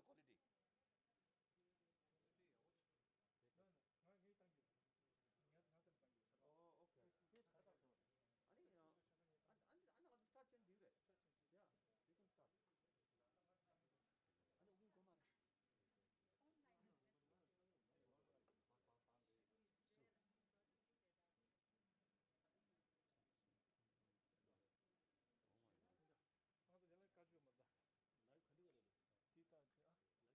good quality. Oh, okay. Yes, I know start changing it. Yeah, you can start. I know we go man. So. Oh my God. Live khali kare Tibetans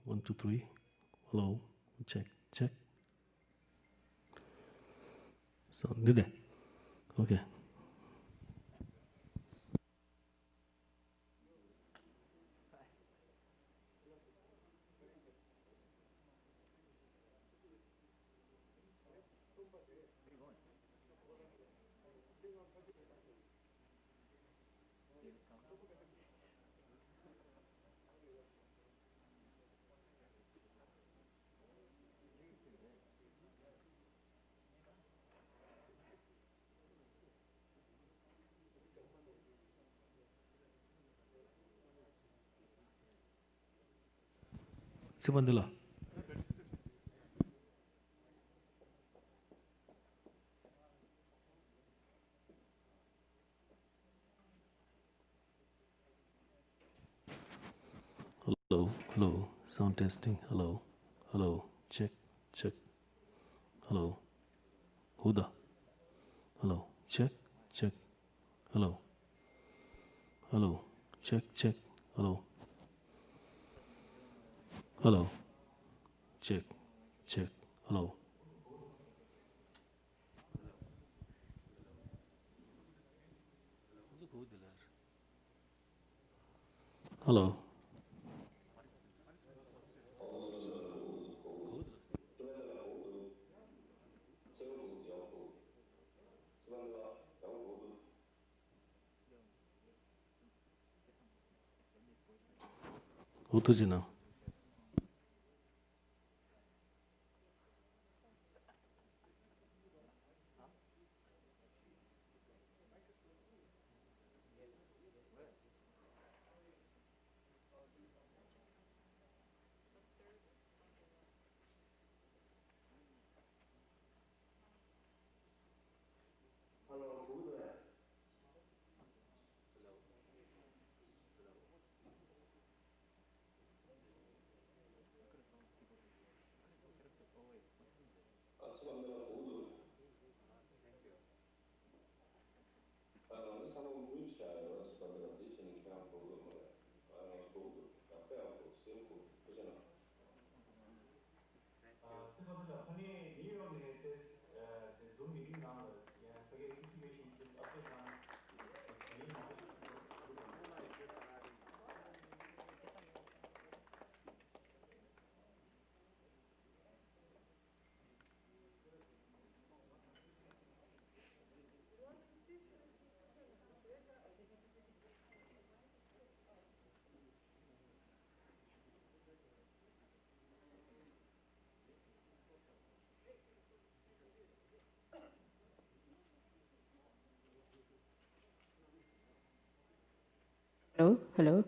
1, 2, 3. Hello. Check, check. Sound ಇದೆ. Okay. ಬಂದಿಲ್ಲ. Hello, hello. Sound testing. Hello, hello. Check, check. Hello. Huda. Hello. Check, check. Hello. Hello. Check, check. Hello. Hello. Check, check. Hello. Hello. Utuji now. Hello, hello.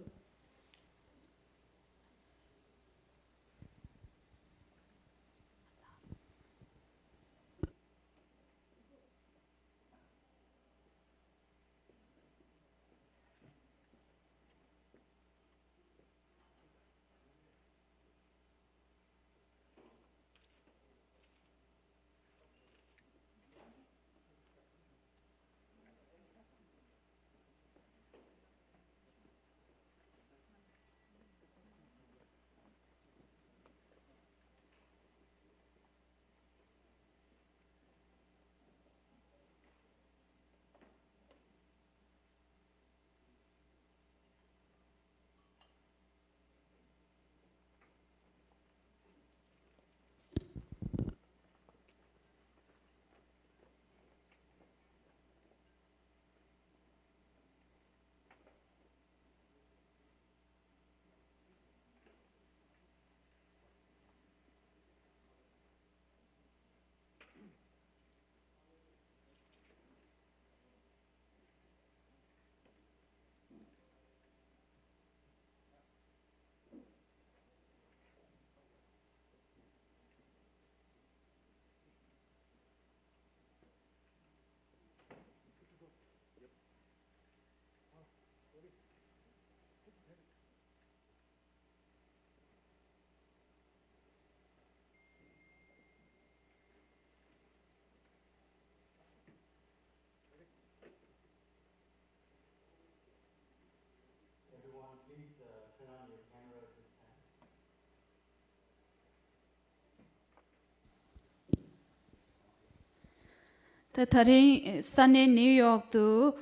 Ta thari stane New York tu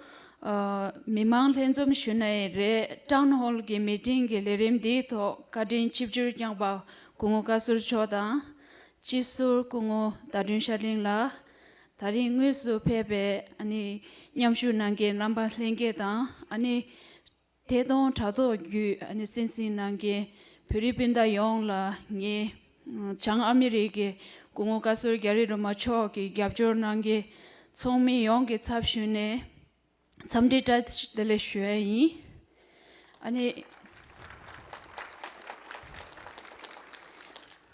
mimang lenzom shunai re town hall ge meeting ge lerim di to kadin chipjur kyang ba kungo kasur choda chisur kungo dadun shaling la thari ngusu phebe ani nyamshu nange lamba lenge da ani Tedon chado gu ani sinsin nange Philippinda yong la nge chang Amerike kungo Kasur Gyari Dolma cho ki gyabjor nange tsongmi yong ge chapshune samde tat dele shui ani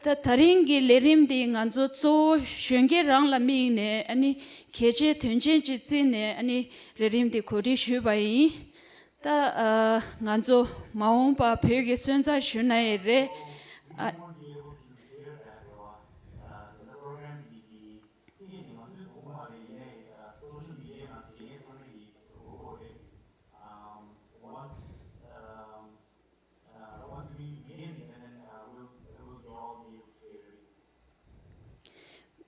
ta taringi lerim di nganzo zo shenge rang la mi ne ani keje tenjen ji zine ani lerim di kodi shu bai ta nganzo maung pa phege sunza shunai re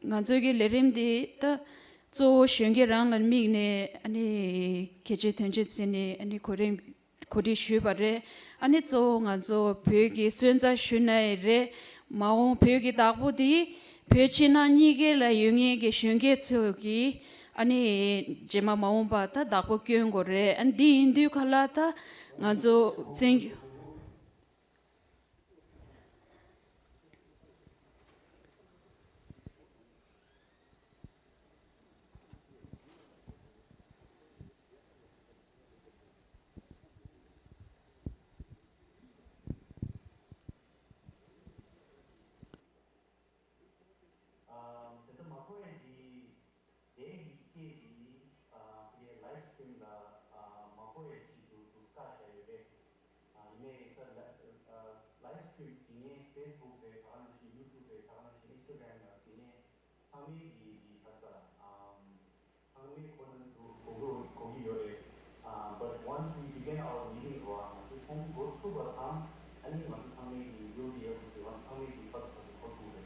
nganzo ge lerim di ta zo shenge rang la mi ne ani keje tenjen zine ani kodi shu ba re ani zo nganzo phege sunza shunai re 마오 벽이 다고디 벽이나 니게 라 용에게 쉔게 저기 아니 제마 마오 바타 다고 kyön 거래 안디 인디 칼라타 나조 쟁 But once we begin our meeting, go through the time, anyone coming, we will be able to coming because of the code.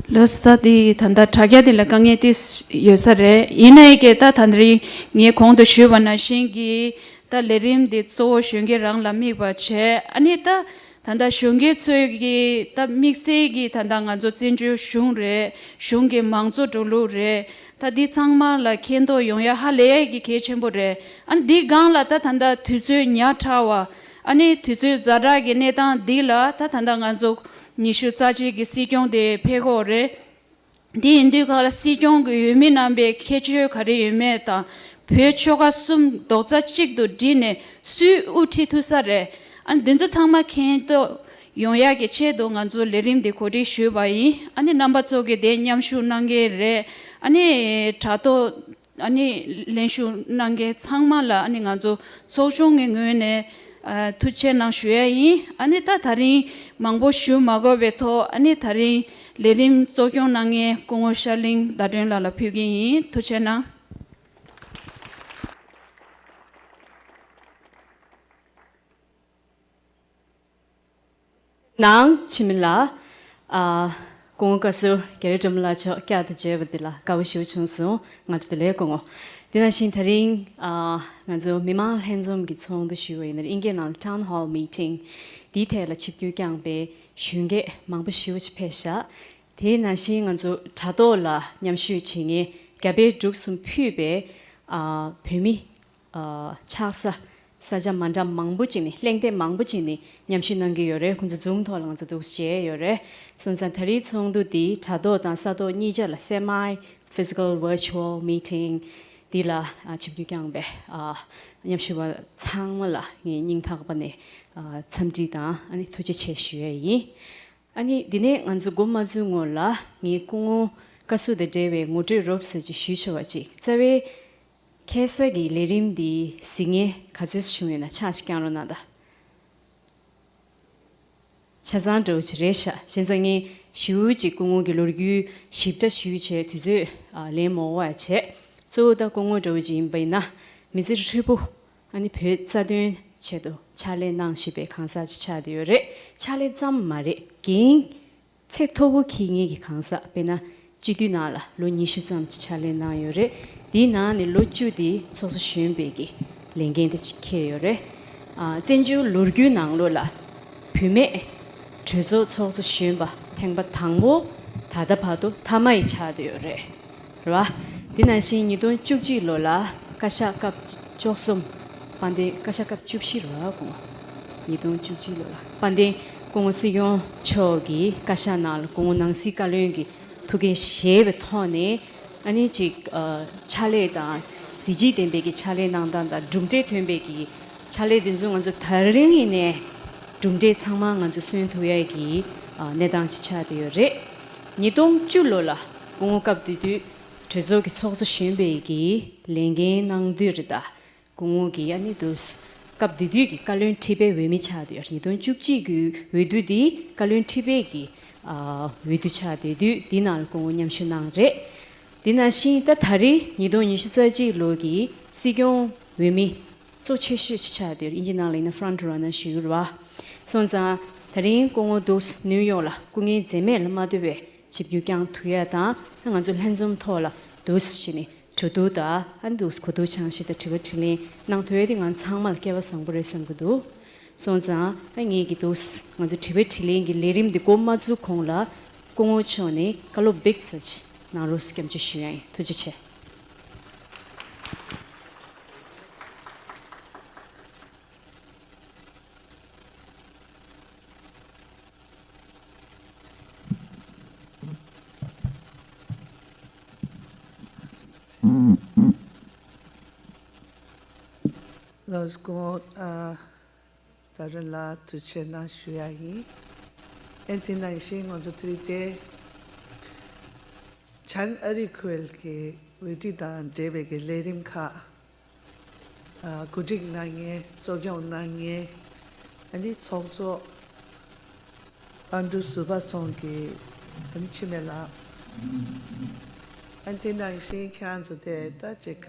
Lostadi thanda thagya de lakange ti yosare inaike ta thandri nge khong de shubana shingi ta lerim de so shunge rang lami ba che anita thanda shunge tsogi ta mixe gi thanda nga jo chinju shungre shunge mangzo dolu re ta di changma la kendo yongya hale gi ke chembo re an di gang la ta thanda thuzu nya thawa ani thuzu zara ge ne ta di la ta thanda nga jo nishu tsaji gi sikyong de phego re di indu kala sikyong gi yumi nambe kechu khari yume ta phecho ga sum doza chik do dine su uthi thusare an denja changma khen to yongya ge che do nganzo lerim de khori shu bai ani namba choge de nyam shu nange re ani thato ani lenshu nange changma la ani nganzo sochong nge ngene tuche nang shuei ani ta thari mangbo shu mago beto ani thari lerim chokyong nange kongo shaling daden la phugi tuche na nang chimla kongo Kasur Gyari Dolma cho kya de jebdila kawshu chungsu ngatdele kongo dina shin tharing ngazo mimal hanzom gi chong de shuwe na ingenal town hall meeting detail chipgyu kyang be shunge mangbu shu chpesha de na shin ngazo chadola nyamshu chinge gabe duksum phybe phemi chasa saja manda mangbuchini lengde mangbuchini nyamshinangi yore kunzu zoom tholang zu dusje yore sunsan thari chongdu di chado da sado nijala semi physical virtual meeting dila chibgyu kyangbe nyamshiwa changmala ningthakbane chamji da ani thuje cheshue yi ani dine nganzu gomazu ngola ngi kungu kasu de dewe ngote ropse ji shuchowaji chawe kesagi lerim di singe kajus shungena chashkyano nada chazando chresha shensangi shuji kungu gilorgu shibta shuche tuzu lemo wache 조다 공어 조진 베나 미지 트리부 아니 배 자된 제도 차례 낭시베 강사지 차디요레 차례 잠마레 긴 책토부 킹이 강사 베나 지디나라 로니시삼 차례 나요레 디나니 로주디 소스 쉔베기 랭겐데 치케요레 아 젠주 로르규 낭로라 퓨메 제조 소스 쉔바 탱바 당모 다다파도 타마이 차디요레 라 디나신 니돈 쭉지로라 카샤캅 조숨 반데 카샤캅 줍시로라고 니돈 쭉지로라 반데 공시용 초기 카샤날 공낭시 칼랭기 투게 셰베 토네 아니 지 차레다 시지 덴베기 차레 난단다 둠데 템베기 차레 딘중 안저 다르링이네 둠데 창망 안저 수연 도야기 내당치 차되요레 니동 줄로라 공업갑디디 제조기 초서 신베기 랭겐 낭드르다 공업기 아니 도스 갑디디기 칼륜 티베 외미 차되요 니동 죽지기 외두디 칼륜 티베기 외두 차되디 디날 공원냠신낭레 디나시다 다리 니도 니시서지 로기 시경 외미 조치시 차되요 인지나리는 프런트러너 시루와 손자 다리 공원 도스 뉴욕라 공이 제멜 마드베 집유경 투야다 한간줄 한좀 토라 도스시니 저도다 한 도스 고도 창시다 저거치니 낭 도에딩한 창말 깨와 상부를 상구도 손자 한이기 도스 먼저 티베틸링기 레림디 고마주 공라 공오촌이 칼로 빅스지 나로스겸 지시야이 도지체 Los como darla tu cena shuyahi. Entina ising on the trite chan arikwel ke witidan debe ke lerim kha kudik nange sogyon nange ani chongso andu suba song ke ani chimela entina ising khan so de ta chek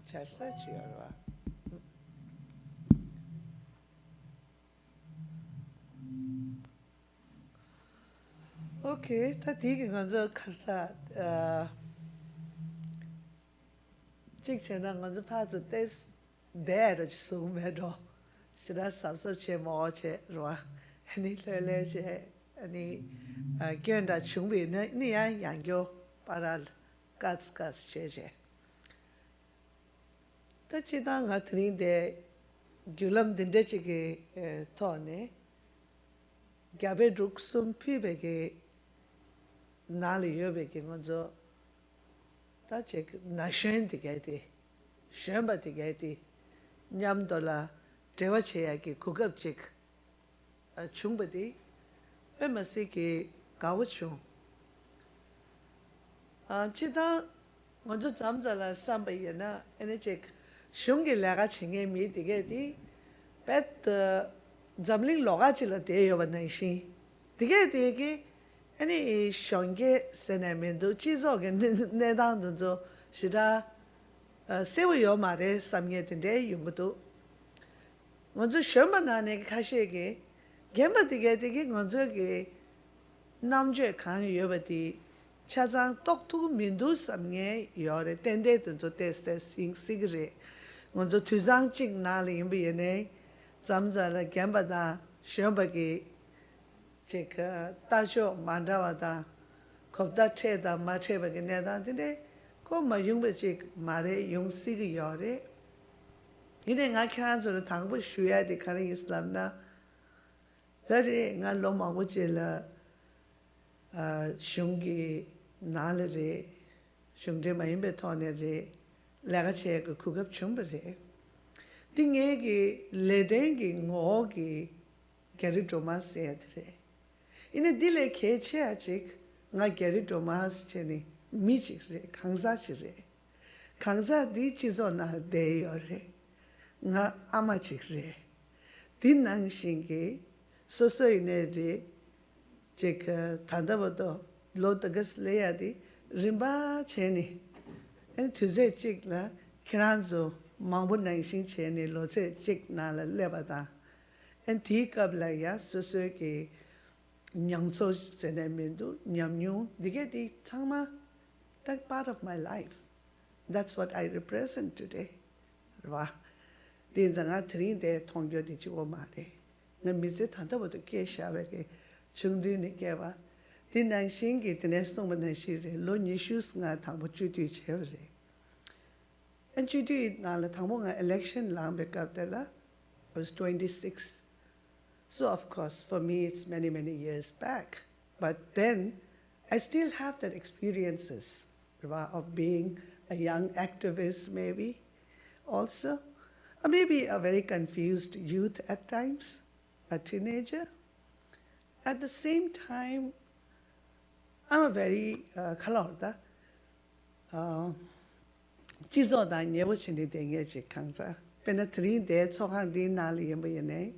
Charsachiorwa. Okay, ta digi ganzo karsa jikchena ganzo pazu des der jisu medo. Shira sabso che mo che rwa. Ani lele che ani gyenda chungbi ni ya yangyo paral gats che che. Ta chida nga trinde gyulam dinde chige tone gyabe ruksum pibe ge nali yobe ge ngonzo ta chek nashen tigeti shemba tigeti nyam dola dewa che ki kugab chik chumbadi pe masi ki gawa chung chita ngonjo jamzala samba yana ene chik shungi laga chinge mi dige di pet jamling loga chila deyo banaishi dige di ki ene shungi senamendu chizo ge nedang dunzo shida sewa yo mare samye dinde yungbudu ngonzo shomba nane kashe ge gemba dige dige ngonzo ge namje kan yobadi chazang toktu mindu samye yore tende dunzo teste sing sigre ngonzo tuzang chik nali imbi yene zamzala gemba da shomba ge chik tasho mandawa da kopda che da ma che ba ge neda dinde ko ma yungba chik mare yung sig yore ine nga khan so thang bu shuya de kare islam na dare nga lo ma bu che la shungi nalre shungde ma imbe thone re la ga che ko khugap chumba re tinge ge ledengi ngo ge Gyari Dolma se re ine dile ke che achik nga Gyari Dolma che ni mi chik re khangza chi re khangza di chizo na de yo re nga ama chik re din nang shingi so so ine re chik thanda bodo lo tagas le ya di rimba che ni en tuze chik la kiranzo mangbu nang shin che ni lo che chik na la le ba da en ti kab la ya so so ke nyangso zene mindu nyamnyu dige di changma that part of my life. That's what I represent today. Right? Din zanga three de thongyo di chigo mare. Nga mize thanta bodo ke shawe ke chungdi ni ke wa. Din nang shingi tine song ban shi re lo nishus nga thangbo chudu che re. And chudu na la thangbo nga election lang be kap de la. I was 26. So of course for me it's many years back. But then I still have that experiences of being a young activist maybe also, or maybe a very confused youth at times, a teenager. At the same time, I'm a very khalorda chizo da nyewo chini denge chi kangza pena 3 de chokhang di nali yemba yene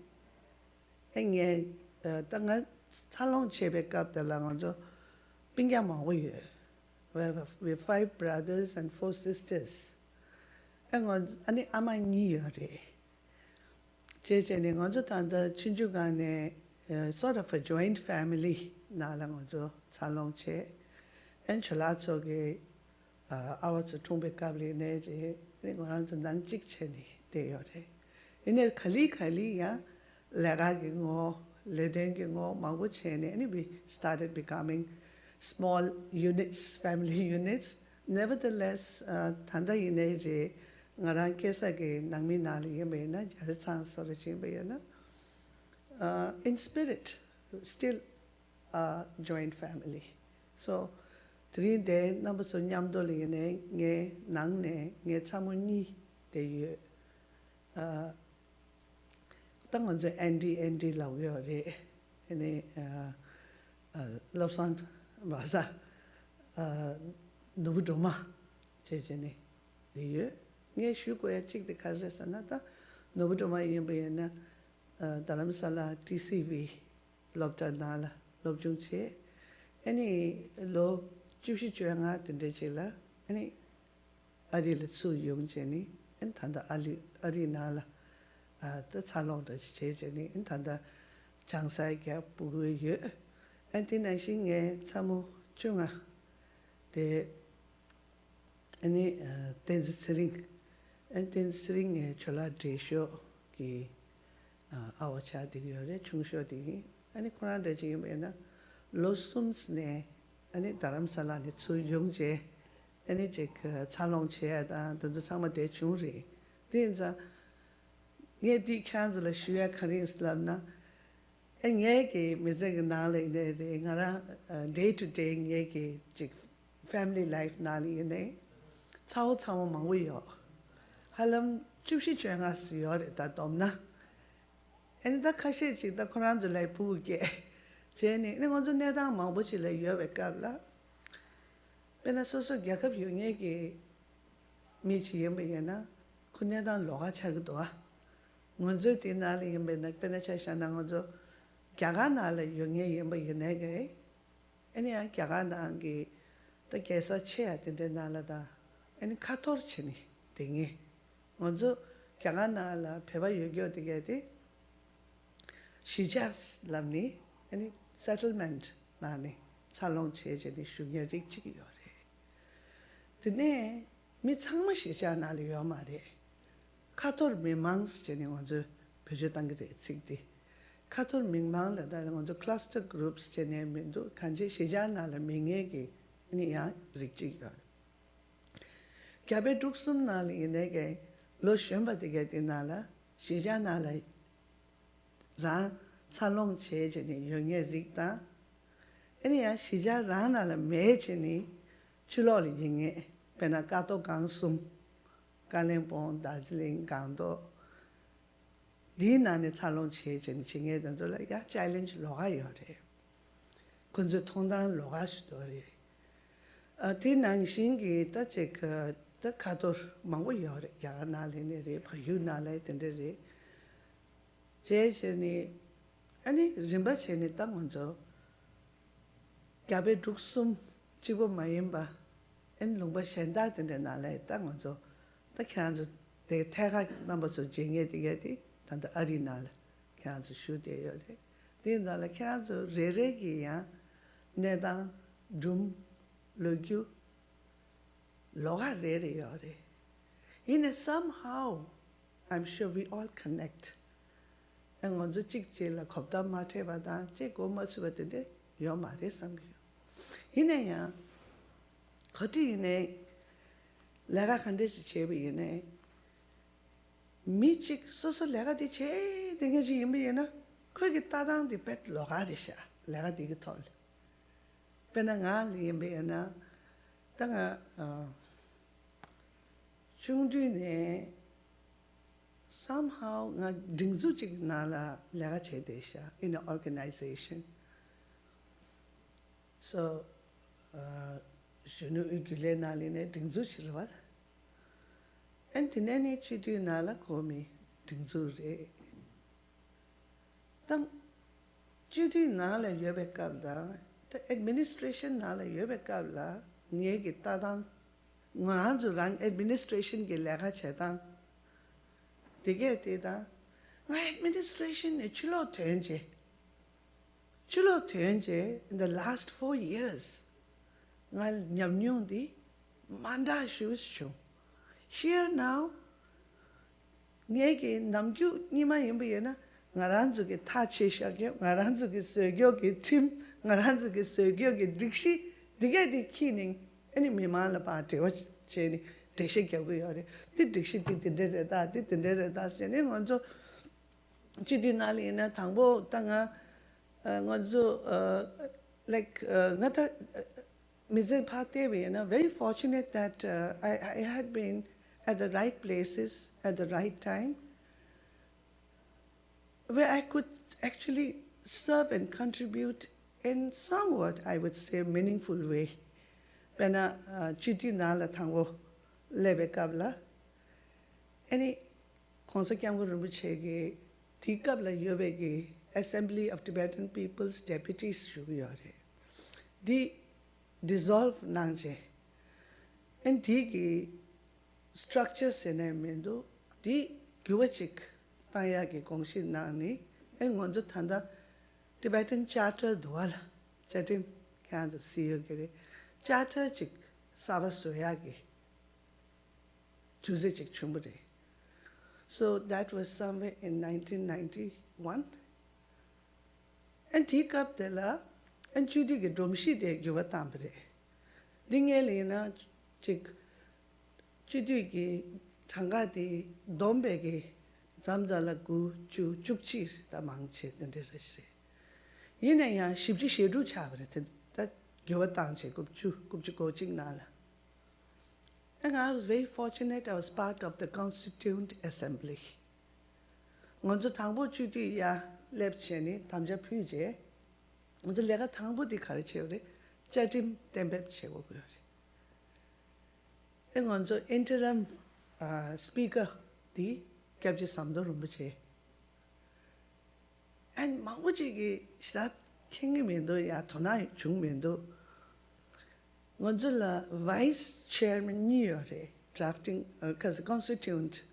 enge tanga chalong chebe kap da la ngonjo pingya ma we have 5 brothers and 4 sisters. And ani ama ni yore. Cheche ne ngonjo tanda chinju gane sort of a joint family na la ngonjo chalong che. En chola choge awa cho tumbe kabli ne je ne ngonjo nang chik che ni de yore. Ine khali ya lega ge ngo ledeng ge ngo mangbo che ne and we started becoming small units, family units. Nevertheless, thanda ine je ngarang kesa ge nangmi nali yeme na jare chang sore chimbe na in spirit still a joint family. So 3 de number so nyamdo li ne nge nang ne nge chamuni de ye tangon je Andy law yo re ene lobsang baza Nubu Dolma che ne ye nge shu ko ya chik de kharre sanata Nubu Dolma yembe na dalam sala TCV lobta nala lobjung che any lo chushi chuanga tinde chela any ari le su yung che ni en thanda ari nala the chalong de che ni en thanda changsai kya pu ye en tin na shin nge chamu chunga de any tensring and tensring chola desho ki awa cha digore chungsho digi ani kora de ji mena losums ne ani daram sala ne chu yongje ani je chalong che da de chama de chungri din za ye di kanzel shuya kharin islam na en ye ke mezeg na le de ngara day to day ye ke family life na li ne chao chao ma wi yo halam chu shi chang a si yo de da dom na And the Kashichi, the Koranzo like Puge. Jenny, and on the Nedam, which is like you have a cabla. When I saw Jakab Yunegi, Michi Yambayana, Kunedan Loga Chagdoa. Monzo Tinali and Benak Penachashan Angozo, Gagana like Yungi Yambayanege. Any Gagana Angi, the Gesa chair in the Nalada, and Katorchini, dingy. Monzo Gagana la Peva Yugio to get it. She just lamni, any settlement nani, salon chage any sugar rich yore. The ne, Mitsama Shisha Nali Yomare. Kator Mimangs Jenny on the Pujatangre Sigdi. Kator Mingmang that on the cluster groups Jenny Mindu, Kanje Shijana la Mingegi, Nia Richi yore. Gabe Duxum Nali in Ege, Lo Shemba de get in Nala, Shijana la. Ran salon chejeni yonge rikta eni ya shija ran ala mecheni chuloli jinge pena kato gangsum Kalimpong Darjeeling Gangdo dina ne salon chejeni jinge dan zola ya challenge loga yore kunzu tongdan loga shidore ti nangshingi ta chek ta kator mango yore ya nale ne re phayu nale tende re 제시니 아니 림바체니 딱 먼저 가베 죽숨 집어 마임바 엔 롱바 셴다 된데 나래 딱 먼저 딱 칸즈 데 태가 넘버서 징에 되게디 단다 아리날 칸즈 슈데요레 딘달라 칸즈 레레기야 내다 좀 로규 로가 레레요레 in somehow I'm sure we all connect. And on the chick jail, a copta mate bada, check go much with it, your mare some you. In a ya, Hoti in a Lega Candice Chebi in a me chick so Lega di che, Dingaji Imiana, quick it down the pet Loradisha, Lega digital. Penangali in Biana, Tanga Chungdune. Somehow, dingzuchik nala lega chedesha in an organization. So, shunu ugule naline dingzuchirwal. And tineni chidu nala komi dingzure. Tam chidu nala yobekabla, the administration nala yobekabla, niegi tadang, nganzurang administration ge lega chedang. Digeta, my administration is chulo tenje. Chulo tenje in the last 4 years. Ngal nyamnyundi, manda shoes chu. Here now, niege namgyu nima yimbayena, ngaranzu ge tache shagyo, ngaranzu ge segyo ge tim, ngaranzu ge segyo ge dikshi, digeti kining, any mimala party, what's cheni. Dixie Gabuyore, did Dixie did that, did the sending on so Chidinali in a tango, tanga, like not a Mizel Party, very fortunate that I had been at the right places at the right time, where I could actually serve and contribute in somewhat, I would say, meaningful way. Pena Chidinala tango. Leve kabla, any consequence Tikabla Yovegi, Assembly of Tibetan People's Deputies Shuyore. The dissolve Nanje. And Tiki structures in a mendo, the Guachik, Tayaki Kongshin Nani, and Gonzo Tanda, Tibetan Charter Dwala, Chatim, Kansas Siyogere, Charter Chik, Savasuyagi. So that was somewhere in 1991. And take up the la and Judy get Domshi de Guvatambre. Dingelina chick Judy Tangati Dombegi Zamzala gu chu chukchi the mangche and the rest. Yinaya Shibji Shedu Chabret that Guvatanche Gupchu coaching Nala. And I was very fortunate, I was part of the Constituent Assembly. 먼저 당보 주디야 랩체니 담자 퓨제 먼저 내가 당보디 가르쳐요래 짜짐 땜뵙 채고 그래 먼저 인터럼 스피커 디 capture samdo rumbuche and mawuji shrat kingi mendo ya thona chung mendo ngonjula vice chairman niore drafting cuz constituent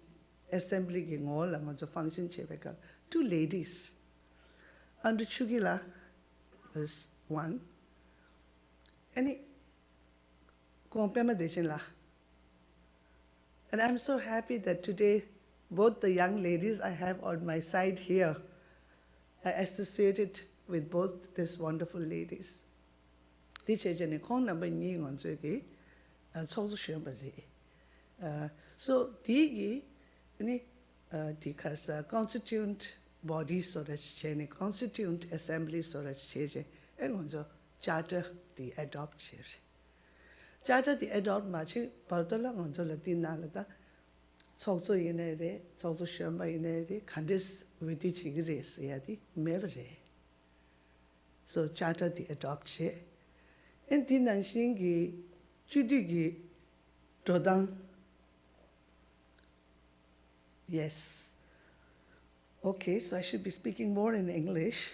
assembly gi ngol ngonjo function chebeka two ladies under chugila was one any kompema dechila and I'm so happy that today both the young ladies I have on my side here are associated with both these wonderful ladies. This is a kong number ni on zegi, so the constituent bodies or a constituent assemblies or a change, and on charter the adopt. Charter the adopt machi, Bartola on Latina lada. Chokso inere, chokso shamba inere, kandis viti chigre seyadi mevre. So charter the adopt she. And the nanshingi chudigi dodang. Yes. Okay, so I should be speaking more in English.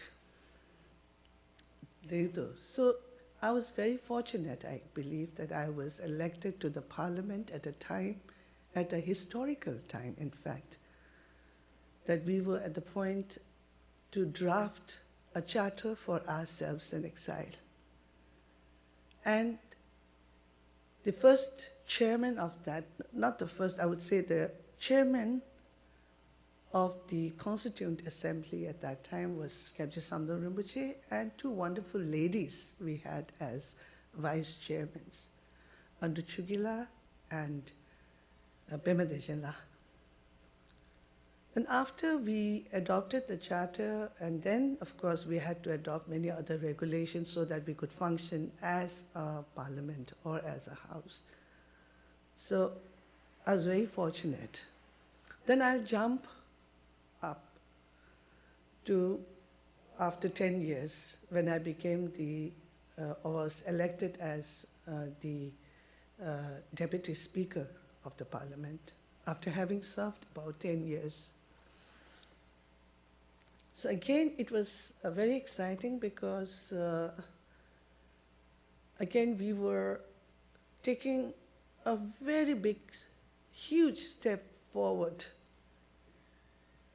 There you go. So I was very fortunate, I believe, that I was elected to the parliament at a time, at a historical time, in fact, that we were at the point to draft a charter for ourselves in exile. And the first chairman of that, not the first, I would say the chairman of the Constituent Assembly at that time was Kyabje Samdang Rinpoche, and two wonderful ladies we had as vice chairmen, Andu Chugila and Pema Dejenla. And after we adopted the charter, and then of course we had to adopt many other regulations so that we could function as a parliament or as a house. So I was very fortunate. Then I'll jump up to after 10 years when I became or was elected as the deputy speaker of the parliament after having served about 10 years. So again, it was very exciting because again, we were taking a very big, huge step forward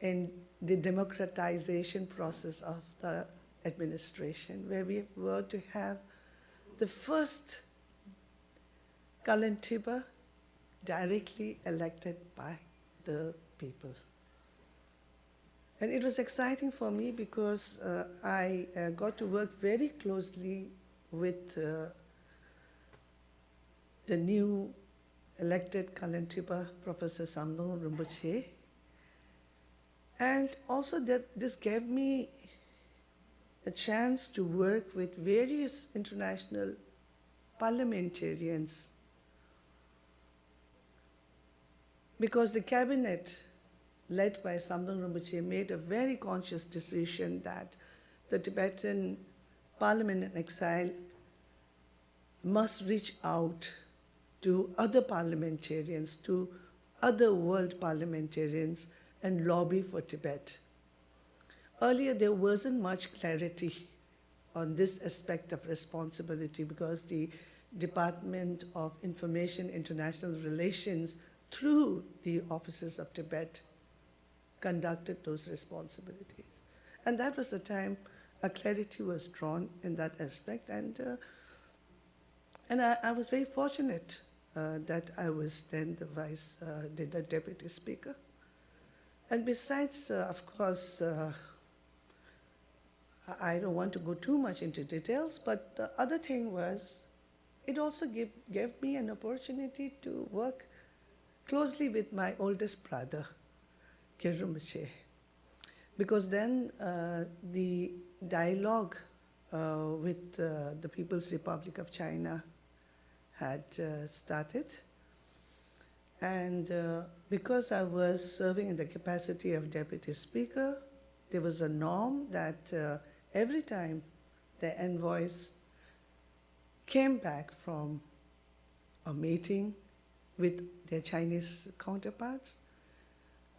in the democratization process of the administration, where we were to have the first Kalantiba directly elected by the people. And it was exciting for me because I got to work very closely with the new elected Kalantiba, Professor Samdang Rinpoche. And also this gave me a chance to work with various international parliamentarians, because the cabinet led by Samdang Rinpoche made a very conscious decision that the Tibetan Parliament in exile must reach out to other parliamentarians, to other world parliamentarians, and lobby for Tibet. Earlier, there wasn't much clarity on this aspect of responsibility because the Department of Information International Relations, through the offices of Tibet, conducted those responsibilities. And that was the time a clarity was drawn in that aspect. And I was very fortunate that I was then the deputy speaker. And besides, of course, I don't want to go too much into details, but the other thing was, it also gave me an opportunity to work closely with my oldest brother, Rinpoche, because then the dialogue with the People's Republic of China had started. And because I was serving in the capacity of deputy speaker, there was a norm that every time the envoys came back from a meeting with their Chinese counterparts,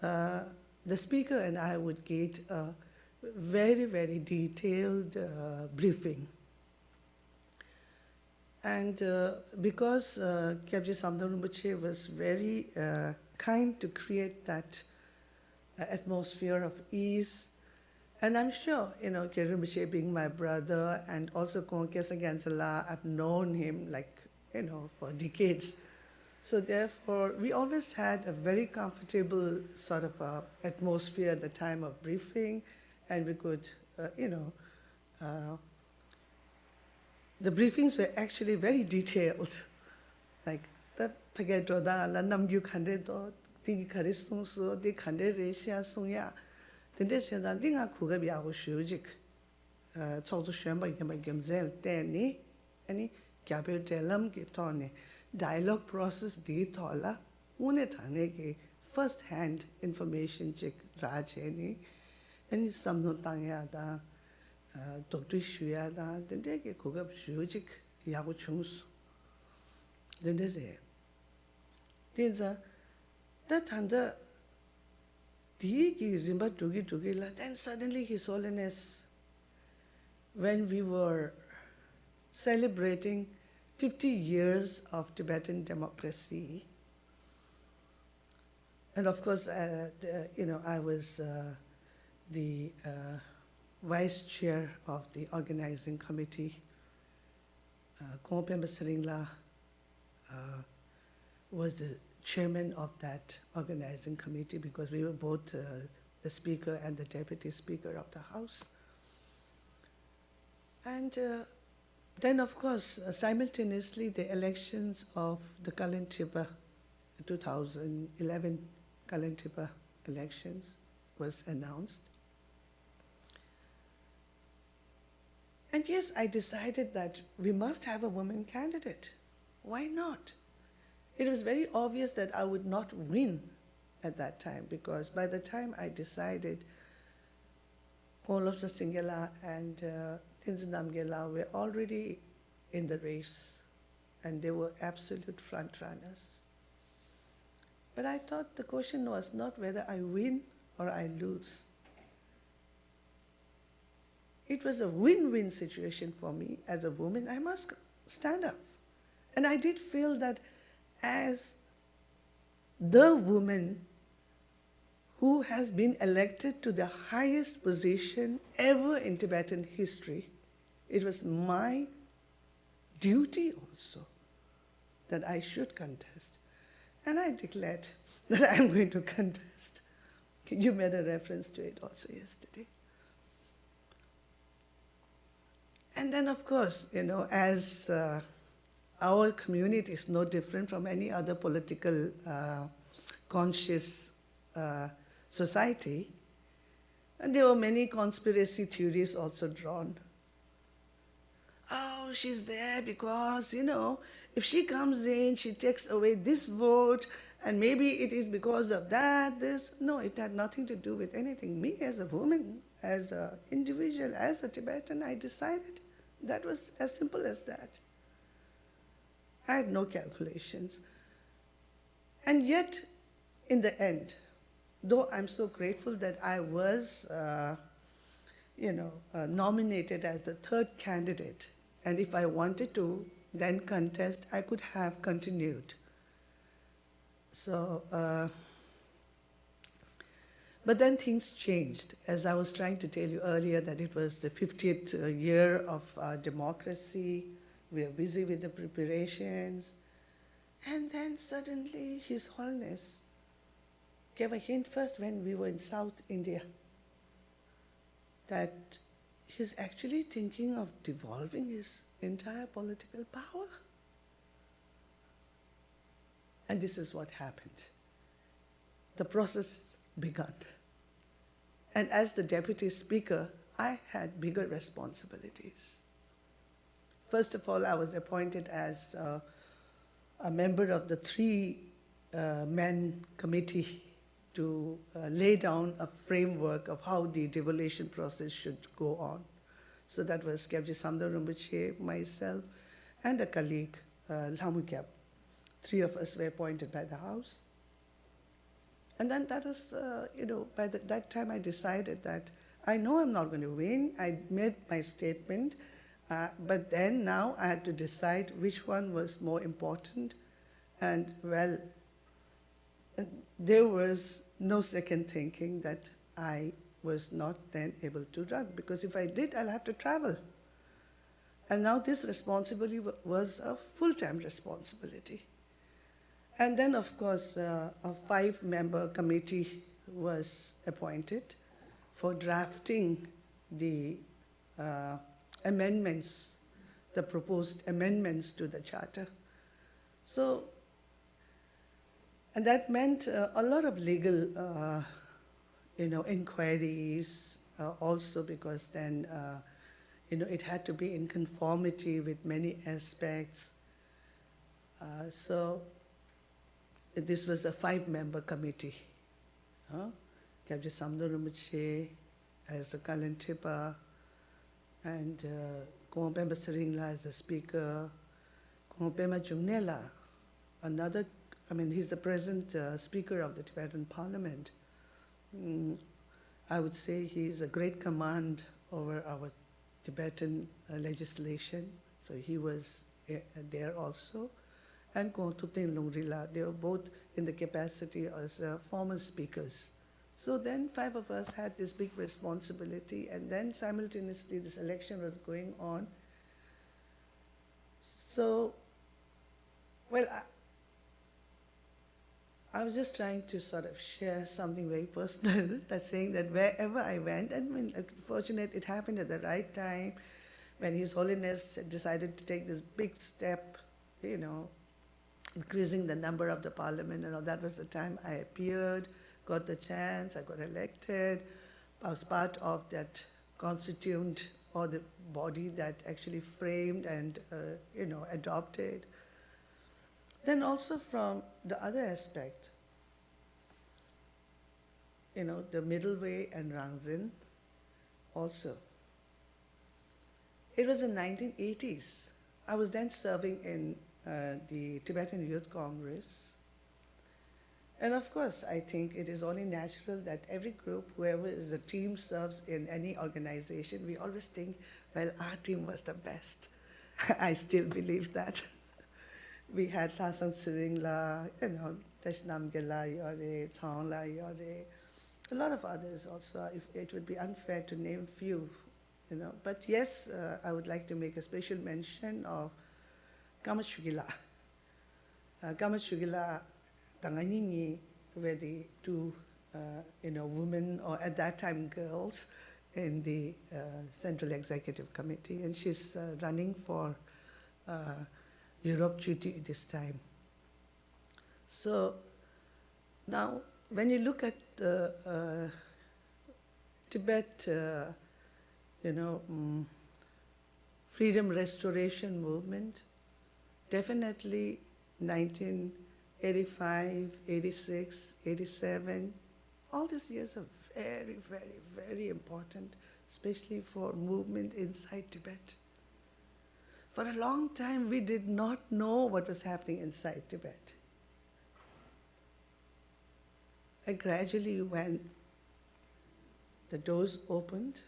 the speaker and I would get a very, very detailed briefing. And because Kyabji Samdang Rinpoche was very kind to create that atmosphere of ease, and I'm sure, Kyabji Rinpoche being my brother, and also Kong Kesang Gansala, I've known him for decades. So therefore, we always had a very comfortable sort of atmosphere at the time of briefing, and we could, the briefings were actually very detailed. Like, the pageto da la nam yu khande do, tiki khare sung so, di khande reisha sung ya. Tende shenda linga kuga biya go shujik. Chokzu shenba yama gemzel teni, ani kyabe delam ki tone. Dialogue process di thola, une thane ki first hand information chik rajeni, ani samno tangya da, Dr. Shuya da, dende ke kugab shujik yago chungs. Dende re. Denza, that thanda di ki rimba dugi la, then suddenly His Holiness, when we were celebrating 50 years of Tibetan democracy, and of course, I was the vice chair of the organizing committee. Kongpemba Seringla was the chairman of that organizing committee because we were both the speaker and the deputy speaker of the house. And then, of course, simultaneously, the elections of the Kalintipa, 2011 Kalintipa elections was announced. And yes, I decided that we must have a woman candidate. Why not? It was very obvious that I would not win at that time because by the time I decided, Konlopsa Singela and Tinzanam Gela were already in the race and they were absolute front runners. But I thought the question was not whether I win or I lose. It was a win-win situation for me as a woman. I must stand up. And I did feel that as the woman who has been elected to the highest position ever in Tibetan history, it was my duty also that I should contest. And I declared that I'm going to contest. You made a reference to it also yesterday. And then, of course, as our community is no different from any other political conscious society, and there were many conspiracy theories also drawn. Oh, she's there because, if she comes in, she takes away this vote, and maybe it is because of that, this. No, it had nothing to do with anything. Me as a woman, as an individual, as a Tibetan, I decided that was as simple as that. I had no calculations. And yet, in the end, though I'm so grateful that I was, nominated as the third candidate, and if I wanted to then contest, I could have continued. So, but then things changed. As I was trying to tell you earlier that it was the 50th year of democracy, we are busy with the preparations, and then suddenly His Holiness gave a hint first when we were in South India that he's actually thinking of devolving his entire political power. And this is what happened. The process began. And as the deputy speaker, I had bigger responsibilities. First of all, I was appointed as a member of the three man committee to lay down a framework of how the devolution process should go on. So that was Kyabji Samdar Rinpoche, myself, and a colleague, Lamu Kyab. Three of us were appointed by the House. And then that was, by that time I decided that I know I'm not going to win. I made my statement, but then now I had to decide which one was more important. And well, there was no second thinking that I was not then able to run, because if I did, I'll have to travel. And now this responsibility was a full-time responsibility. And then, of course, a 5-member committee was appointed for drafting the amendments, the proposed amendments to the charter. So, and that meant a lot of legal, inquiries, also because then, it had to be in conformity with many aspects. So this was a 5-member committee. Kyabji Samdar Rinpoche as a Kalantipa, and Kumpema Seringla as the speaker, Kumpema Jumnela, another, he's the present speaker of the Tibetan Parliament. I would say he's a great command over our Tibetan legislation, so he was there also. And Kong Tutin Lungrila, they were both in the capacity as former speakers. So then 5 of us had this big responsibility, and then simultaneously this election was going on. So, well, I was just trying to sort of share something very personal, that's saying that wherever I went, and fortunate it happened at the right time, when His Holiness decided to take this big step, increasing the number of the parliament, and all. That was the time I appeared, got the chance, I got elected. I was part of that constituent, or the body that actually framed and, adopted. Then also from the other aspect, the middle way and Rangzin also. It was in 1980s. I was then serving in the Tibetan Youth Congress. And of course, I think it is only natural that every group, whoever is the team serves in any organization, we always think, well, our team was the best. I still believe that. We had Lasang Siringla, Teshnam Gela Yore, Changla Yore, a lot of others also. If it would be unfair to name few, But yes, I would like to make a special mention of Kamachugila. Kamachugila Tanganini were the 2, women, or at that time girls, in the Central Executive Committee, and she's running for Europe duty this time. So now, when you look at the Tibet, freedom restoration movement, definitely 1985, 86, 87, all these years are very, very, very important, especially for movement inside Tibet. For a long time, we did not know what was happening inside Tibet. And gradually, when the doors opened,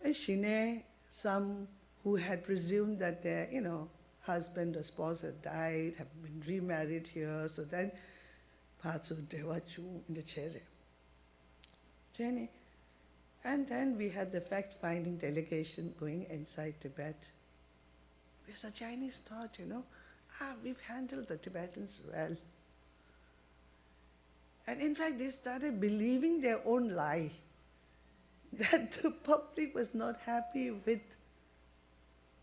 and Shine, some who had presumed that their, husband or spouse had died, have been remarried here, so then parts of Dewachu in the Chere. And then we had the fact-finding delegation going inside Tibet. It's a Chinese thought, we've handled the Tibetans well. And in fact, they started believing their own lie, that the public was not happy with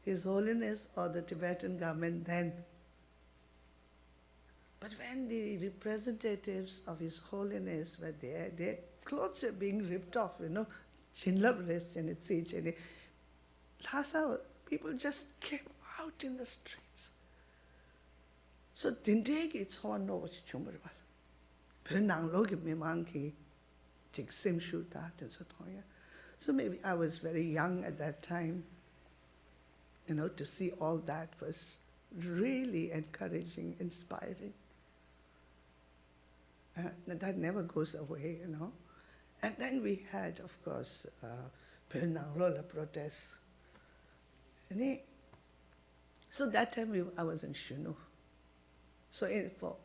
His Holiness or the Tibetan government then. But when the representatives of His Holiness were there, their clothes were being ripped off, Chinlab rest and it's Lhasa, people just came out in the streets. So dindegi it's one no what chumberwal. Penang logi me monkey, jig sim shoot that and so on. So maybe I was very young at that time. You know, to see all that was really encouraging, inspiring. That never goes away, you know. And then we had, of course, Penang Lola protests. So that time I was in Shinu. So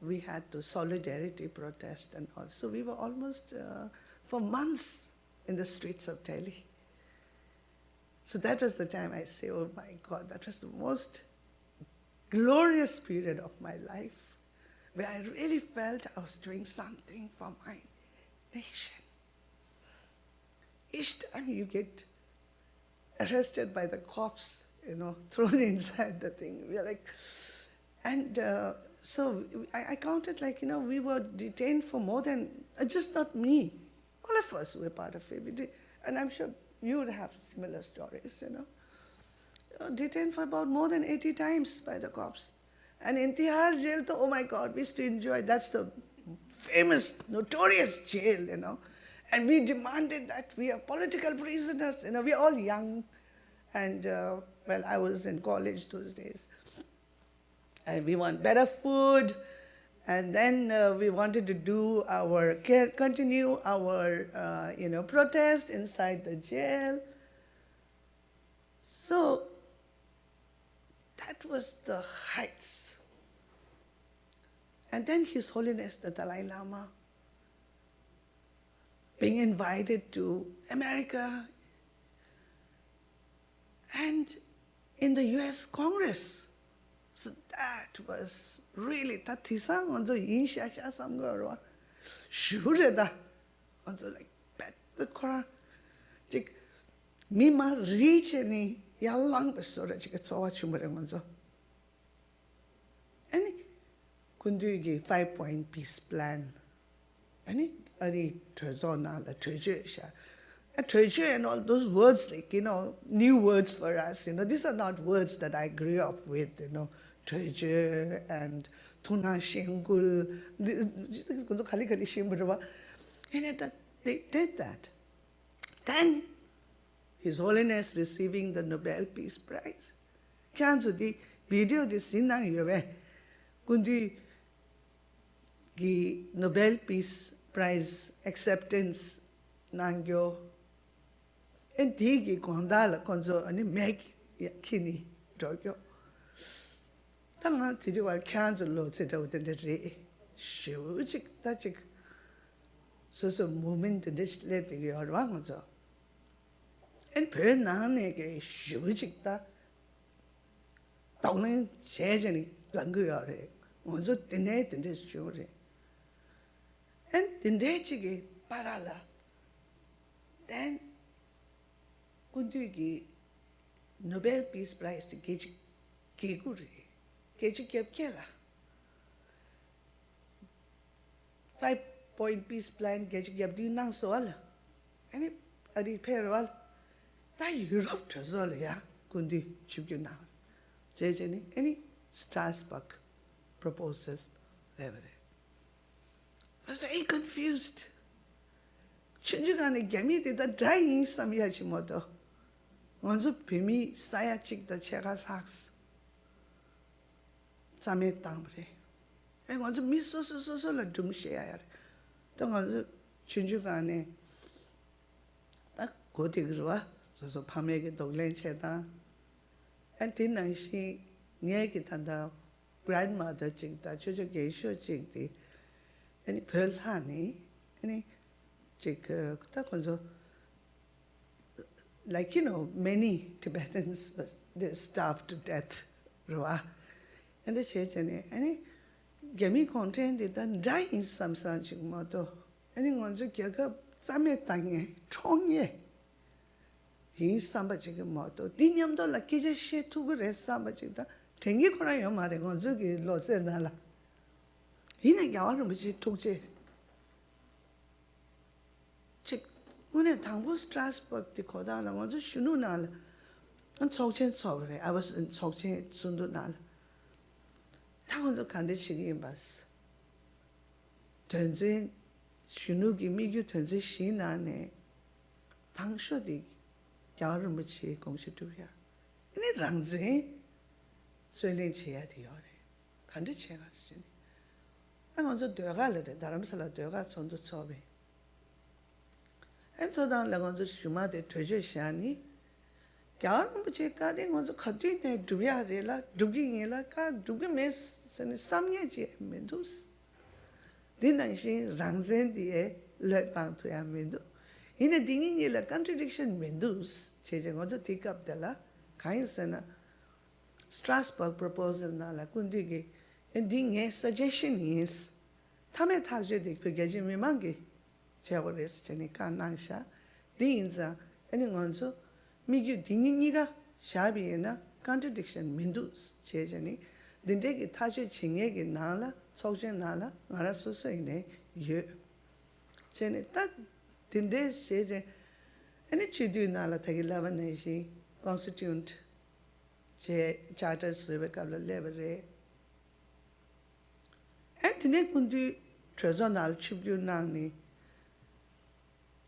we had to solidarity protest and all. So we were almost for months in the streets of Delhi. So that was the time I say, oh my God, that was the most glorious period of my life, where I really felt I was doing something for my nation. Each time you get arrested by the cops, you know, thrown inside the thing, we're like, and so I counted like, you know, we were detained for more than, just not me, all of us were part of it. And I'm sure you would have similar stories, you know. Detained for about more than 80 times by the cops. And in Tihar jail, oh my God, we used to enjoy, that's the famous, notorious jail, you know. And we demanded that we are political prisoners, you know, we're all young. And, well, I was in college those days. And we want better food. And then we wanted to do continue our, you know, protest inside the jail. So that was the heights. And then His Holiness the Dalai Lama being invited to America and in the US Congress. So that was really tatisang onzo insha sha samgaro. Shure da onzo like bet the kora. Jik mima reach any yalang besora jik tsawa chumare onzo. Any kundugi 5-point peace plan. Any ari tozona la treasure. Treasure and all those words, like, you know, new words for us, you know, these are not words that I grew up with, you know, treasure and tuna shingul, and they did that. Then His Holiness receiving the Nobel Peace Prize. Kyanzo di video di sinang yuwe, kundi gi Nobel Peace Prize acceptance nangyo. And digi gondala konzo ani meg kini dogyo. Tanga tidi wal kanzo lo tseta utende re. Shujik tachik. So moment in this let you are wrong. And per nane ke shujik ta. Tongan shajani languyare. Onzo tine in this jure. And tinde parala. Then Kundugi Nobel Peace Prize to Keguri, Keji Kepkela. 5-point peace plan, Keji Gabdi Nang Soal. Any Adi Perwal. That Europe to Zolia, Kundi Chibuna. Jajani, any Strasbourg proposal, level. I was very confused. Chinjugani Gami did a dying some Yachimoto. Onzo Pimi Saya Chick the Cheral Hax. Same Tambre. And onzo Miss so la Dum share. Don't onzo Chinjugani. That Gotigua, so Pameg Doglen Cheta. And then she Nyakit and the grandmother chick that Chuja Gaysho chick the any pearl honey, any chick, like, you know, many Tibetans, they're starved to death. And the church, any Gami content, they don't die in some such motto. Any one's a gaga, Same Tange, Chongye. He's somebody motto. Dinyam do la kija she to go rest somebody. Tengi Korayam Maregonzuki, Lotz and Nala. In a garden which he took it. When I was Strasbourg, the Kodana was a Shununal and Sochen Sobre. I was in Sochen Sundunal. 당원도 간데 지금 봤어. 전쟁 신우기 미규 전쟁 신안에 당쇼디 야를 무치 공시도야. 이네 랑제 소일린 지야 되어래. 간데 제가 쓰니. 당원도 되어가래. 다른 사람 되어가 전도 처배. 엔서당 라건도 주마데 퇴제시하니 야는 무치 가데 건도 가디네 두야래라 두기니라 가 두기메스 삼예지 멘두스 dinangshi rangzen die le bang to ya mendu ine dingi ni la contradiction mendus cheje ngozo tikap dela kain sana Strasbourg proposal na la kundi ge ending a suggestion is tame thaje dik pgeji me mangi chegores cheni kanangsha dinza ene ngonzo migyu dingi ni ga shabi na contradiction mendus cheje ni dinde ge thaje chingye ge na la 속전 나라 나라 소소이네 예 제네 딱 딘데 제제 아니 치디 나라 타길라바네시 constituent 제 charter survey kabla lebre 엔티네 군디 트레저널 칩류 나니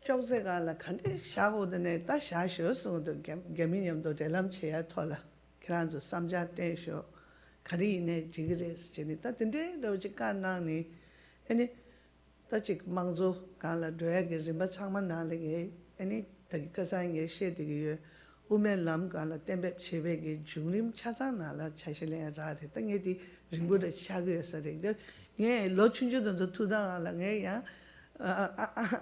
쪽세가라 칸데 샤보드네 다 샤쇼스도 게미념도 델람 체야 톨라 그란조 삼자 떼쇼 카리네 지그레스 제니타 근데 로지카나니 아니 따직 망조 갈라 드래게 림바 창만 나레게 아니 다기카사잉게 셰디게 우멜람 갈라 템베 체베게 중림 찾아나라 차실레 라데 땅에디 림보데 샤그에서데 예 로춘주도 투다라 게야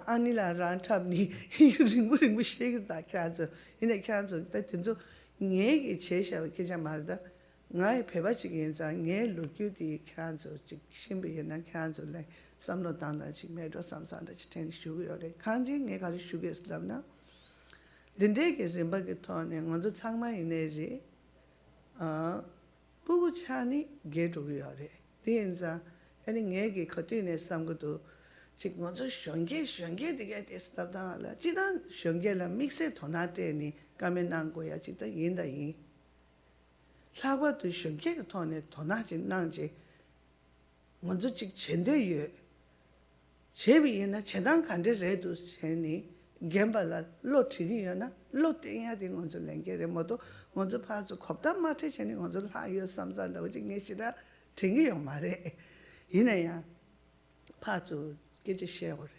아니라 란탑니 림보링부 셰기다 캬저 이네 캬저 따든조 녜게 제샤 계자 말다 ngay pheba chigen za nge lukyu di khanzo chik shimbe yana khanzo lai samlo tanda chik me do samsan da chiten shu yore khanji nge kali shu ge islam na dinde ge rimba ge thone ngonzo changma ine ri bugu chani ge do yore dinza ani nge ge khoti ne samgo do chik ngonzo shongge de ge islam da la jidan shongge la mixe thonate ni kamen nang go ya chik da yin da yin 사과도 쉽게 돈에 돈하지 난지 먼저 직 전대에 제비에나 재단 간데래도 세니 gembal라 로티리나 로팅해야 되는 건줄 랭게래 뭐도 먼저 봐서 겁단 마트 전에 먼저 하여 삼산다고 지내시다 되게요 말에 이내야 파주 깨지 쉐어래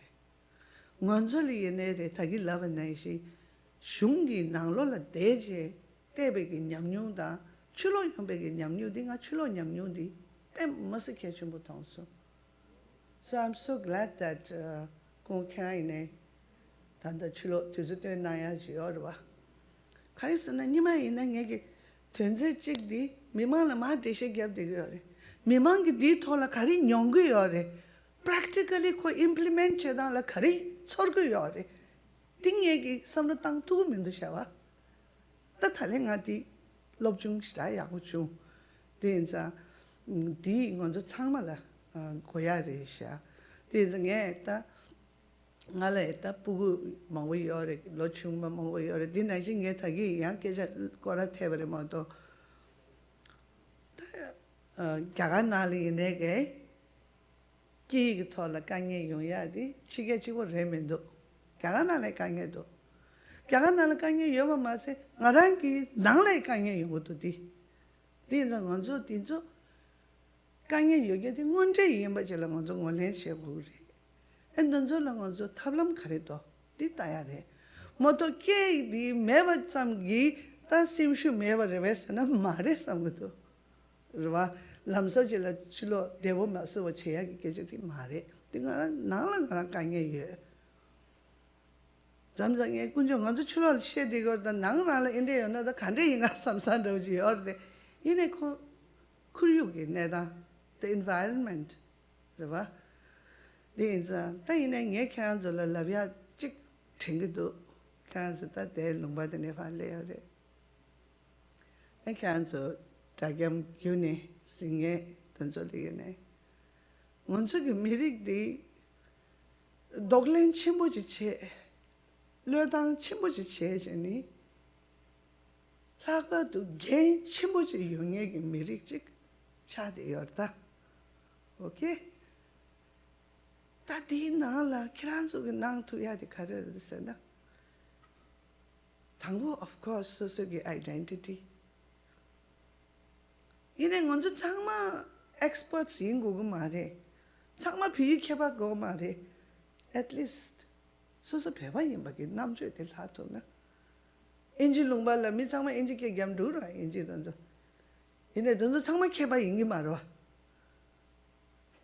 먼저리 얘네들 자기 라반나이시 슝기 나로라 대제 대백이 냠뇽다 출로 형백이 냠뇽딩아 출로 냠뇽디 뱀 머스 캐춘부 통수. So I'm so glad that 공카이네 단다 출로 뒤즈때 나야지 어르와. 카리스나 니마 있는 얘기 전제 찍디 미망을 마 대시 겹되거래. 미망기 디 톨라 카리 뇽거요래. Practically 코 implement 해달라 카리 철거요래. 띵 얘기 섬로 땅 두고 민도샤와. 다 탈랭아디 롭중 시다야고주 된자 디 먼저 창말라 고야레샤 된정에 다 나래다 부구 망위여레 로충마 망위여레 디나싱게 타기 양께자 거라 테버레 뭐도 가간나리 내게 기기 털라 강에 용야디 치게 치고 레멘도 가간나래 강에도 갸간날 강에 여마 마세 나랑기 낭래 강에 요것도 디 딘자 먼저 딘저 강에 여기에 먼저 이엠바질 먼저 원래 쉐고리 엔던저랑 먼저 탑람 가래도 디 따야래 뭐도 케디 매버 참기 다 심슈 매버 레베스나 마레 삼고도 르와 람서질 줄로 대보 마서 제약이 계지디 마레 딩가 나랑 강에 예 잠장에 군정 먼저 출을 시에디거든 나가라 인데 연나다 간데인가 삼산도지 어데 이네 쿠르유게 내다 the environment 그봐 네자 따이네 게 칸줄 라비아 직 튕기도 칸스다 대 롱바드네 발레어데 에 칸줄 다겸 유네 싱에 던절이네 먼저기 미릭디 독렌 침보지체 르당 침보지 제제니 사과도 개 침보지 용액이 미릭직 차대 열다. 오케이? 다디 나라 키란속에 낭 투야디 가르르스나. 당부 of course 소속의 identity. 이내 먼저 장마 experts 인고고 말해. 장마 비켜봐 거 말해. At least 소소 배워 임박이 남주에 될 하토나. 인지 롱발라 미 장마 인지 게 겸두라 인지 던져. 이내 던져 장마 캐봐 인기 말아.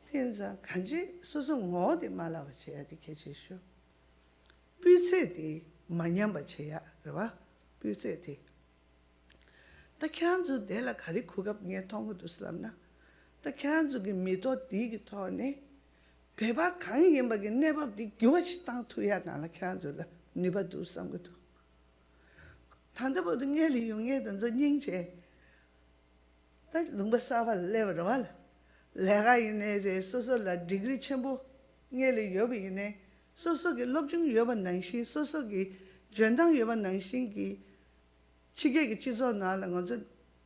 天上 간지 소소 어디 말라고 쳐야 돼 계시쇼. 비세디 마냥 쳐야 그봐. 비세디. 다 키란주 내가 가리 쿠갑 게 통고도 슬람나. 다 키란주기 미도 디기 토네. 배바 강이 임박이 내밥디 교시 땅 투야 나라 키란주라. 니바도 상고도. 단대보도 녀리 용에 던져 닝제. 다 롱바사바 레버럴. 내가 이내 소소라 디그리 첨부 녀리 여비 이내 소소기 럽중 여반 난시 소소기 전당 여반 난신기 치게기 지소 나는 건저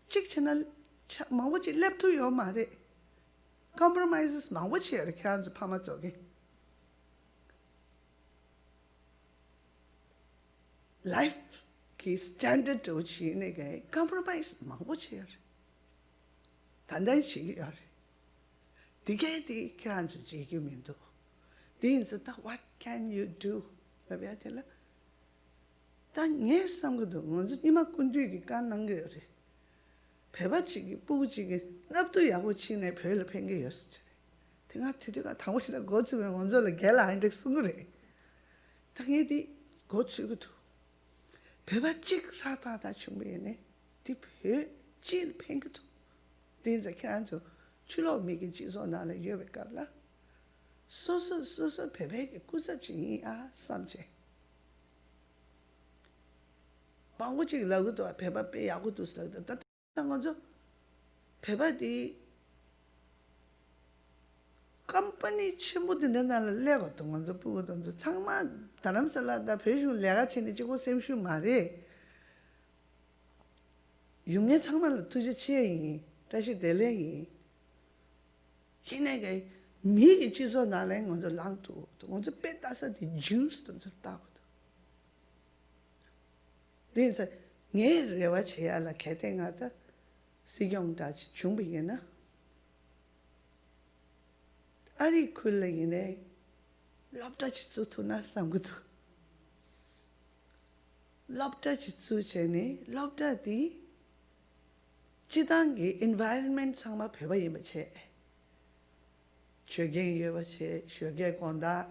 직채널 망고지 랩도 요 말에 compromises 망고지 이렇게 한지 파마 쪽에 life 기 스탠더드 도치 내게 compromise 망고지 단단히 시기야 디게디 키란지 지기면도 딘스다 what can you do 라비아텔라 단 예상거든 먼저 이만 군주기 깐난 거래 배바치기 뿌지기 납도 야고 치네 별을 팽개였어 내가 드디어 당신이 고치면 먼저를 개라 한데 쓴거래 당연히 고치고도 배바치 사다다 준비했네 디배질 팽개도 딘스 키란지 출로 미기 지소 나를 여백갑라 소소 배배게 꾸자지야 삼제 방고지 라고도 배바 빼야고도 쓰다 당원저 배바디 컴퍼니 친구들 나를 내고 먼저 보고도 장만 다람살라다 배슈 내가 친해지고 샘슈 말이 용의 장만을 두지 치에이 다시 델레이 희내게 미기 지소 나래 먼저 랑투 먼저 빼따서 디 주스 던져 따고도 그래서 녀레와 제야라 개땡하다 시경다지 준비해나 아리 쿨레이네 럽다지 뚜투나 삼고도 럽다지 뚜체네 럽다디 지단기 environment 상마 배워이메체 최경 여버체 최경 건다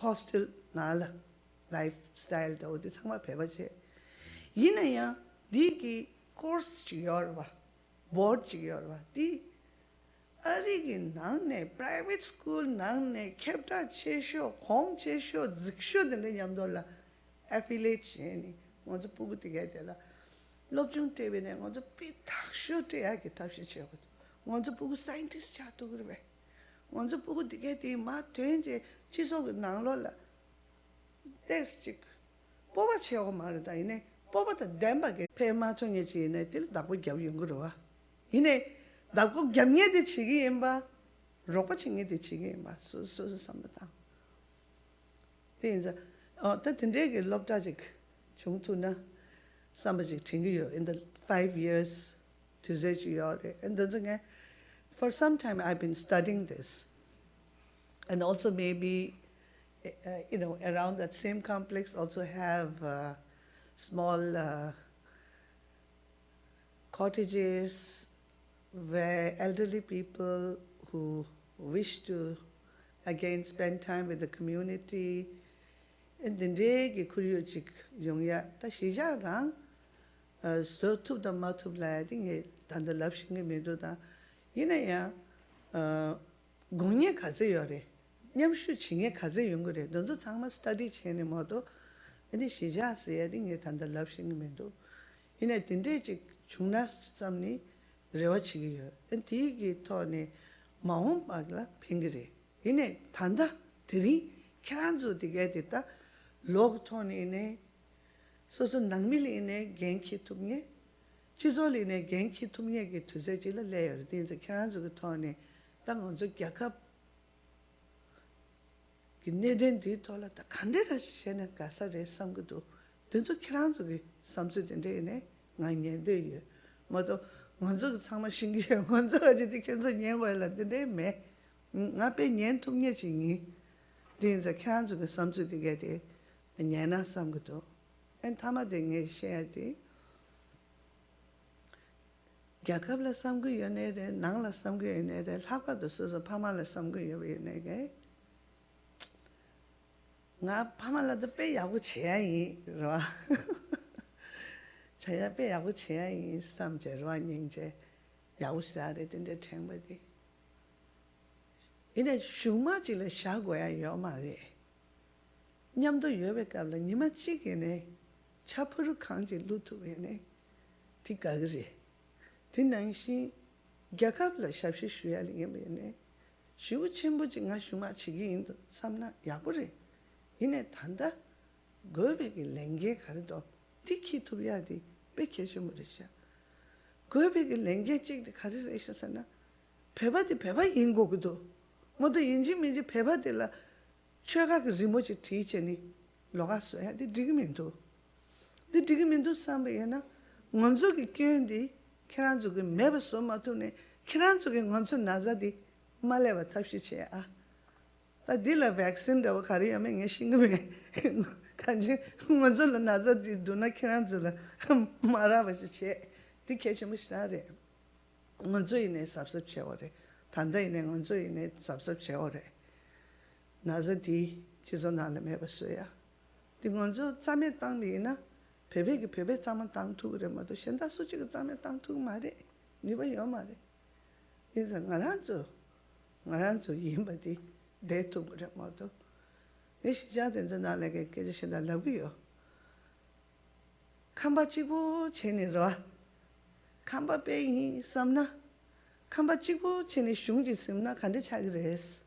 hostel 나라 lifestyle 도디 상마 배워체 이내야 디기 course 지여와 board 지여와 디 아리기 나네 private school 나네 캡타 체쇼 공 체쇼 직쇼들 냠돌라 affiliate 체니 먼저 보고 되게라 럽중 때문에 먼저 비탁쇼 때야기 답시 체거든 먼저 보고 사이언티스트 차도 그래 먼저 보고 되게 마 된지 지속 나로라 테스트 뽑아 채워 말다 이네 뽑아다 댐바게 페마통에 지네 들 나고 겨운 거로와 이네 나고 겸예데 치기 임바 로파 칭게데 치기 임바 소소 삼다 된자 어떤데게 럽다직 중투나 삼바직 칭기요 in the 5 years to zejiore and then for some time I've been studying this and also maybe around that same complex also have small cottages where elderly people who wish to again spend time with the community and then they kuriyochik yongya ta shijarang so to the matub la ding dan the lapsing medo da yinaya gonye kaze yore nyamshu chinge kaze yongore donzo changma study chene modo ani shijase ding dan the lapsing medo yina dinde chik chungnas samni rewa chigiyo and tigi tone maum bagla pingire yine tanda diri kranzo dige dita log tone ne soso nangmili ne genki tunge 지졸이네 genki tumye기 투세지라 레어 딘제 캬란즈고 토네 당원저 갸캅 기네덴 디톨라다 칸데라 시에네 가사레 삼고도 딘저 캬란즈기 삼수된데네 나이년데요 뭐도 먼저 상마 신기해 먼저 가지디 켄서 년월라데 매 나페 년 tumye지니 딘제 캬란즈고 삼수디게데 년나 삼고도 엔 타마데게 셰야디 Gyakabla samgu yonere, nangla samgu yonere, lakado soso pamala samgu yonere. Nga pamala da pe yagu chea yi, rwa. Chaya pe yagu chea yi samje, rwa nyingje, yagu shirare dinde tengbadi. Ine shuma jile shagoya yoma re. Nyamdo yobe kabla nima chigine, chapuru kanji lutu yone, ti gagri. 딘낭시 갸캅라 샵시 슈야리게메네 슈우 쳔부지 nga 슈마 치기인도 삼나 야부리 이네 단다 거베기 랭게 가르도 티키 투비아디 베케슈무리샤 거베기 랭게 찍디 가르르 있었나 배바디 배바 인고기도 모두 인지미지 배바딜라 최가 그 리모지 티체니 로가스야 디 디기멘도 삼베야나 먼저기 껴인디 키란족이 매버서 마토네 키란족이 건선 나자디 말레바 탑시치야 다 딜라 백신 더 카리야메 싱금에 간지 먼저 나자디 도나 키란족라 마라바치치 디케치무스타레 먼저 이네 삽섭체오레 단다이네 먼저 이네 삽섭체오레 나자디 지존나레 매버서야 디 먼저 잠에 땅리나 베베기 베베 잠은 땅투 그래 뭐도 현다 수지가 잠에 땅투 말해 니가 요 말해 이제 나란조 임바디 데이터 그래 뭐도 내 시자된 저 나에게 깨지신다 라고요 캄바치고 제니로 캄바베이 삼나 캄바치고 제니 슝지 심나 간데 차기레스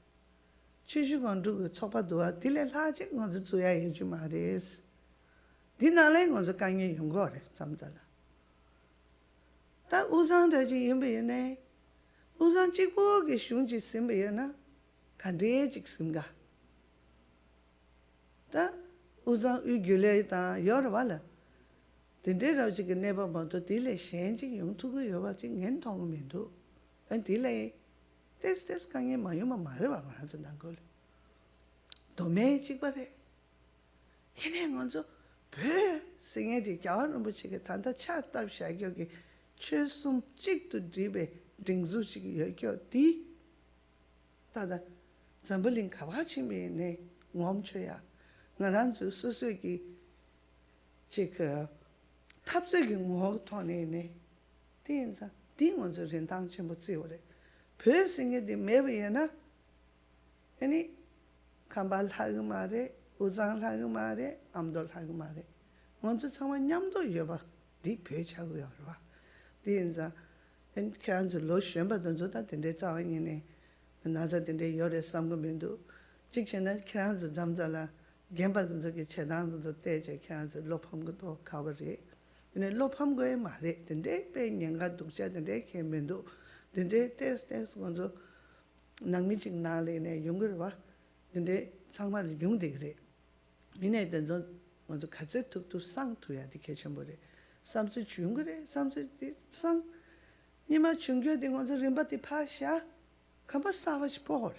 취주건도 초바도아 딜레라지 건저 줘야 해주 말레스 디나레 건저 강에 용거래 잠자라 다 우산되지 임베네 우산 찍고게 슝지 심베나 간데 찍심가 다 우산 유귤레다 여러발라 딘데라지 그 네버번도 딜레 셴지 용투고 여바지 겐통면도 안 딜레 테스테스 강에 마요마 말해봐 하던단 걸 도메 찍바래 얘네 먼저 배 생애디 겨울은 붙이게 단다 차답샤 여기 최숨 찍도 집에 딩주식 여기 다다 잠블링 가와치메네 멈춰야 나란주 수수기 지그 탑적이 뭐 토네네 딘사 딩원저 ren당 전부 지오래 배 생애디 매베나 아니 캄발 하고 말에 우장 하고 말에 암돌 하고 말에 먼저 정말 냠도 여봐 네 배차고 여봐 딘자 엔 칸즈 로션바던 저다 된데 자원이네 나자 된데 열에 삼고면도 직전에 칸즈 잠자라 gemba던 저기 체당도 저 때제 칸즈 로팜고도 가버리 근데 로팜고에 말에 된데 배년가 독자된데 개면도 된데 테스트 먼저 낭미직 나래네 용거를 봐 근데 상말을 용대 그래 미네 던저 먼저 같이 툭툭 상투야 디케 첨버래 삼수 준 그래 삼수 상 니마 중교된 먼저 림바티 파샤 가봐 싸워지 보래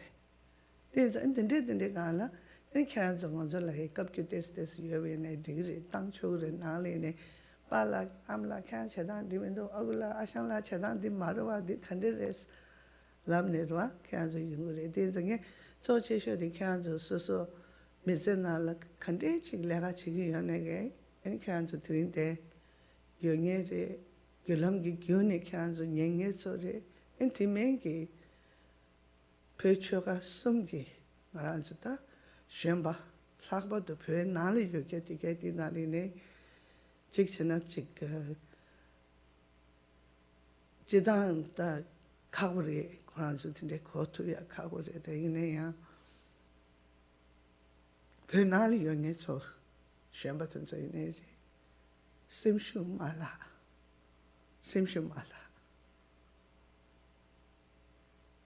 그래서 근데 가라 이렇게 하는 먼저 라해 갑기 테스트 여베네 디그리 땅초를 나래네 발라 암라 칸 체단 디면도 어글라 아샹라 체단 디 마르와 디 칸데레스 람네로와 칸저 용거래 대정에 저 제셔디 칸저 소소 미제나라 칸데 지글라가 지기 연에게 엔 칸저 드린데 용예레 글람기 교네 칸저 냥예 소레 엔티멘기 페초가 숨기 말한주다 셴바 사바도 배 나리 여게 디게디 나리네 직전에 직 지단다 가고리 고란주인데 고투야 가고리 되네야 배나리 영에서 셴바던 저이네지 심슈 말라 심슈 말라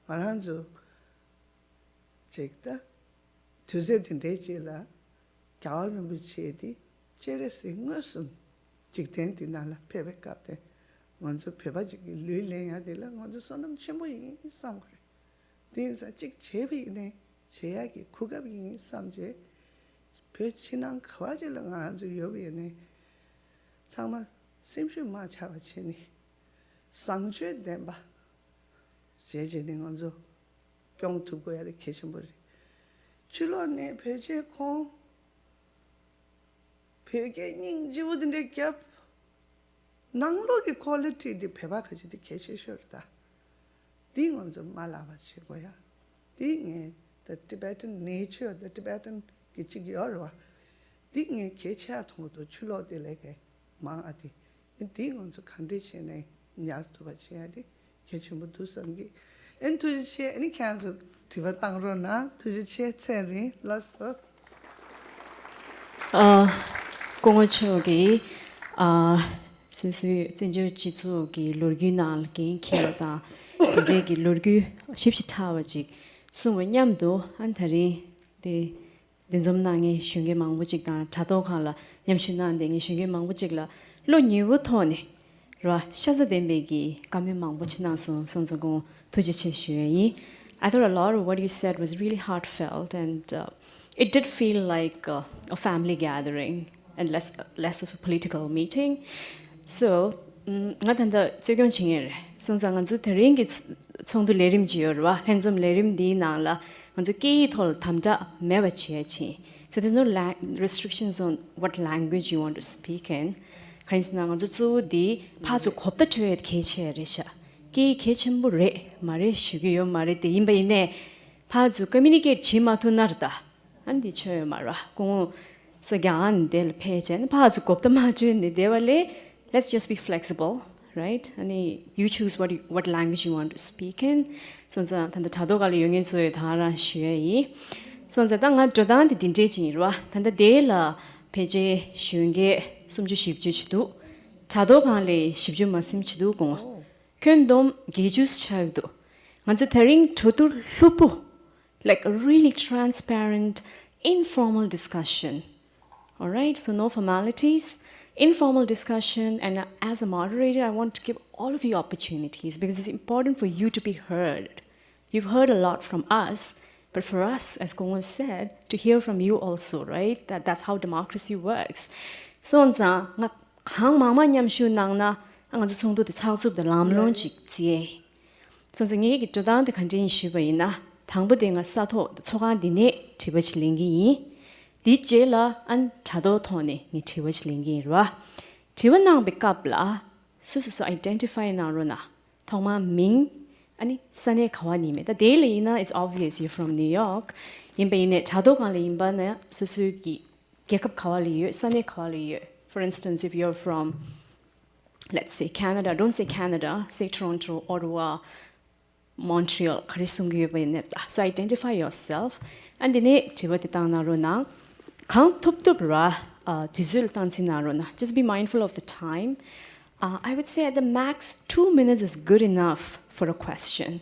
말한주 제다 두세든 되지라 겨울은 비치디 제레스 것은 직된 디나라 페베카데 먼저 페바지기 르레야 되라 먼저 손은 쳔보이 있어 그래 딘사 직 제비네 제약이 구갑이 삼제 벼치난 가와질랑 안주 여비네 정말 심심마 차바치니 상주에 된바 세제는 먼저 경투고야 돼 계신분이 줄로네 배제콩 배게닝 지우든데 겹 낭록의 퀄리티디 배박하지디 계시셔다 디 먼저 말아바치고야 딩에 the Tibetan nature the Tibetan 기치기어와 딩에 개체아 통도 줄로들에게 망아디 디 먼저 컨디션에 냐르도바치야디 개체부터 성기 엔투지체 아니 캔서 티베탄로나 투지체 체리 라서 공어초기 수수 진저 지주기 로르기날 긴 키로다 이제기 로르기 십시타와지 수원냠도 안타리 데 된좀낭이 슝게 망부직다 자도칼라 냠신난데기 슝게 망부직라 로니부토네 라 샤즈덴베기 가면 망부치나서 선서고 투지체슈이 I thought a lot of what you said was really heartfelt and it did feel like a family gathering and less of a political meeting. So, ngata 최경 칭에 선상한 주테링기 총도 레림지어와 핸좀 레림디 나라 먼저 끼톨 담자 매바치에치. So there's no restrictions on what language you want to speak in. 간스나가 주디 파주 겁다 쳐야 개체레샤. 기 개침부레 말에 쉬기요 말에 때 임바이네 파주 커뮤니케이트 지마토 나르다. 안디 쳐요 말아. 공 서간 될 페이지는 파주 겁다 마주네 대발레 let's just be flexible, right? And you choose what language you want to speak in. 선자 단다 자도가리 용인소에 다라 쉬에이. 선자 당한 저단한테 딘제지니로 단다 데라 페이지 쉬운게 숨주 십주치도 자도간리 십주 말씀치도 공. 견돔 게주스 차이도. 먼저 대ring 저도 루포 like a really transparent informal discussion. All right? So no formalities. Informal discussion, and as a moderator, I want to give all of you opportunities because it's important for you to be heard. You've heard a lot from us, but for us, as Kongo said, to hear from you also, right? That's how democracy works. So, nga kang mama nyam shu nang na ang azu songdo de chao zup de lam lon jik jie. So, ngi gi jodan de kanjin shu ba ina thangbu de nga sa tho chogan di ne tiba chilingi 디제라 안 자도 토네 니 티워슬링기라 티원낭 백갑라 수수수 identify 나로나 통마 밍 아니 산에 가와님에다 데일리나 it's obvious you're from New York 임베이네 자도 간레 임바네 수수기 계급 가와리요 산에 가와리요 for instance if you're from let's say Canada don't say Canada say Toronto Ottawa Montreal 카리송기에 베네다 so identify yourself and then 티버티타나로나 Count tuptubra dizul tansinarona. Just be mindful of the time. I would say at the max 2 minutes is good enough for a question.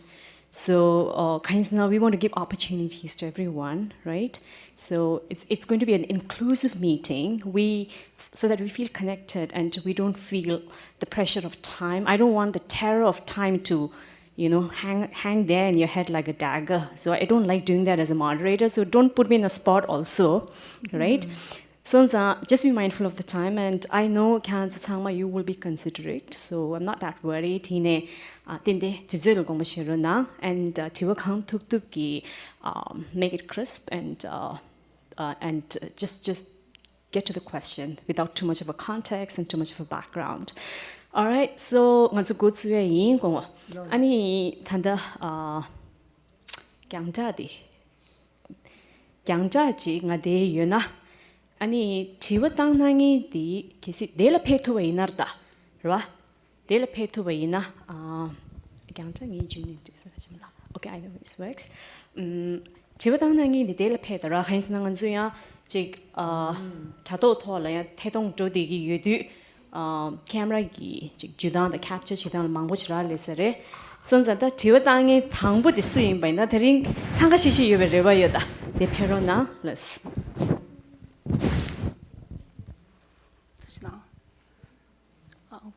So now we want to give opportunities to everyone, right? So it's going to be an inclusive meeting. So that we feel connected and we don't feel the pressure of time. I don't want the terror of time to hang there in your head like a dagger. So I don't like doing that as a moderator. So don't put me in a spot also, right? So just be mindful of the time. And I know, you will be considerate. So I'm not that worried. And make it crisp and just get to the question without too much of a context and too much of a background. All right, so 먼저 고추에 인 공어. 아니 단다 강자지 나데 유나. 아니 지와 땅낭이 디 계시 내라 페토에 이나르다. right? Dela peto baina 강장이 주는 뜻을 하지 말라. Okay, I know this works. 지바당낭이 dela pe더라 한스낭은 주야 즉 자도 토라야 태동 조디기 유디 camera gi judan the capture chidan mangbo chira lesere sonzada tiwatang이 당부 디스인 바이나 드링 상가시시 유베레바여다 네 페로나 레스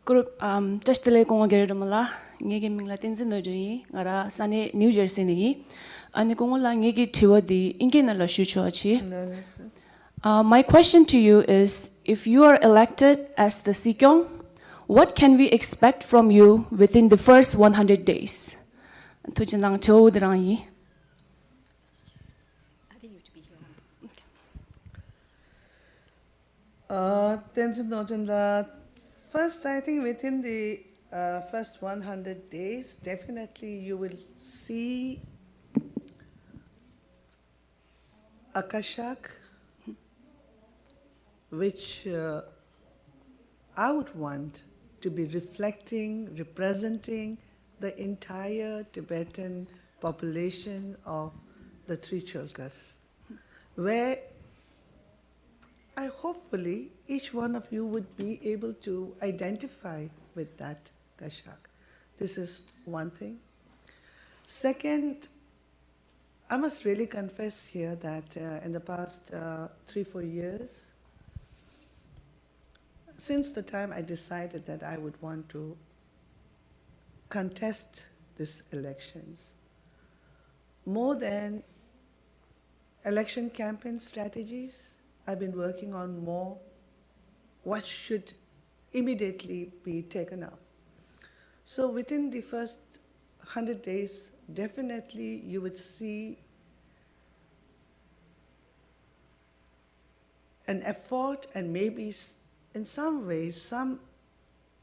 Group just the Congo Gerdomala, Negi Latins in the Jui, Ara Sunny New Jersey, and the Congo Langegi Tiwa the Inkin La Shuchochi. My question to you is if you are elected as the Sikyong, what can we expect from you within the first 100 days? Tujinang Cho Drangi. Tenzin Nojanda. First, I think within the first 100 days, definitely you will see a kashak, which I would want to be reflecting, representing the entire Tibetan population of the three Cholkas, where I hopefully each one of you would be able to identify with that kashak. This is one thing. Second, I must really confess here that in the past 3-4 years, since the time I decided that I would want to contest these elections, more than election campaign strategies, I've been working on more what should immediately be taken up. So within the first 100 days, definitely you would see an effort and maybe in some ways some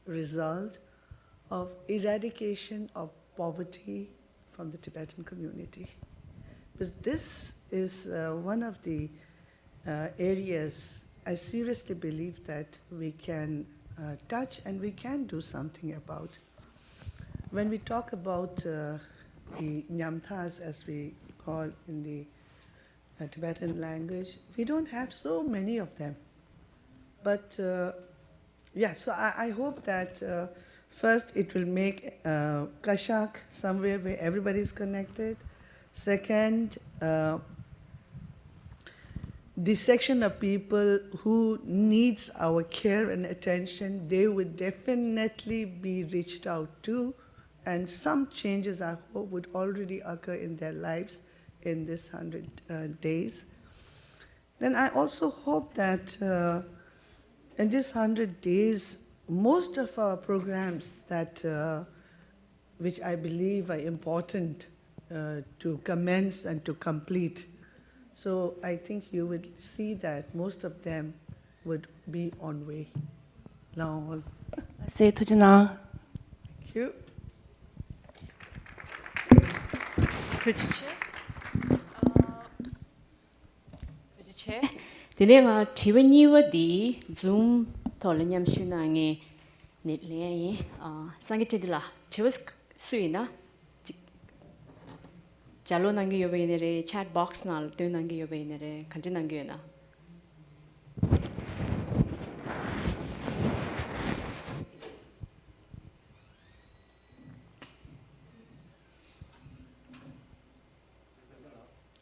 result of eradication of poverty from the Tibetan community. Because this is one of the areas I seriously believe that we can touch and we can do something about. When we talk about the nyamthas, as we call in the Tibetan language, we don't have so many of them. But yeah, so I hope that first it will make kashak somewhere where everybody is connected. Second, the section of people who needs our care and attention, they would definitely be reached out to, and some changes I hope would already occur in their lives in this 100 days. Then I also hope that in this 100 days, most of our programs that which I believe are important to commence and to complete. So I think you would see that most of them would be on way. Now, Say Tujina. thank you. 디네가 티베니와디 줌 톨레냠 슈나게 넷레이 상게티들라 티버스 수이나 잘로난게 요베네레 chat box 날 되난게 요베네레 간지난게 요나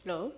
Hello?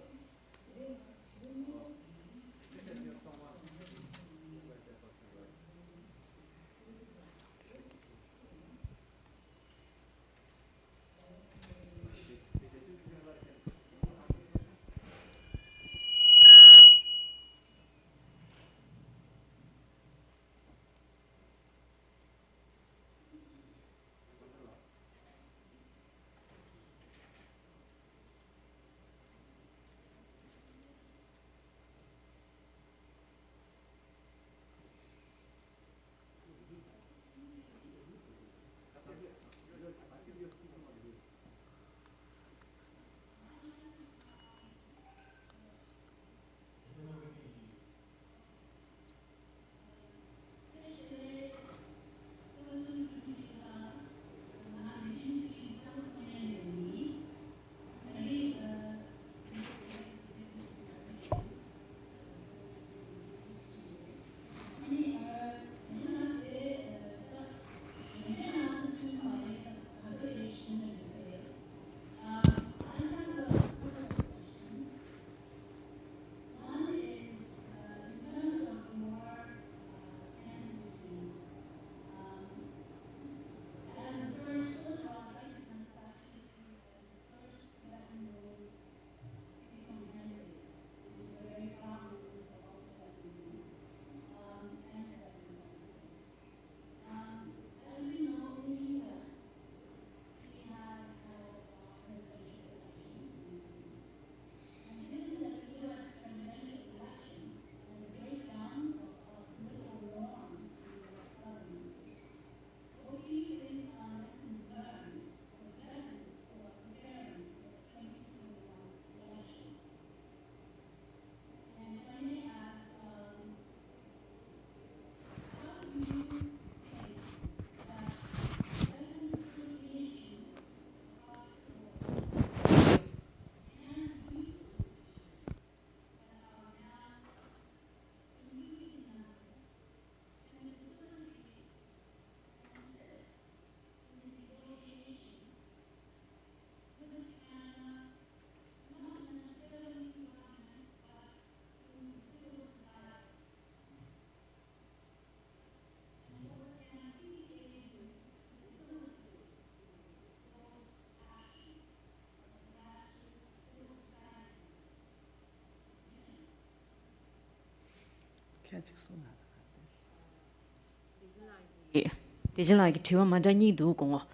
대전라기 티와 만다니도 공어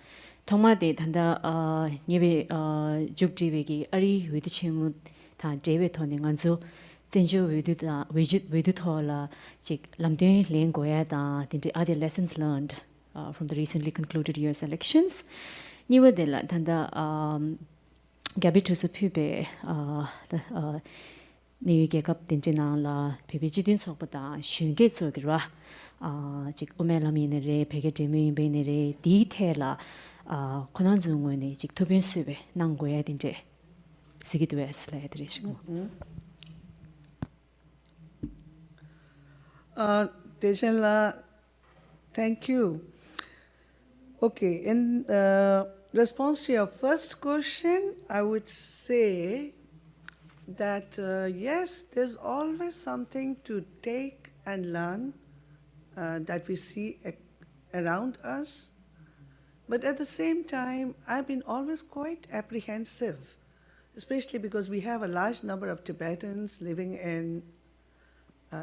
통마데 단다 예베 죽지베기 아리 위드치무 다 제베 토닝 안조 젠조 위드다 위드 토라 직 람데 랭고야다 딘데 other lessons learned from the recently concluded US elections niwadela 단다 gabitus pube the niwige kap dinjinala pebijidin sokboda shunge zogira 직 우멜라미네레 베게데미 베네레 디테라 권한중원의 직 도변습에 난고야 된제 쓰기도 했을래 드리시고 Tejanla, thank you. Okay, in response to your first question, I would say that yes, there's always something to take and learn that we see around us. But at the same time, I've been always quite apprehensive, especially because we have a large number of Tibetans living in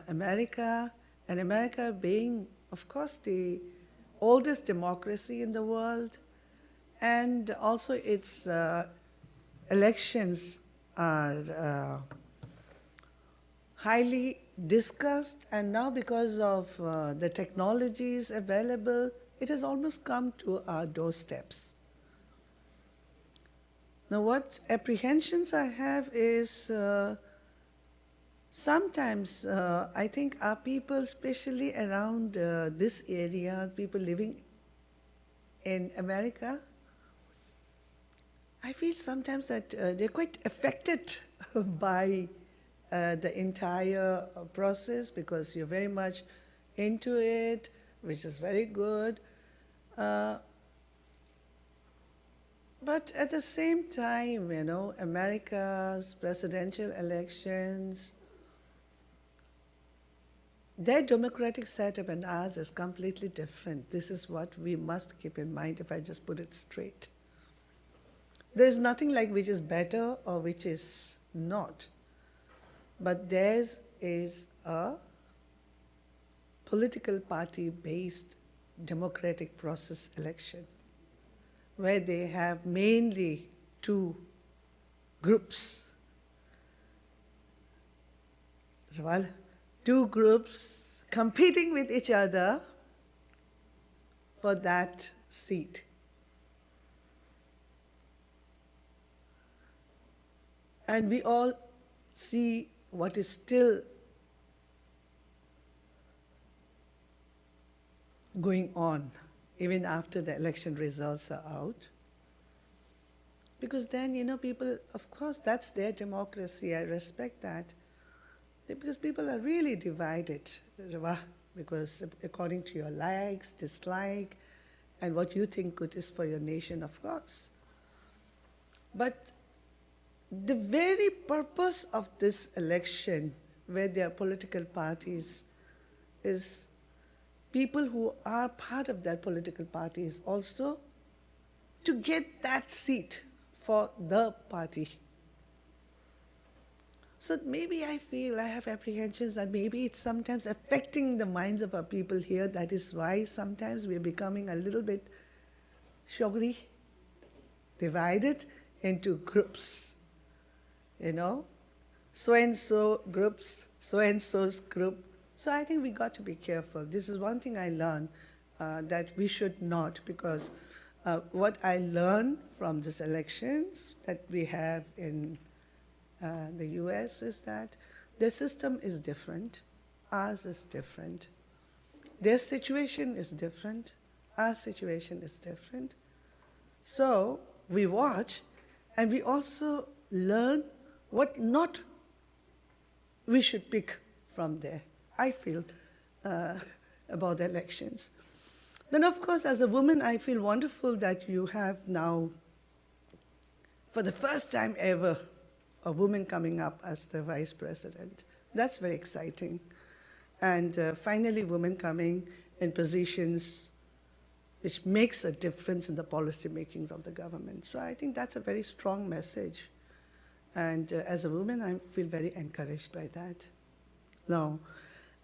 America, and America being, of course, the oldest democracy in the world, and also its elections are highly discussed, and now because of the technologies available, it has almost come to our doorsteps. Now, what apprehensions I have is sometimes I think our people, especially around this area, people living in America, I feel sometimes that they're quite affected by the entire process because you're very much into it, which is very good. But at the same time, you know, America's presidential elections, their democratic setup and ours is completely different. This is what we must keep in mind if I just put it straight. There's nothing like which is better or which is not. But theirs is a political party-based democratic process election where they have mainly two groups. Two groups competing with each other for that seat. And we all see what is still going on even after the election results are out. Because then, you know, people, of course, that's their democracy, I respect that. Because people are really divided, because according to your likes, dislike, and what you think good is for your nation, of course. But the very purpose of this election, where there are political parties, is people who are part of that political parties also to get that seat for the party. So maybe I feel I have apprehensions that maybe it's sometimes affecting the minds of our people here. That is why sometimes we're becoming a little bit shogri, divided into groups. You know, so-and-so groups, so-and-so's group. So I think we got to be careful. This is one thing I learned, that we should not, because what I learned from these elections that we have in the US is that their system is different, ours is different. Their situation is different, our situation is different. So we watch and we also learn what not we should pick from there, I feel, about the elections. Then, of course, as a woman, I feel wonderful that you have now, for the first time ever, a woman coming up as the vice president. That's very exciting. And finally, women coming in positions which makes a difference in the policy makings of the government. So I think that's a very strong message. And as a woman, I feel very encouraged by that. Now,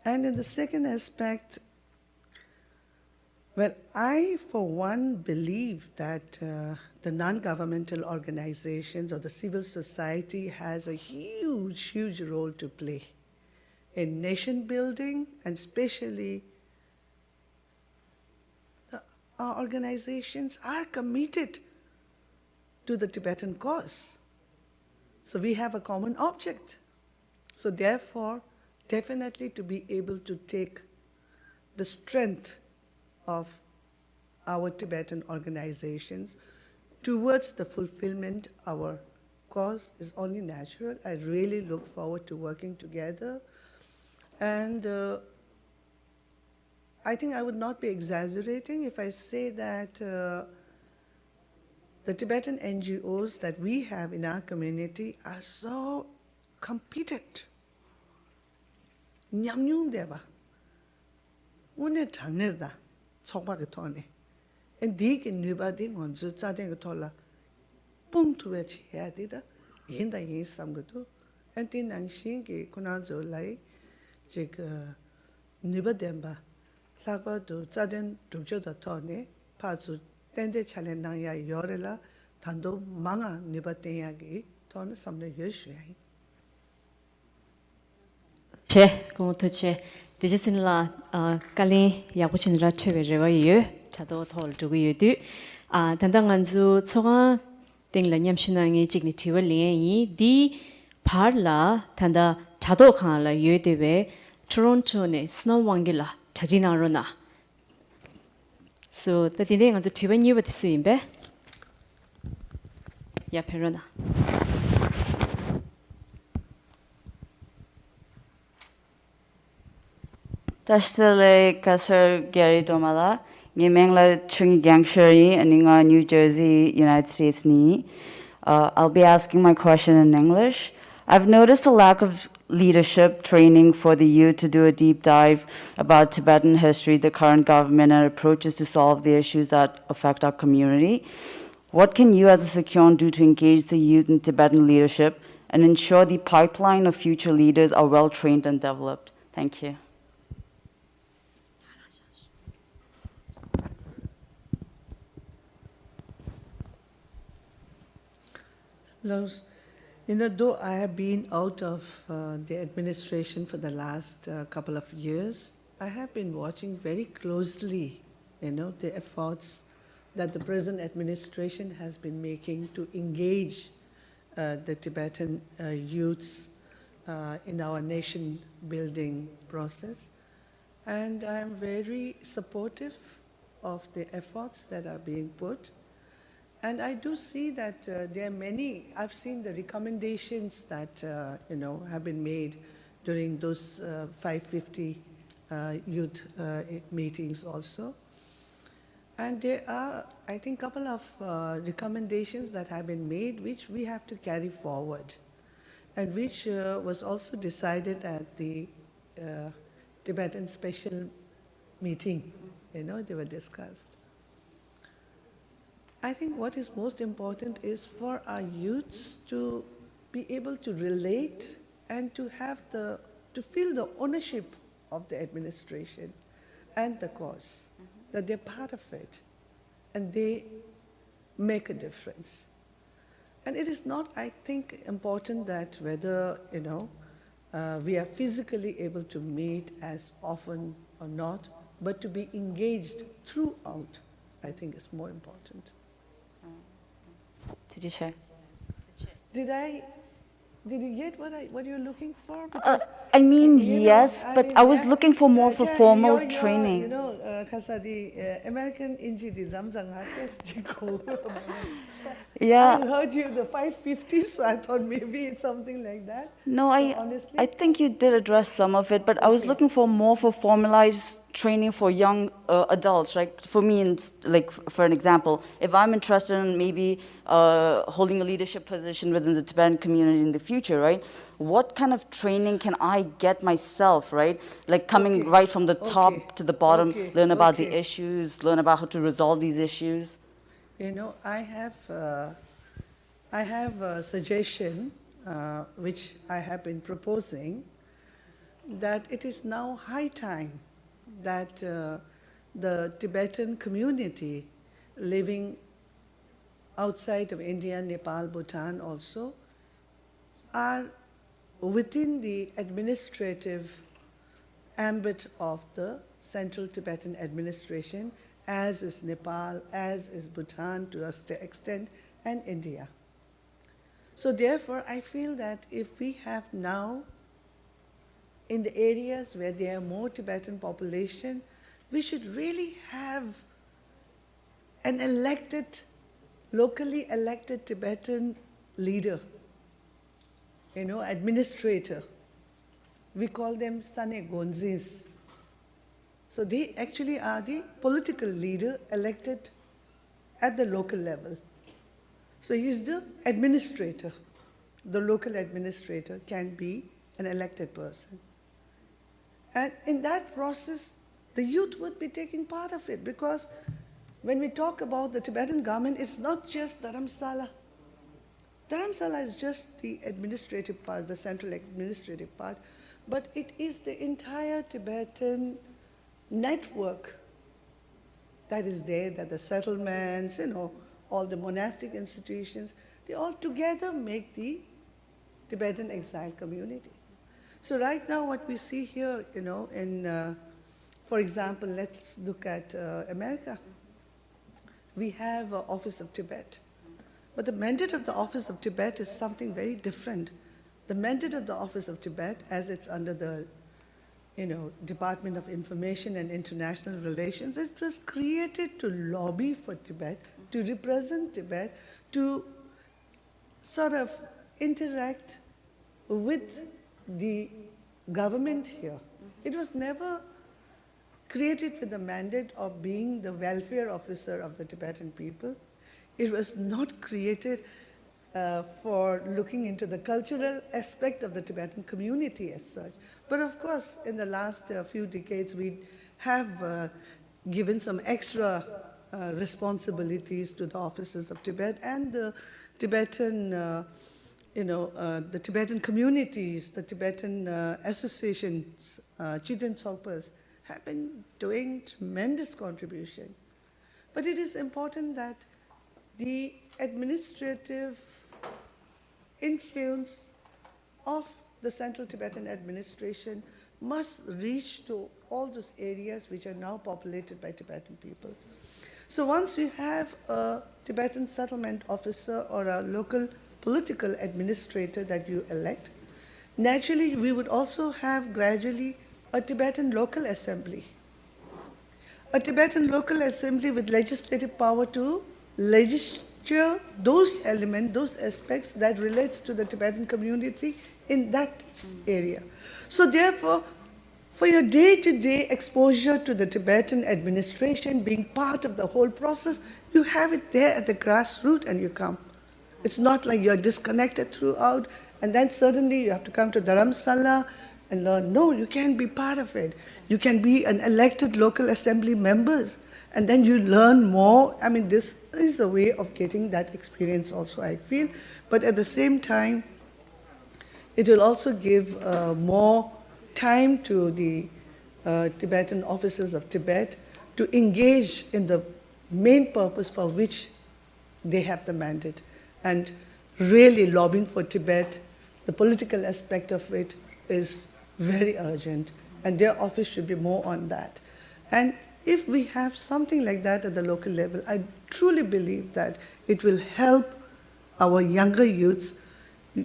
And in the second aspect, well, I, for one, believe that the non-governmental organizations or the civil society has a huge, huge role to play in nation building, and especially our organizations are committed to the Tibetan cause. So we have a common object. So therefore, definitely to be able to take the strength of our Tibetan organizations towards the fulfillment of our cause is only natural. I really look forward to working together. And I think I would not be exaggerating if I say that the Tibetan NGOs that we have in our community are so competent. Nyamnyung deba. Une tangnerda. Chokpa ke thone. And dik in nubadi ngonzu tsadeng ke thola. Pung tuwe chiya dida. Yenda yin samgatu. And tin nangshin ke kunazo lai. Jik nubademba. Lakba do tsadeng dukjo da thone. Pazu tende chale nangya yorela. Tando manga nubadenya ki thone samne yoshuyai. che como to che digital kalin yabuchin ra chewe rewa yu chado thol du yu du tandang anzu choga tingla nyamshinangi dignity wa li di parla tanda chado khala yu dewe Toronto ne snow wangila chajina rona so the thing anzu tiwen yu with suimbe ya perona Tashtale Kasur Gyari Dolma, Nimengla Chung Gangshari, and in New Jersey, United States. I'll be asking my question in English. I've noticed a lack of leadership training for the youth to do a deep dive about Tibetan history, the current government, and approaches to solve the issues that affect our community. What can you as a Sekyon do to engage the youth in Tibetan leadership and ensure the pipeline of future leaders are well trained and developed? Thank you. Those, though I have been out of the administration for the last couple of years, I have been watching very closely, the efforts that the present administration has been making to engage the Tibetan youths in our nation building process. And I'm very supportive of the efforts that are being put. And I do see that there are many, I've seen the recommendations that, have been made during those 550 youth meetings also. And there are, I think, a couple of recommendations that have been made which we have to carry forward and which was also decided at the Tibetan special meeting, they were discussed. I think what is most important is for our youths to be able to relate and to have to feel the ownership of the administration and the cause, that they're part of it and they make a difference. And it is not, I think, important that whether, we are physically able to meet as often or not, but to be engaged throughout, I think is more important. Did you share? Did you get what you're looking for? Because, I mean, yes, but I was looking for more for formal training. Kasa the American Inji Zamzang Yeah. I heard you the 550, so I thought maybe it's something like that. No, So I think you did address some of it, but I was looking for more for formalized training for young adults, right? For me, like for an example, if I'm interested in maybe holding a leadership position within the Tibetan community in the future, right? What kind of training can I get myself, right? Like coming right from the top to the bottom, learn about the issues, learn about how to resolve these issues. I have a suggestion which I have been proposing. that it is now high time that the Tibetan community living outside of India, Nepal, Bhutan also, are within the administrative ambit of the Central Tibetan administration, as is Nepal, as is Bhutan to an extent, and India. So therefore, I feel that if we have now, in the areas where there are more Tibetan population, we should really have an elected, locally elected Tibetan leader, administrator. We call them Sane Gonzis. So they actually are the political leader elected at the local level. So he's the administrator. The local administrator can be an elected person. And in that process, the youth would be taking part of it, because when we talk about the Tibetan government, it's not just Dharamsala. Dharamsala is just the administrative part, the central administrative part, but it is the entire Tibetan network that is there, that the settlements, all the monastic institutions, they all together make the Tibetan exile community. So right now what we see here, for example, let's look at America. We have an Office of Tibet. But the mandate of the Office of Tibet is something very different. The mandate of the Office of Tibet, as it's under the Department of Information and International Relations, it was created to lobby for Tibet, to represent Tibet, to sort of interact with the government here. It was never created with the mandate of being the welfare officer of the Tibetan people. It was not created for looking into the cultural aspect of the Tibetan community as such. But of course, in the last few decades, we have given some extra responsibilities to the officers of Tibet and the Tibetan, the Tibetan communities, the Tibetan associations, Chiden Tsokpas have been doing tremendous contribution. But it is important that the administrative influence of the Central Tibetan administration must reach to all those areas which are now populated by Tibetan people. So once you have a Tibetan settlement officer or a local political administrator that you elect, naturally we would also have gradually a Tibetan local assembly. A Tibetan local assembly with legislative power to legislate those elements, those aspects that relates to the Tibetan community in that area. So therefore, for your day-to-day exposure to the Tibetan administration, being part of the whole process, you have it there at the grassroots and you come. It's not like you're disconnected throughout and then suddenly you have to come to Dharamsala and learn. No, you can be part of it. You can be an elected local assembly members and then you learn more. I mean, this is the way of getting that experience also, I feel. But at the same time, it will also give more time to the Tibetan officers of Tibet to engage in the main purpose for which they have the mandate. And really lobbying for Tibet, the political aspect of it is very urgent. And their office should be more on that. And if we have something like that at the local level, I truly believe that it will help our younger youths,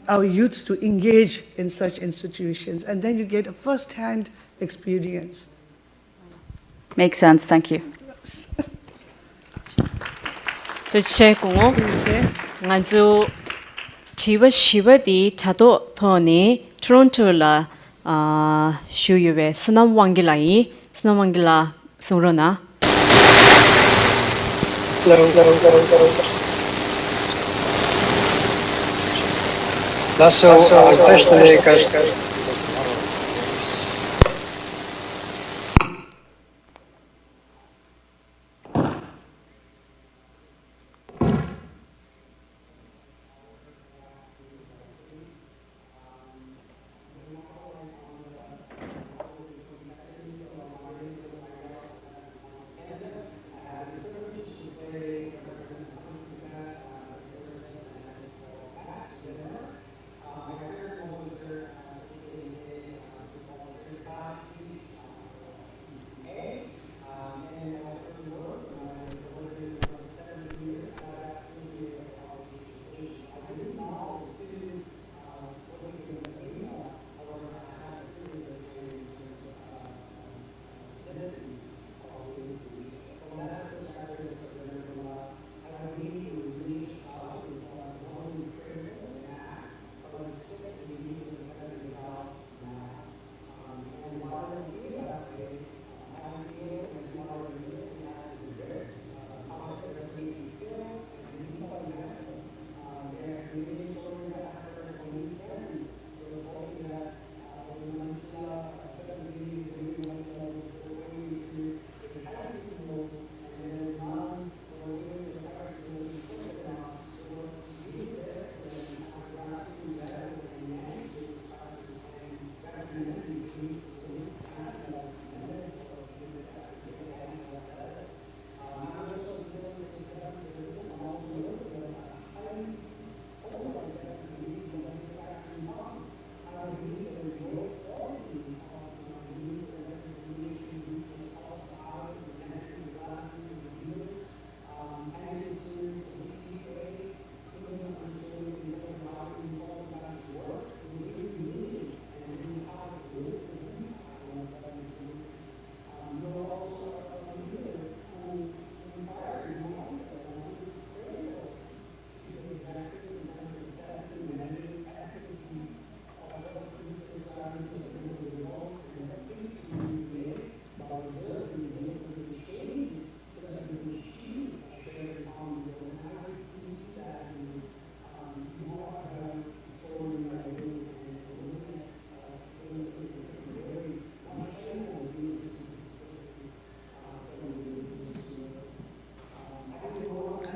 our youths to engage in such institutions. And then you get a first-hand experience. Makes sense, thank you. nganzu tiwa shiwa di chado thoni Toronto la shuyuwe sunam wangila sungrona.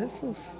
Jesus.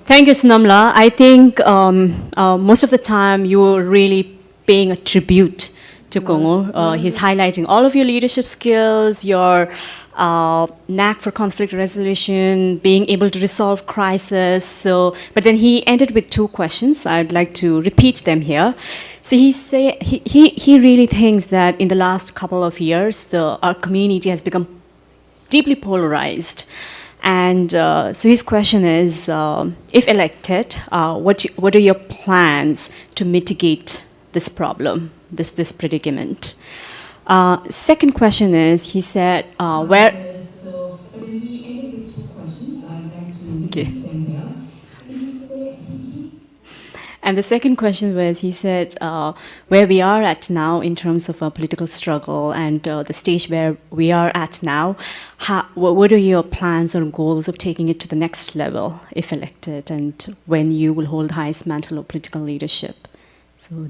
Thank you, Snamla. I think most of the time you were really paying a tribute to Kongo. He's highlighting all of your leadership skills, your knack for conflict resolution, being able to resolve crisis. So, but then he ended with two questions. I'd like to repeat them here. So he really thinks that in the last couple of years, our community has become deeply polarized. And so his question is, if elected, what are your plans to mitigate this problem, this predicament? Second question is, he said, where... So, but then he ended with two questions. I'd like to extend here. So he said, and the second question was, he said, where we are at now in terms of our political struggle and the stage where we are at now, what are your plans or goals of taking it to the next level if elected, and when you will hold the highest mantle of political leadership? So,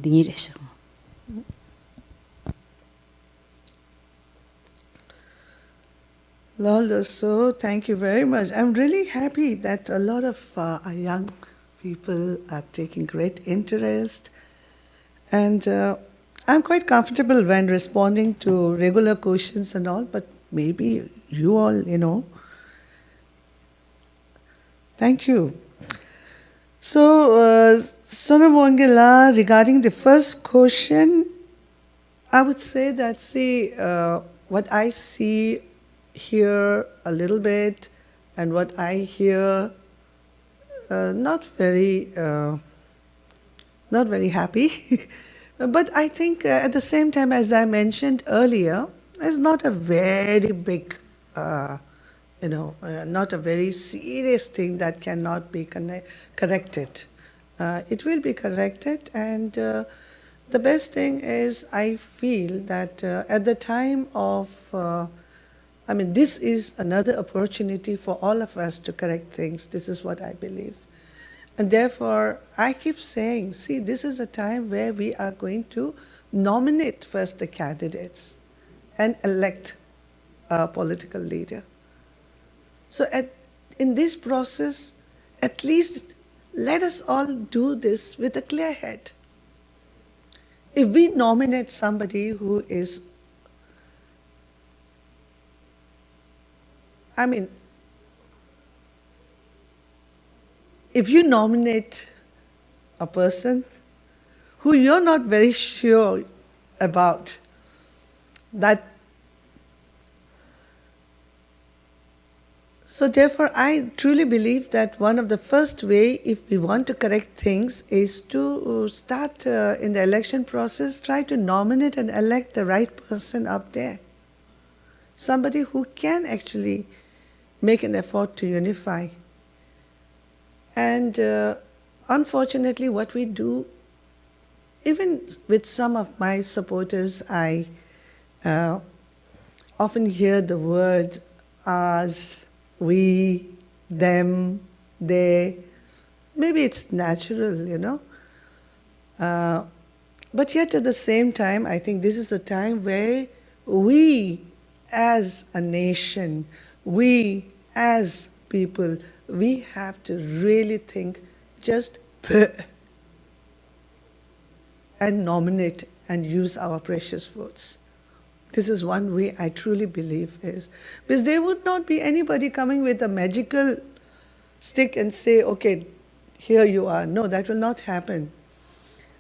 Lalo, so thank you very much. I'm really happy that a lot of our young people are taking great interest. And I'm quite comfortable when responding to regular questions and all, but maybe you all, Thank you. So, Sonam Wangela, regarding the first question, I would say that, what I see here a little bit and what I hear, not very happy. But I think at the same time, as I mentioned earlier, it's not a very big, not a very serious thing that cannot be corrected. It will be corrected, and the best thing is, I feel that at the time of this is another opportunity for all of us to correct things. This is what I believe. And therefore, I keep saying, this is a time where we are going to nominate first the candidates and elect a political leader. So in this process, at least let us all do this with a clear head. If we nominate somebody who is if you nominate a person who you're not very sure about, that. So therefore, I truly believe that one of the first way, if we want to correct things, is to start in the election process, try to nominate and elect the right person up there. Somebody who can actually make an effort to unify. And unfortunately, what we do, even with some of my supporters, I often hear the words us, we, them, they. Maybe it's natural, but yet at the same time, I think this is a time where we as a nation, we as people, we have to really think just and nominate and use our precious votes. This is one way I truly believe is. Because there would not be anybody coming with a magical stick and say, okay, here you are. No, that will not happen.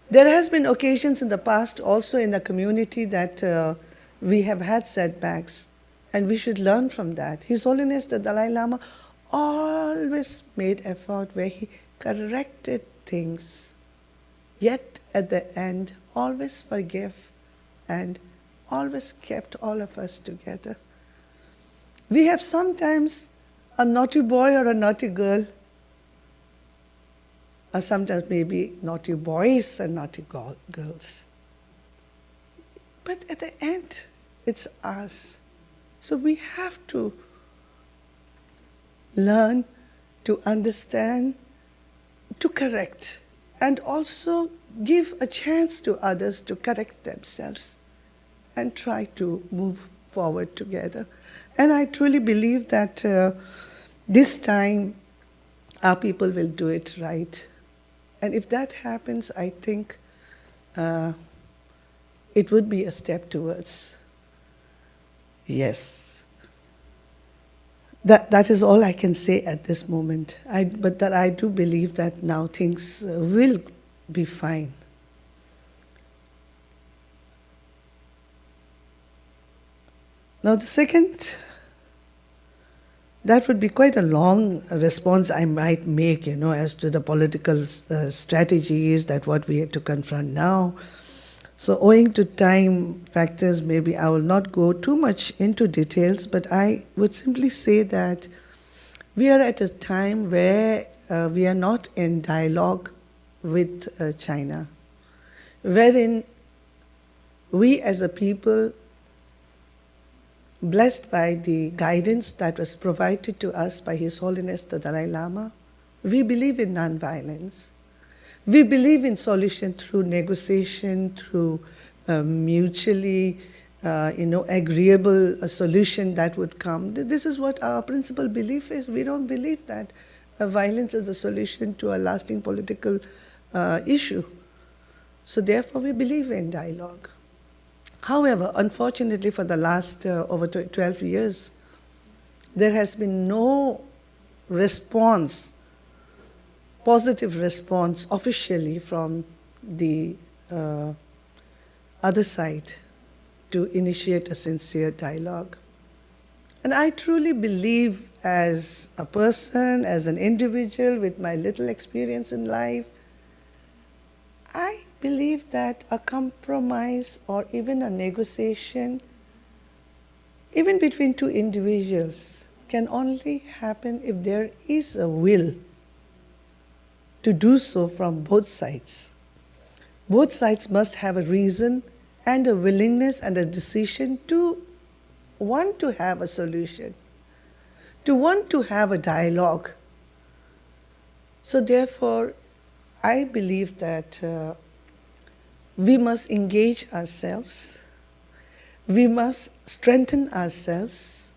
There has been occasions in the past also in the community that we have had setbacks, and we should learn from that. His Holiness the Dalai Lama always made effort where he corrected things, yet at the end always forgave and always kept all of us together. We have sometimes a naughty boy or a naughty girl, or sometimes maybe naughty boys and naughty girls. But at the end, it's us. So we have to learn to understand, to correct, and also give a chance to others to correct themselves and try to move forward together. And I truly believe that this time our people will do it right. And if that happens, I think it would be a step towards, yes. That is all I can say at this moment. But that I do believe that now things will be fine. Now the second, that would be quite a long response I might make, as to the political strategies that what we have to confront now. So owing to time factors, maybe I will not go too much into details, but I would simply say that we are at a time where we are not in dialogue with China, wherein we as a people, blessed by the guidance that was provided to us by His Holiness the Dalai Lama, we believe in non-violence. We believe in solution through negotiation, through mutually, agreeable solution that would come. This is what our principal belief is. We don't believe that violence is a solution to a lasting political issue. So therefore, we believe in dialogue. However, unfortunately, for the last over 12 years, there has been no response, positive response officially from the other side to initiate a sincere dialogue. And I truly believe, as a person, as an individual with my little experience in life, I believe that a compromise or even a negotiation, even between two individuals, can only happen if there is a will to do so from both sides. Both sides must have a reason and a willingness and a decision to want to have a solution, to want to have a dialogue. So therefore, I believe that we must engage ourselves, we must strengthen ourselves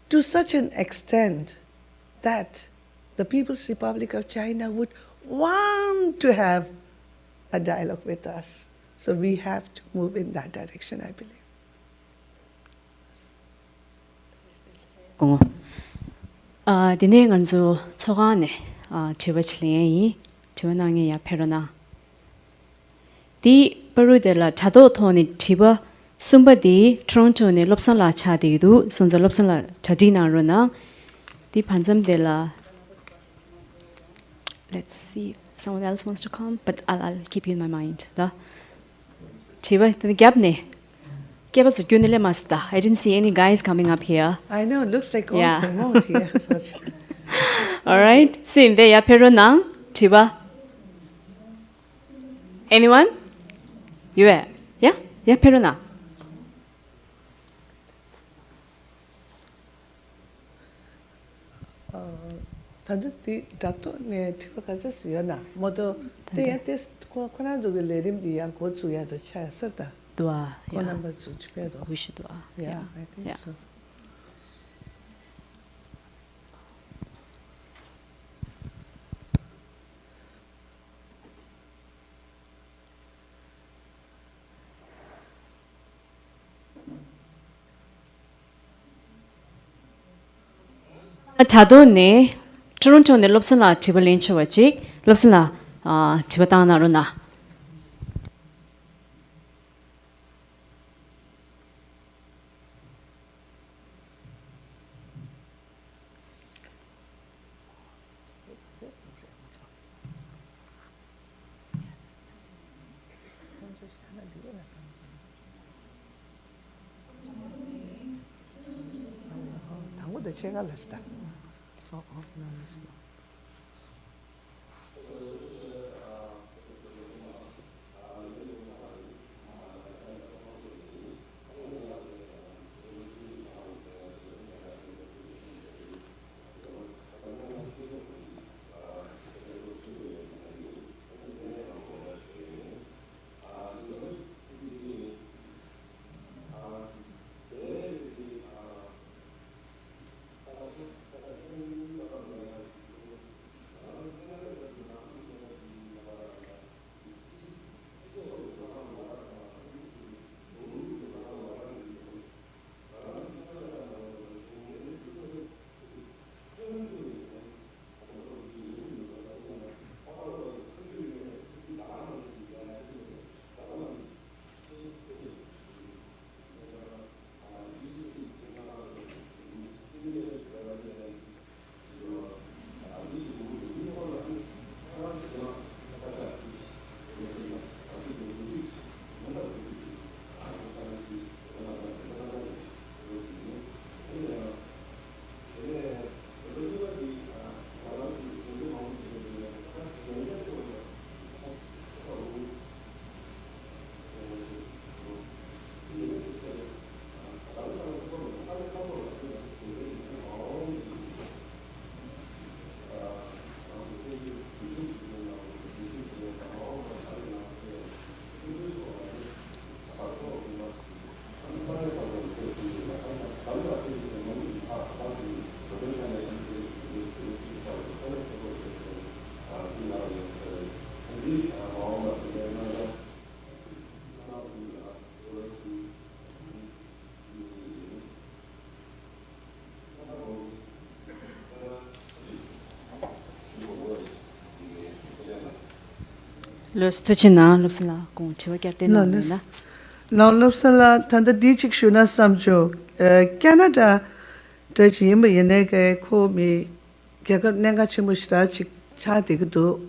to such an extent that the People's Republic of China would want to have a dialogue with us. So we have to move in that direction, I believe. Dine nganzo tsogane tiwachliye tiwanange ya perona. Di perudela chado thoni tiwa sumba di Toronto ne lopsan la chadi du sunza lopsan la chadina rona. Di panzam de la. Let's see if someone else wants to come, but I'll keep you in my mind. Tiwa the gap ne. I didn't see any guys coming up here. I know, it looks like all promote here. All right. So in there, Perona, Tiba. Anyone? You are? Yeah? Yeah, Perona. Tadati Tato ne Tipakajas Yana, Moto, they at this Kona do the lady, the uncle to the chair, Dua, yeah. We should dua. Yeah, I think so. Tadone, Toronto ne lopsana tibalincho wachik, lopsana tibatana runa. the chega lista. Los tuchina lopsala kung chiwa kyarte na na. Long lopsala tanda dichik shuna samjo. Canada tachi yimba yenege ko mi kya nenga chimushra chik chadi gdu.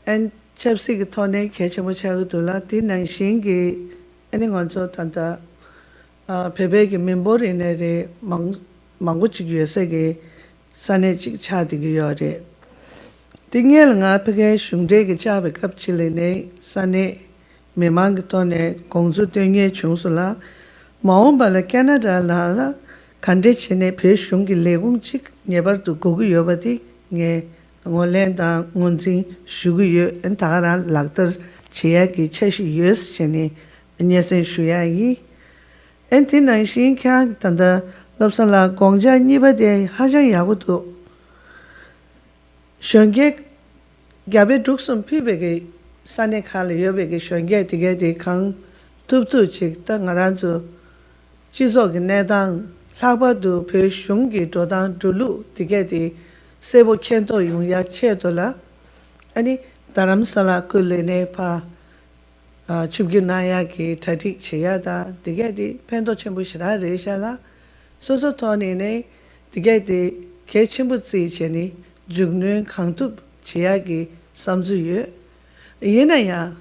And chepsi ki tone ke chimushra gdu la di nangshingi eni ngonzo tanda pebegi mimbori nere manguchik yuesege sane chik chadi gyo. Tingel nga pege shungde ge chabe kapchile ne sane memang tone gongzu tenge chungsula maom bala Canada la kande chene phe shungi legung chik nebar tu gogu yobati nge ngolen da ngonzi shugu yo entara lagtar cheya ki cheshi yes chene nyesen shuya yi enti na shin kya tanda lopsala gongja nibade hajang yagudu shungge gabe duksum pibege sane khale yobege shungge tige de kang tuptu chik ta ngaranzu chizo ge nedang labadu phe shungi dodang dulu tige de sebo kento yung ya che dola ani dharamsala kulene pa chubgi naya ki tatik cheya da tige de pendo chembu shira re shala soso toni ne tige de ke chimbu tsi cheni jugnuen kangtup cheya samzu yu yena ya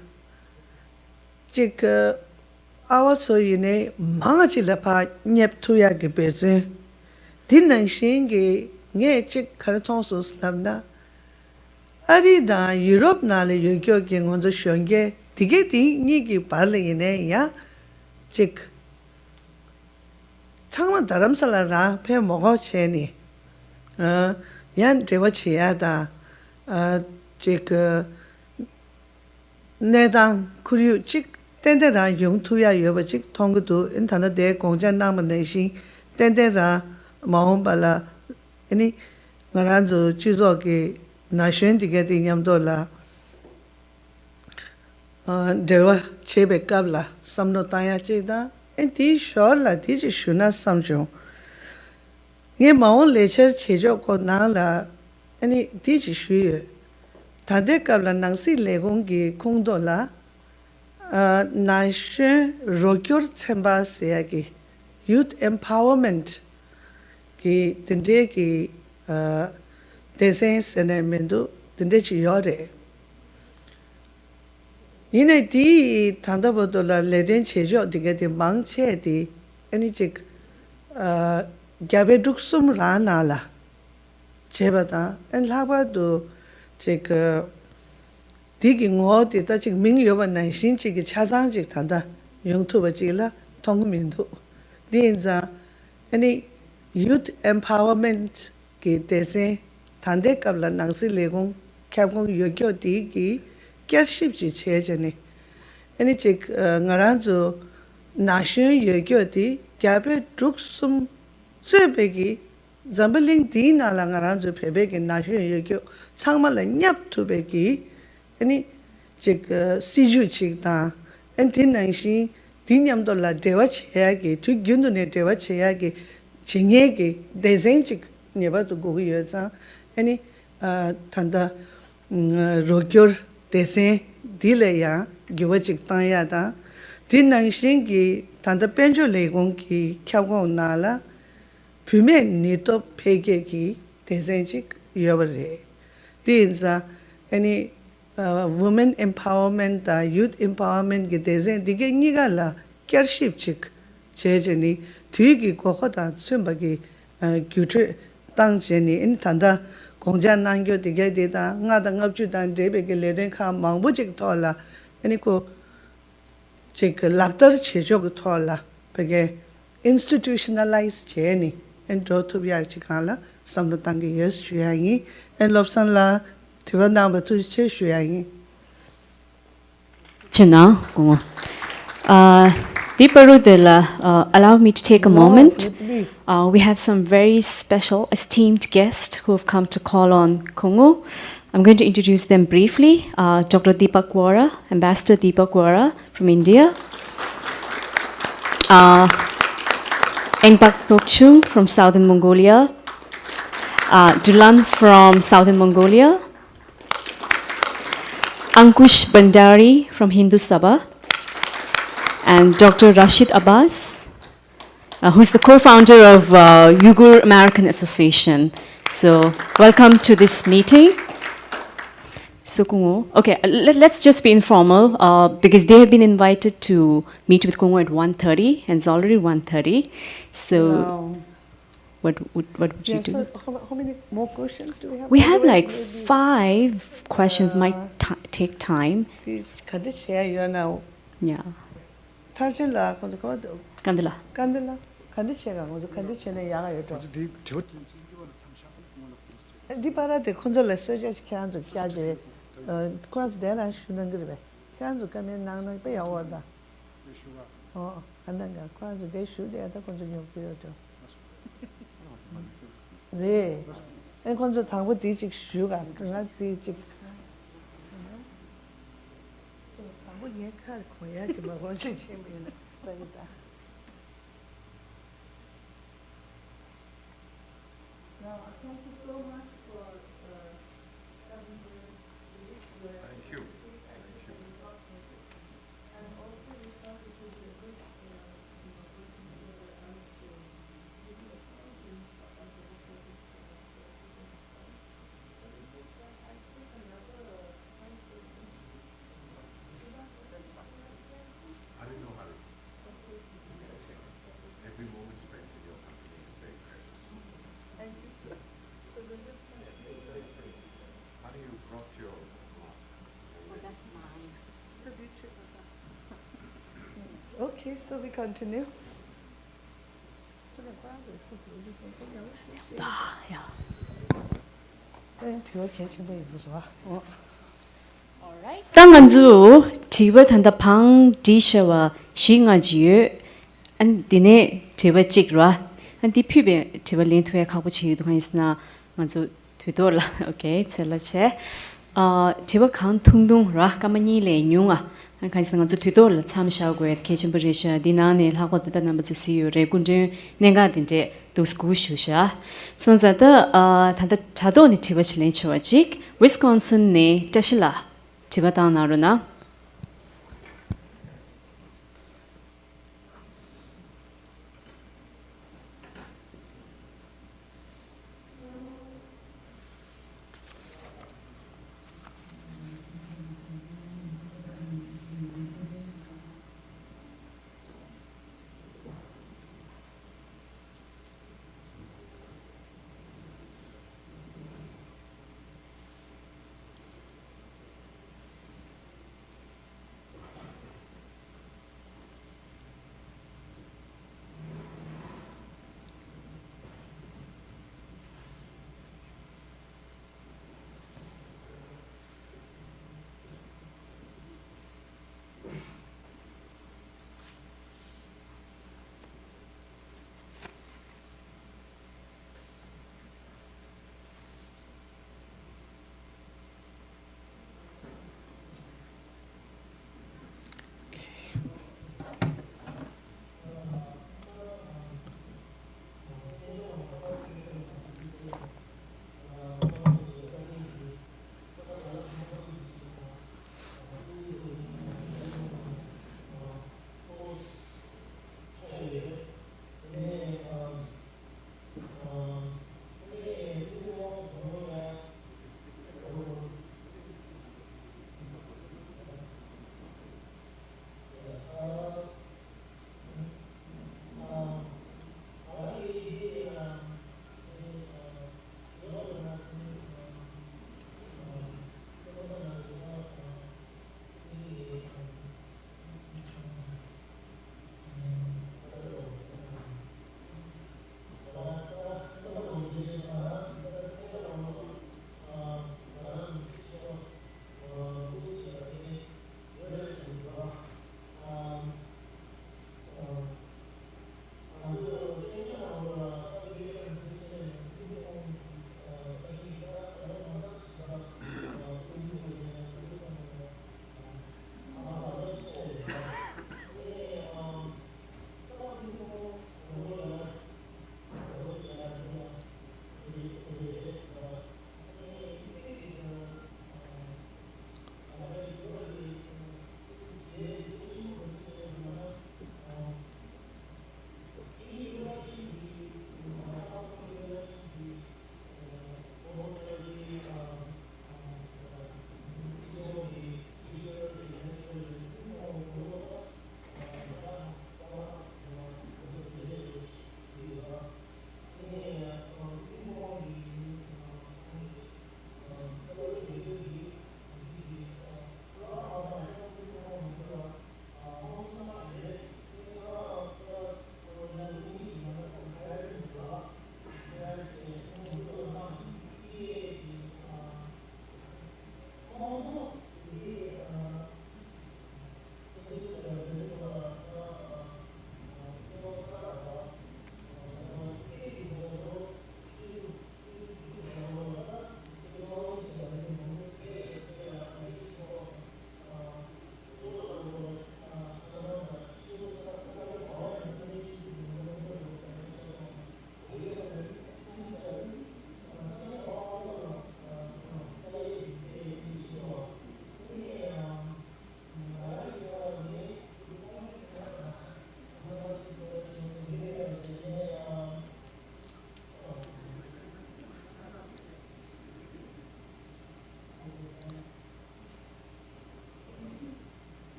chik awa tso yine maa chila pa nyep tuya ki peze din nang shingi nge chik karatong su slamna ari da Europe nale yugyo ki ngonzo shionge dige di nyi ki pala yine ya chik changma dharamsala ra pe mogo che ni yan dewa cheya da chik nedang kuryu chik tende ra yung tuya yoba chik tonggudu intana de gongjan nama neshin tende ra mahon bala ini ngaranzo chizo ki nashuen dige di nyamdo la dewa chebe kabla samno tanya chik da di shor la di chi shuna samchung nge mahon lecher chejo ko na la ini di chi shuye tade kabla nangsi legong ki kungdo la nashuen rokyor tsemba seya ki youth empowerment ki tende ki desen sene mendu tende chi yore yine di tanda bodo la leden chejo dige di mang che di ani chik gyabe duksum ra na la cheba ta en laba do chik digi ngo di ta chik ming yoba nan shin chik chazang chik tanda yung tuba chik la tong min tu di inza any youth empowerment ki tese tande kabla nangsi legong kyab gong yogyo di ki kyar shib chi che jane any chik ngaranzo nashun yogyo di gyabe duksum tsebegi zambaling di na la ngaranzo pebegi nashun yogyo changma la nyap tubegi any chik siju chik ta and tin nangshi dinyam do la dewa cheyagi tu gyundu ne dewa cheyagi chingegi dezen chik nyeba tu gu yo za any tanda rogyor dezen dile ya gywa chik ta ya da tin nangshi gi tanda penjo legong ki kyagong na la pime ni to pege ki dezen chik yobare din za any women empowerment youth empowerment ki dezen dige niga la kership chik chejeni thuigi kokhoda chumbagi gyutre tangjeni in tanda gongja nangyo dige deda nga da ngapchu dan debe ge leden kha mangbu chik thola ani ko chik laktar chejog thola pege institutionalized cheni and do to bya chikala samlutangi yes chuyangi and lobsan la Tiwa namba tu che shuyangi. Chana, Kungo. Deeparu Dela, allow me to take a moment. We have some very special, esteemed guests who have come to call on Kungo. I'm going to introduce them briefly. Dr. Deepak Vora, Ambassador Deepak Vora from India. Engpak Tokchung from Southern Mongolia. Dulan from Southern Mongolia. Ankush Bandari from Hindu Sabha, and Dr. Rashid Abbas, who's the co-founder of Uyghur American Association. So, welcome to this meeting. So, Kungo, okay, let's just be informal because they have been invited to meet with Kungo at 1:30, and it's already 1:30. So. Wow. What would you do? So how many more questions do we have? We have like 5 questions, might take time. Can you share your now? Yeah. Tarjila, Kandila. Kandila. Kandila. Can you share? Can you share? Yaga Di para de Konzola Surgeon Kanzo Kaje, Kras Dela Shunangribe. Kanzo can in Nana pay order. Oh, and then Kras they shoot the other continue period. 네, 에 건조 당부 뒤직 슈가 그냥 뒤직 당부 예칼 거야 그 뭐 원체 재미는 있습니다. Thank you so much for coming here. Thank you. And also we thought it would be a good Okay, so we continue. Tanganzu Tibet and the Pang Dishawa Shingaji and Dine Tibet Chikra and the Pube Tibalin to a capuchi the Hansna Manzu Tudola. Okay, Telache. Tiba Khan Tungdung Rakamani Le Nunga. And kinds of Tudor, Tam Shawgret, Kitchen Berisha, Dinani, how what the number to see you, Regundu, Negadinte, those Gushusha. So that the Tadoni Tibet nature chick, Wisconsin ne Teshila, Tibetan Aruna.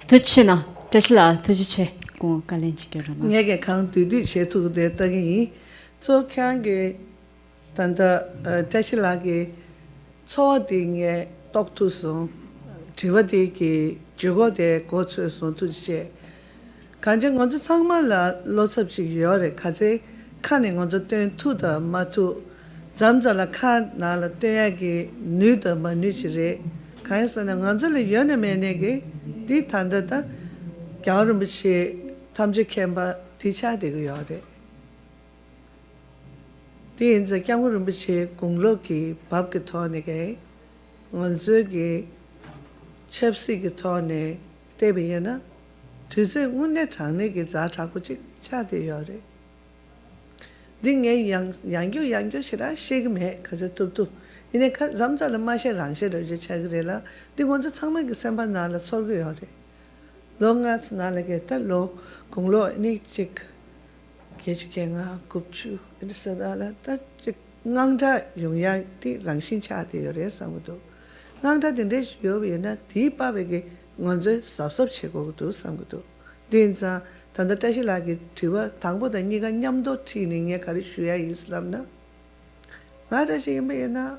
Tuchina, Tesla, Tujiche, Go Kalinchikirama. Ngege kang didi che tu de tagi zo kyang ge tanda Tesla ge cho ding ye dok tu so jiwa de ge jugo de go chu so tu che kanje ngonzo changma la lo chap chi yore kaje khane ngonzo ten tu da ma tu zamza la kha na la te ya ge nu da ma nu chi re kaya sa na ngonzo le yone me ne ge di tanda da gyarum chi 탐지 캠바 디차되고 요래 디인자 경우는 비치 공로기 밥게 토네게 원저기 첩시게 토네 대비에나 두제 운내 장내게 자자고지 차대 요래 딩에 양교시라 시금해 가서 뚝뚝 이네 잠자는 맛에 랑셔를 이제 차그래라 디곤저 창매게 선반 나라 설거 요래 롱아트 나라게다 로 공로 니직 계주갱아 kupchu 이르서다라 따직 낭자 용야디 랑신차디요레 상고도 낭자 된데 요비나 디바베게 먼저 섭섭체고도 상고도 딘자 단다타실라기 지와 당보다 니가 냠도 티닝에 가르슈야 이슬람나 나다시 메나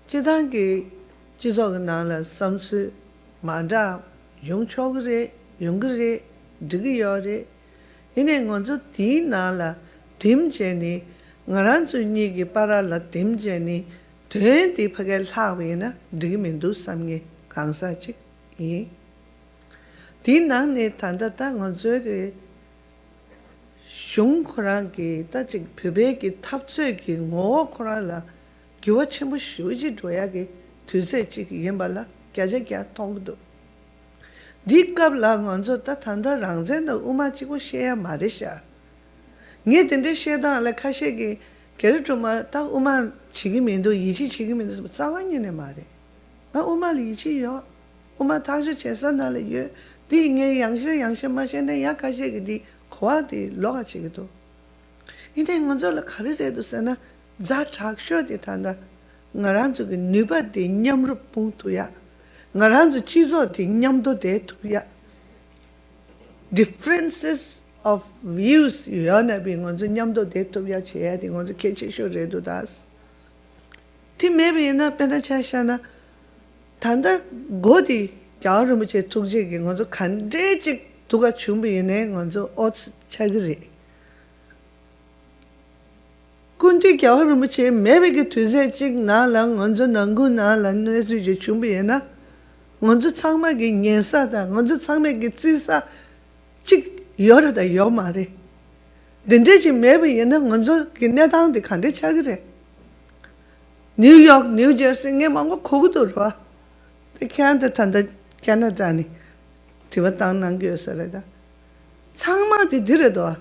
지단기 지속은 나라 삼수 만다 용초그레 용그레 드기요레 이네 먼저 디나라 딤제니 ngaran주니기 빠라라 딤제니 된디 파게 하위나 드기민도 삼게 강사직 이 디나네 단다다 먼저게 숑코랑기 따직 베베기 탑죄기 ngo코라라 교와침부 슈지 줘야게 두세직 이엠발라 갸제갸 통도 디캅라 먼저 다 탄다 랑젠도 우마치고 셰야 마레샤 녜 된데 셰다 알라 카셰기 게르토마 다 우마 지기민도 이지 지기민도 싸완이네 말에 아 우마리 이지요 우마 다시 제산날에 예 디녜 양시 마셰네 야 카셰기 디 코아디 로가치기도 이데 먼저 카르데도 세나 자 탁쇼디 탄다 ngaranzu기 니바디 냠루 뿡투야 ngaranzu chizo di nyamdo de tuya differences of views yana bi ngonzo nyamdo de tuya cheya di ngonzo keche sho redo das ti maybe na pena chashana tanda godi gyarum che tukje gi ngonzo kande ji duga chumbi ne ngonzo ot chagre kunti gyarum che maybe ge tuze jig na la ngonzo nangu na la ne ju chumbi na 먼저 창막이 년사다 먼저 창막이 찌사 직 여러다 여 말에 덴데지 매비 얘는 먼저 기내당데 간데 차그래 뉴욕 뉴저시에 뭔가 거기도 와 캐나다 탄다 캐나다니 티베탄 난교서래다 창막이 들어도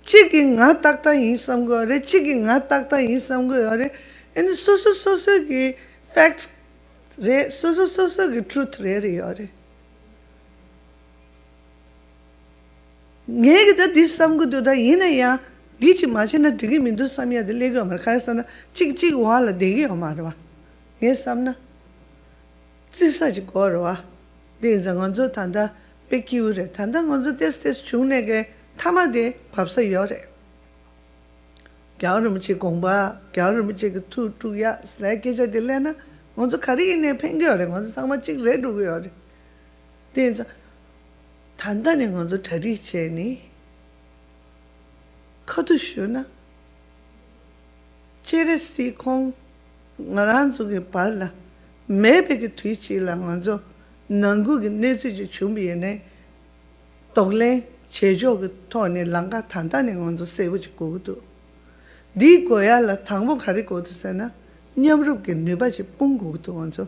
지기 나 딱딱 인삼 거래 지기 나 딱딱 인삼 거래 에는 소소소소기 facts re so ki truth re yore ngege da dis samgu do da ina ya gichi machina digi mindu samya de lega mar khaisana chik wala degi amarwa ye samna tsisa ji korwa de zangonzo tanda pekiure tanda ngonzo test chunege tamade babsa yore gyarum chi gongba gyarum chi tu ya slake ja dilena 먼저 가리네 팽겨래 먼저 상마 찍 레두고요. 그래서 단단히 먼저 다리체니 커두슈나 체레스티 콩 나란쪽에 발라 매베게 뒤치라 먼저 난국이 내지지 준비해네 동래 제조그 토네 랑가 단단히 먼저 세우지 고도 네 거야라 당분 가리고도잖아 냠럽게 네바지 뽕고도 먼저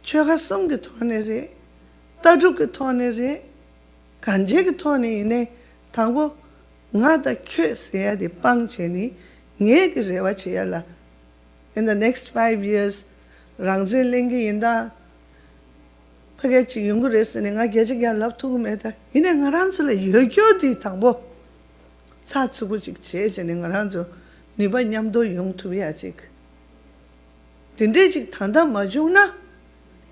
제가 섬게 토네레 따죽게 토네레 간제게 토네네 당고 나다 큐스야 디 빵체니 녜게레와 치야라 in the next 5 years 랑젤랭게 인다 파게치 연구레스네 가 게지게 랍투메다 이네 ngaran줄에 여교디 당보 사츠고직 제제네 ngaran조 니바 냠도 용투야직 딘데직 단다 마중나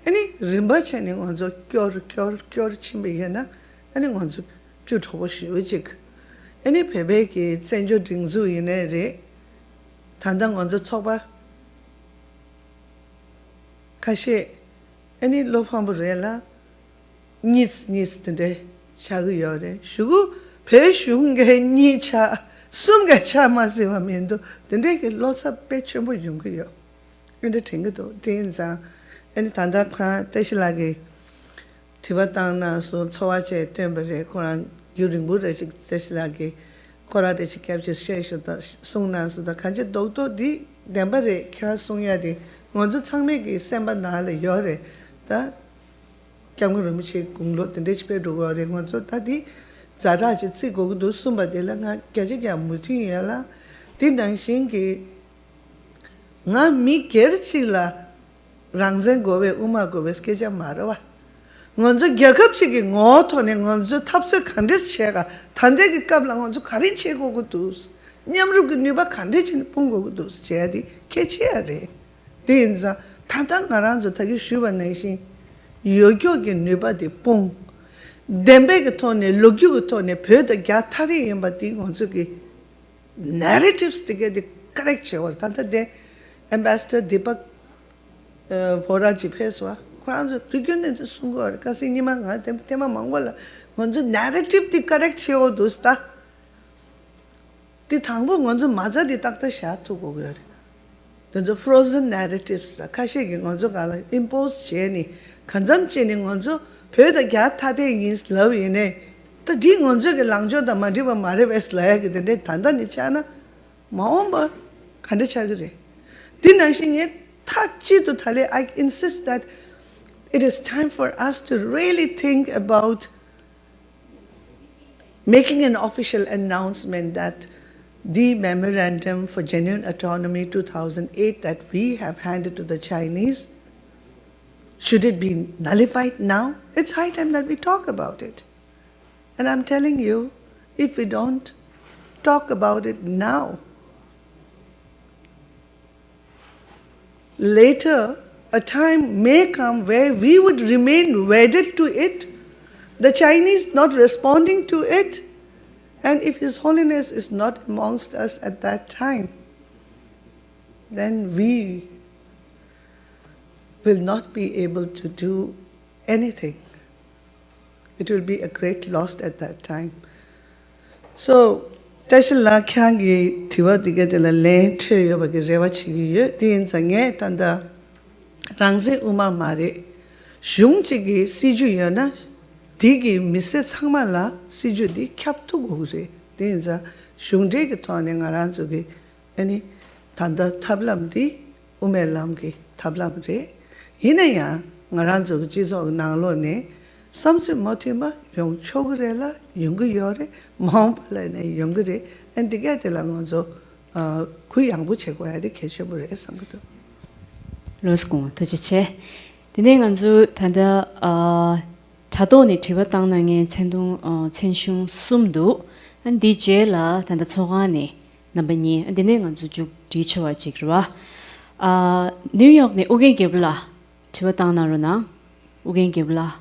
Any rimba chani ngonzo kyor chimbigena, any ngonzo kyutoboshujik. Any pebeki senjo dingzu ine re, tandang ngonzo tsoba. Kashe, any lopamburella, needs tende, chaguyore, shugu, pe shunge nicha, sumga chamasiva mendo, tende lots of pechumbo yunguyo. In the tingo, tinza. Any tanda kra teshilagi Tibatana so Towache Tembere Koran during Buddha teshilagi Kora de capture station the Sungna so the Kanji Doctor di Dembare Kara Sungyadi Monzo Tangmegi Samba Nale Yore the Kamuramichi Kunglo and Dishpe Dugore Monzo Tadi Zaraji Tsigo do Sumba de Langa Kajiga Mutiala Dinang Shingi Nga mi Kerchila Rangzen gobe uma gobe skeja marwa ngonzo gyakapchigi ngotone ngonzo tapse khandes chega thande gi kabla ngonzo khari chego gudus nyamru gi niba khande chin pongo gudus chedi kechiare dinza thanda ngaranzo tagi shuba naishi yogyo gi niba de pong dembe gi tone logyu gi tone pheda gya thari yamba di ngonzo gi narratives tige de correct chewar thanda de ambassador Deepak Fora Jipeswa, Kranzo, Trigundant Sungor, Casinimanga, Tema Mongola, Gonzo narrative the correct show dosta. The Tango Gonzo Maza the Takta Shatu Gogre. There's a frozen narratives, Kashig Gonzo Gala, imposed Jenny, consumption in Gonzo, pay the gat tade is love in a. The ding Gonzo Langjo, the Madiba Marives lag, the day Tanda Nichana, Maomba, Kandachagre. Dinashing it. I insist that it is time for us to really think about making an official announcement that the Memorandum for Genuine Autonomy 2008 that we have handed to the Chinese, should it be nullified now? It's high time that we talk about it. And I'm telling you, if we don't talk about it now, later, a time may come where we would remain wedded to it, the Chinese not responding to it, and if His Holiness is not amongst us at that time, then we will not be able to do anything. It will be a great loss at that time. So, Tashila Kyangi Tiwa Digadela Lane Trio Rewachi, Din Sange, Tanda Rangze Uma Mare, Shungchigi, Siju Yana, Digi, Mrs. Hamala, Siju di Captu Gose, Dinza, Shungje Toning Aranzugi, any Tanda Tablam di Umelamgi, Tablam de, Hinaya, Naranzu Jizo Nalone, Samson Motima, Young Chogrela, Younger Yore, Mompalene, Younger, and to get the Langonzo, Kuyang Buchego, the Keshabure, Sangato. Rosco, to Chiche. The name Anzu Tanda Tadoni Tibatang Tendung Tenshun Sumdu, and DJ La Tanda Tsogani, Nabani, and the name Anzu Dichua Jigra. New York ne Ugen Gibla, Tibatang Naruna, Ugen Gibla.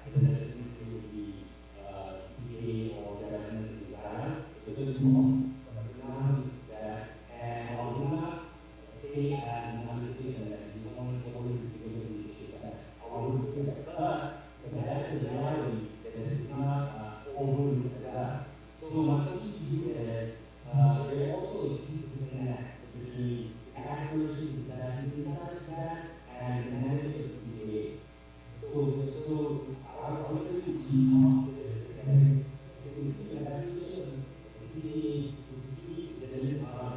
that the legitimacy would be decayed or development in Israel, because it's wrong. Islam is that, and I will not say as Islam is saying that you want to hold it together with the I wouldn't say that. But that's the reality that it's not overlooked as that. So my question to you is, there also is a disconnect between aspirations that you inside that and the mandate of the CCA. So I was thinking to talk with the aspiration of the CCA to see the limit on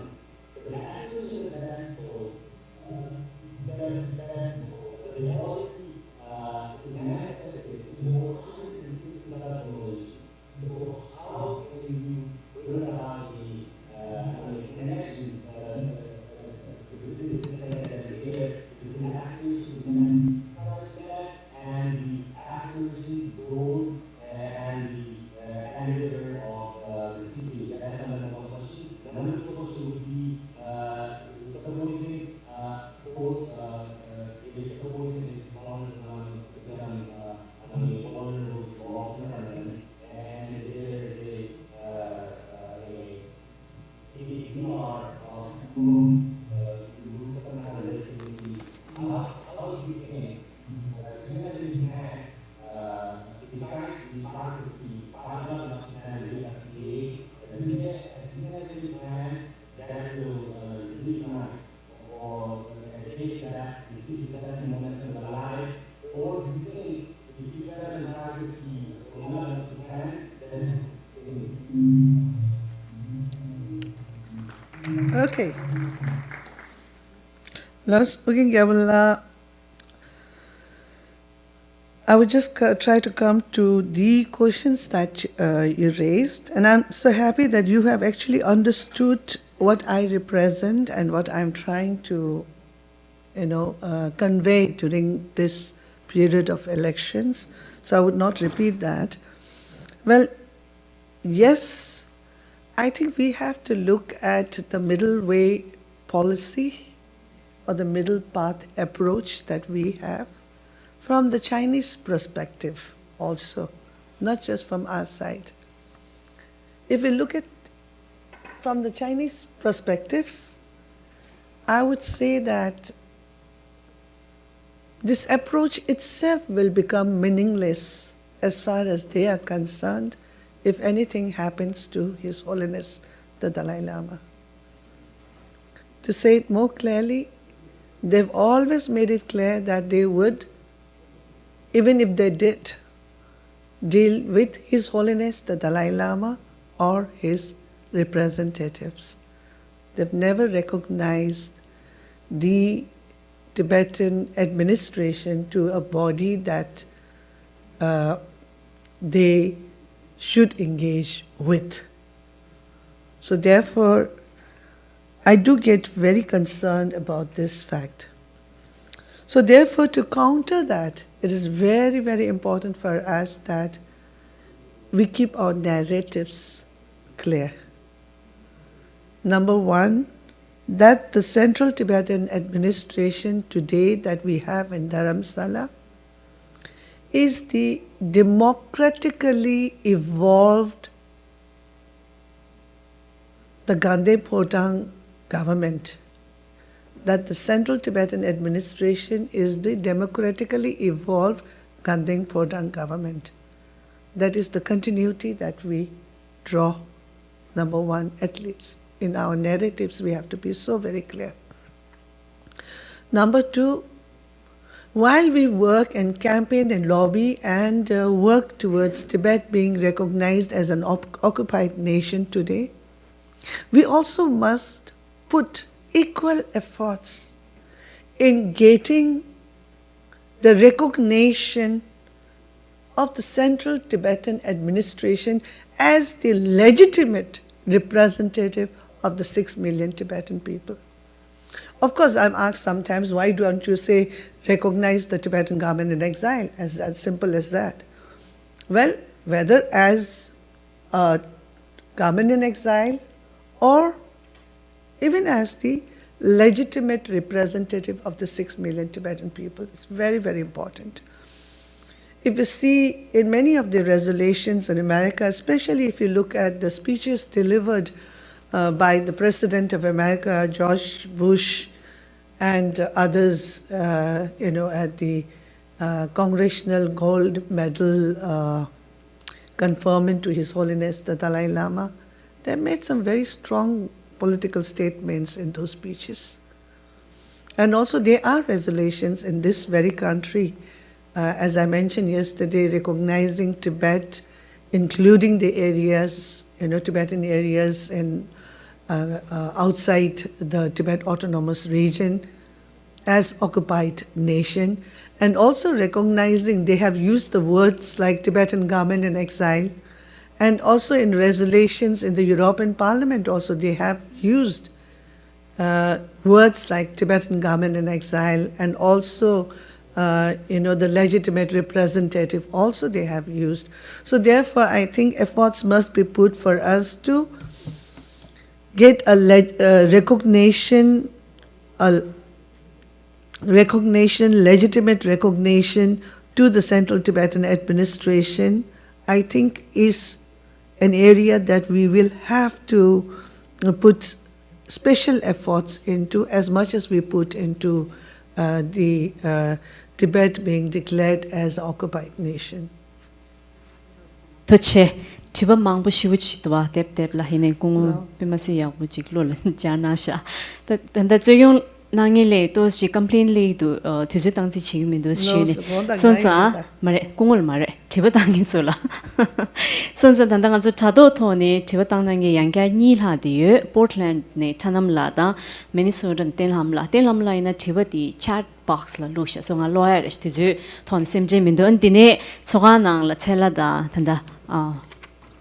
the aspiration of that for the reality is manifested in more 160 population. So how can you bring about the connection between the saying that is here, between the aspirations and the aspiration goals and the endeavor of the city? That's another question. Another question would be supposing both supposing vulnerable to all governments, and there is if you are some kind of legitimacy, how do you think humanity can besides the democracy, not and the FCA, humanity can that will reignite or take that, keep that momentum alive, or do you think if you set an democracy or not Japan, then Okay. Let's looking I would just try to come to the questions that you raised, and I'm so happy that you have actually understood what I represent and what I'm trying to, convey during this period of elections. So I would not repeat that. Well, yes, I think we have to look at the middle way policy or the middle path approach that we have from the Chinese perspective also, not just from our side. If we look at from the Chinese perspective, I would say that this approach itself will become meaningless as far as they are concerned if anything happens to His Holiness the Dalai Lama. To say it more clearly, they've always made it clear that they would, even if they did, deal with His Holiness the Dalai Lama or his representatives. They've never recognized the Tibetan administration to a body that they should engage with. So therefore, I do get very concerned about this fact. So therefore, to counter that, it is very, very important for us that we keep our narratives clear. Number one, that the Central Tibetan administration today that we have in Dharamsala is the democratically evolved the Gandhi Potang government. That the Central Tibetan administration is the democratically evolved Gandhi Potang government. That is the continuity that we draw, number one, at least. In our narratives, we have to be so very clear. Number two, while we work and campaign and lobby and work towards Tibet being recognized as an occupied nation today, we also must put equal efforts in getting the recognition of the Central Tibetan administration as the legitimate representative of the 6 million Tibetan people. Of course, I'm asked sometimes, why don't you say recognize the Tibetan government in exile, as simple as that? Well, whether as a government in exile or even as the legitimate representative of the 6 million Tibetan people, is very, very important. if you see in many of the resolutions in America, especially if you look at the speeches delivered by the President of America, George Bush, and others, at the Congressional Gold Medal conferment to His Holiness the Dalai Lama, they made some very strong political statements in those speeches. And also there are resolutions in this very country, as I mentioned yesterday, recognizing Tibet, including the areas, Tibetan areas in, outside the Tibet Autonomous Region as occupied nation, and also recognizing they have used the words like Tibetan government in exile, and also in resolutions in the European Parliament also they have used words like Tibetan government in exile, and also the legitimate representative also they have used. So therefore I think efforts must be put for us to get a legitimate recognition to the Central Tibetan administration. I think is an area that we will have to put special efforts into, as much as we put into the Tibet being declared as an occupied nation. Tiba mang bu shiwu chitwa tep la hine kung pimasi ya bu jiklo la jana sha da zoyong nangile to si completely to thuju tang chi chi min do shi sonsa mare kungul mare tiba tangin sola sonsa dandang zo chado thone tiba tang nangi yangya ni la de Portland ne chanam la da Minnesota tenham la ina tiba di chat box la lu sha songa lawyer thuju thon semje min do antine choga nang la chela da thanda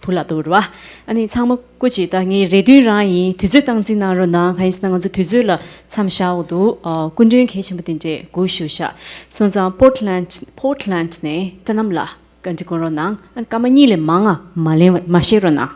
pula durwa ani changmo kuchi ta ngi redu rai thuju tangji na ro na khais nang ju thuju la chamshao du kunjing khechim tin je go shusha sonja Portland ne tanamla kanji ko ro na an kamani le manga male mashiro na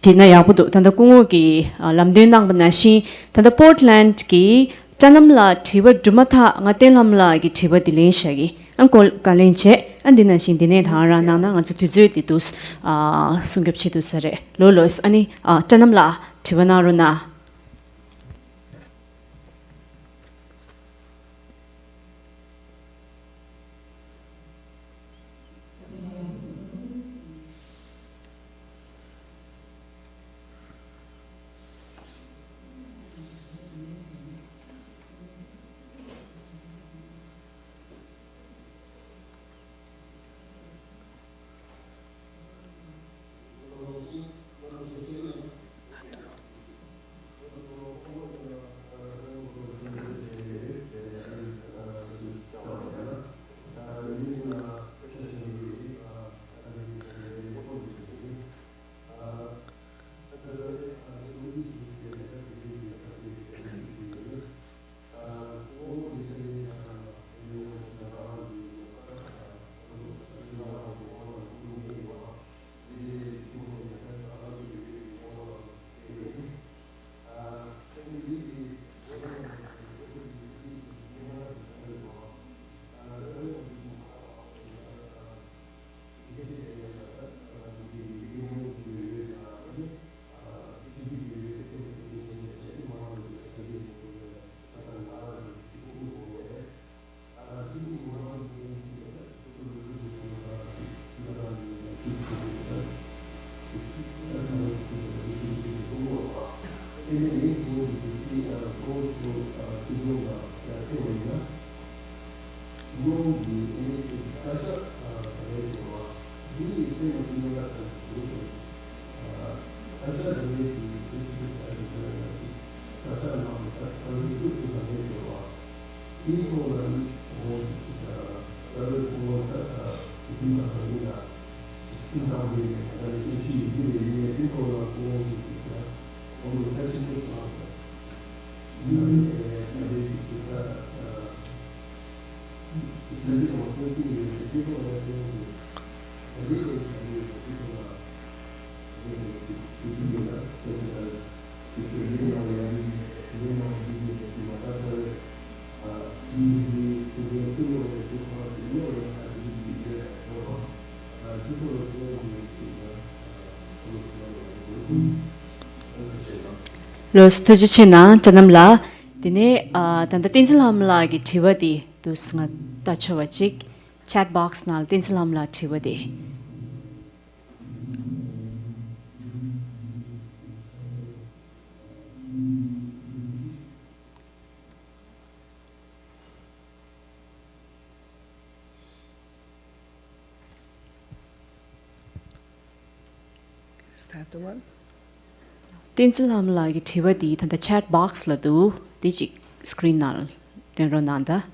tina ya bu tanda kungo ki lamden nang bana shi tanda Portland ki Tanamla Tiba Dumatha Ngatelamla gi Tiba Dileshagi Uncle Kalinche and Dina Shindine Hara Nana and Tutuzitus Sungapchitu Sare Lolos Ani Tanamla Tivanaruna. Los tujichina tanamla dine tanda tinsalamla gi thiwadi dusnga tachawachik chat box nal tinsalamla thiwadi. Is that the one? Tinsalamla gi thiwadi tanda chat box la du digi screen nal tenronanda.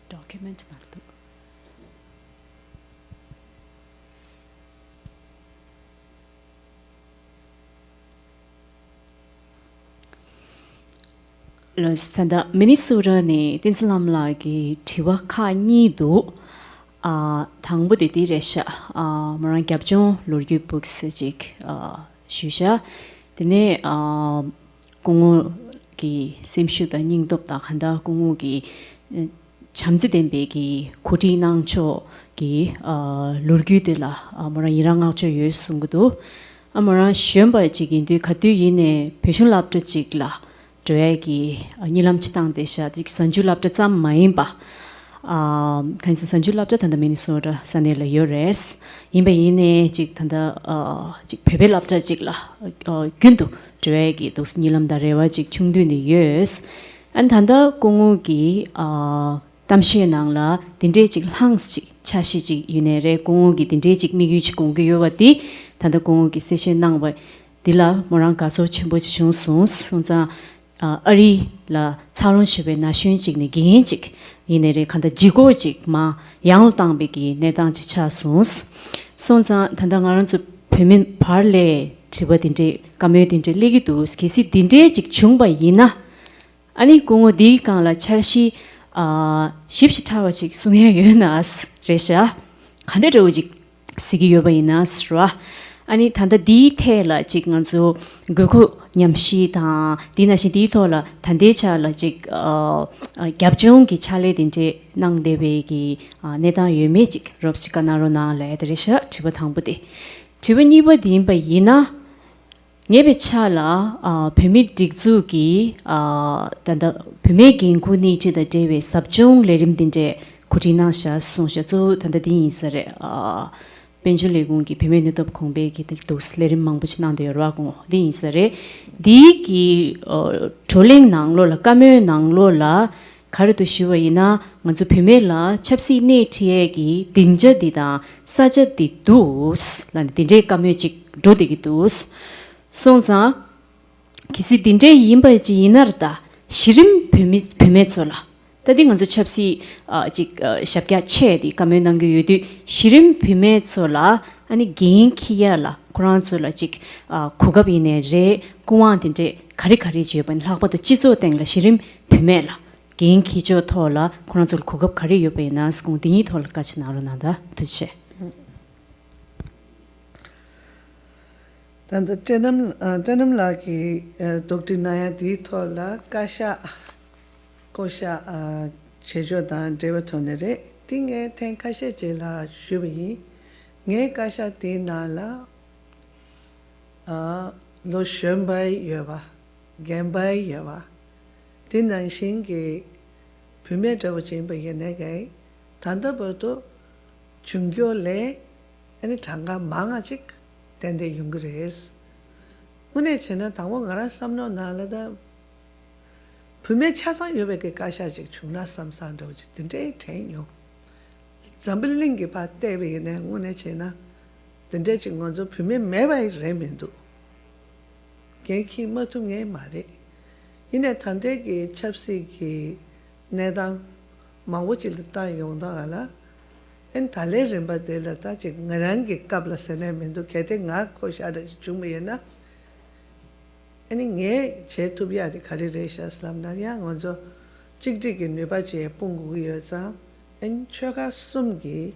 Document nal du. Los tanda Minnesota ni tinsalamla gi thiwa kha ni du 당부디 디레샤 모란 갑종 로르기 북스직 슈샤 드네 공우기 심슈다 닝덥다 한다 공우기 잠지된 베기 고디낭초기 로르기들라 모란 이랑아초 예순구도 모란 시험바지긴디 가두이네 배슐랍트직라 저야기 니람치당데샤 직 산줄랍트 마임바 kansa sanju labda tanda Minnesota sanela yores imbe ine jik tanda jik pebe labda jik la gundu dragi dos nilam darewa jik chungdu ni yes an tanda kongu gi tamshi nang la dinde jik hangs jik chashi jik yunere kongu gi dinde jik migyu jik kongu yowati tanda kongu gi session nang ba dila morang kaso chimbo chung sunsa ari la chalon shibe na shun jik ni gin jik 이내리 간다 지고직 마 양울당비기 내당 지차순스 손자 단당하는 주 페민 발레 집어딘데 까메딘데 리기도 스키시 딘데 직 중바이나 아니 공어 디강라 찰시 십시타와직 숭해여나스 제샤 간데로직 시기여바이나스라 아니 단다 디테일라 직은주 그거 냠시다 디나시 디토라 단데차라 직 갑종기 차레딘데 낭데베기 내다 유메직 롭시카나로나 레드리샤 지버탕부디 지버니버 딘바 이나 예베차라 페미 딕주기 단다 페메긴 구니지다 데베 삽종 레림딘데 코디나샤 송샤조 단다 디인서레 벤줄레군기 페메니톱 공베기들 도슬레림 망부치난데 여러고 디인서레 디기 톨링 낭로라 까메 낭로라 가르도 쉬워이나 먼저 페메라 찹시 네티에기 딩저디다 사저디 두스 란 딩제 까메직 도디기 두스 손자 기시 딩제 임바지 이나르다 시림 페메솔라 tadi nganzo chapsi jik shapkya che di kamen nang yu di shirim phime chola ani gen khiya la quran chola jik khugab ine re kuwan tin de khari khari je ban lakpa to chizo teng la shirim phime la gen khijo thola quran chol khugab khari yo be nas kung dini thol ka chna ro nada tuche tanda tenam la ki dr naya di thola kasha Kosha Chejodan Devatonere, Tinge Ten Kasha Jela Shubi, Nge Kasha Dinala Lo Shumbai Yava, Gambai Yava, Dinan Shingi, Pimeta Wachimba Yenege, Tandaboto, Chungyo Le, and Tanga Mangachik, then the Yungres. Munechena Tawangara Samno Nalada. 분명 차상 여백에 가샤직 중나 삼산도지 근데 대요 잠블링게 바때베네 오늘 제나 근데 지금 먼저 분명 매바이 레멘도 개키 뭐tum에 말에 이내 단대기 찹시기 내당 망고질다 용다가라 엔 달레 렘바델다 지금 나랑게 갑라세네멘도 개대 가 코샤다 중메나 아니 게 제투비아디 카리레샤슬람나야 먼저 찍찍이 네바지에 뽕구여자 엔 최가 숨기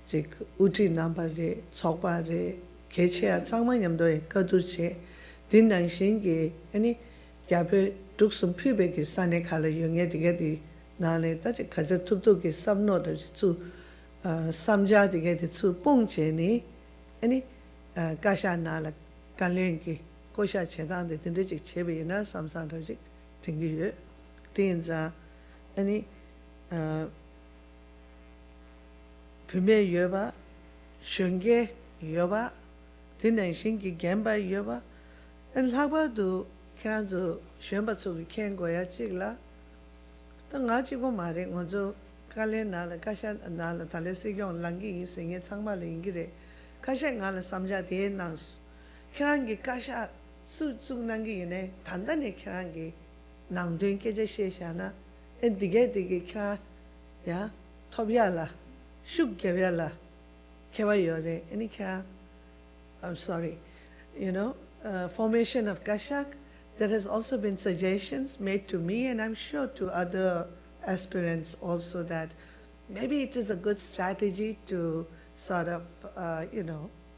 즉 우지 남바레 속바레 개체야 장만염도에 거두체 딘난신기 아니 야베 둑숨 피베기 산에 칼로 용에 되게디 나네 다지 가져 툭툭이 쌈노도 주 삼자디게디 주 뽕제니 아니 kasha nala kanlenki kosha chedan de tindejik chebe na samsang dojik tingi ye tinza ani pime yoba shunge yoba tinang shingi gemba yoba and lagba do kranzo shemba so we can go ya chigla ta nga chi bo mare ngojo kale nala kasha nala tale se yong langi singe changma le ingire kasha ngala samja de nang krangi kasha su nangi ne 단단히 krangi nang doing ke je sheshana and dige kra ya tobyala shuk gebyala kewa yore any kra I'm sorry formation of kashak. There has also been suggestions made to me, and I'm sure to other aspirants also, that maybe it is a good strategy to sort of,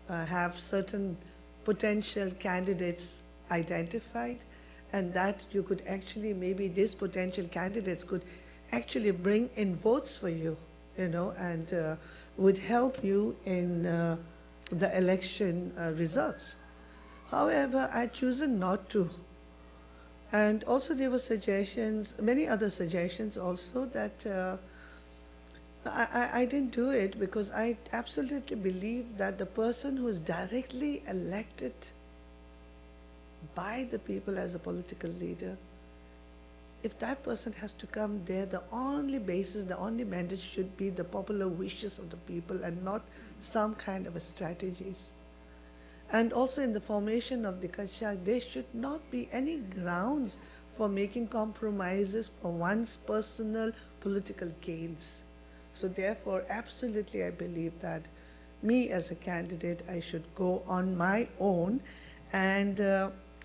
have certain potential candidates identified, and that you could actually, maybe these potential candidates could actually bring in votes for you, and would help you in the election results. However, I chosen not to. And also there were suggestions, many other suggestions also, that I didn't do it because I absolutely believe that the person who is directly elected by the people as a political leader, if that person has to come there, the only basis, the only mandate should be the popular wishes of the people and not some kind of a strategies. And also in the formation of the Kashak, there should not be any grounds for making compromises for one's personal political gains. So therefore, absolutely I believe that me as a candidate, I should go on my own, and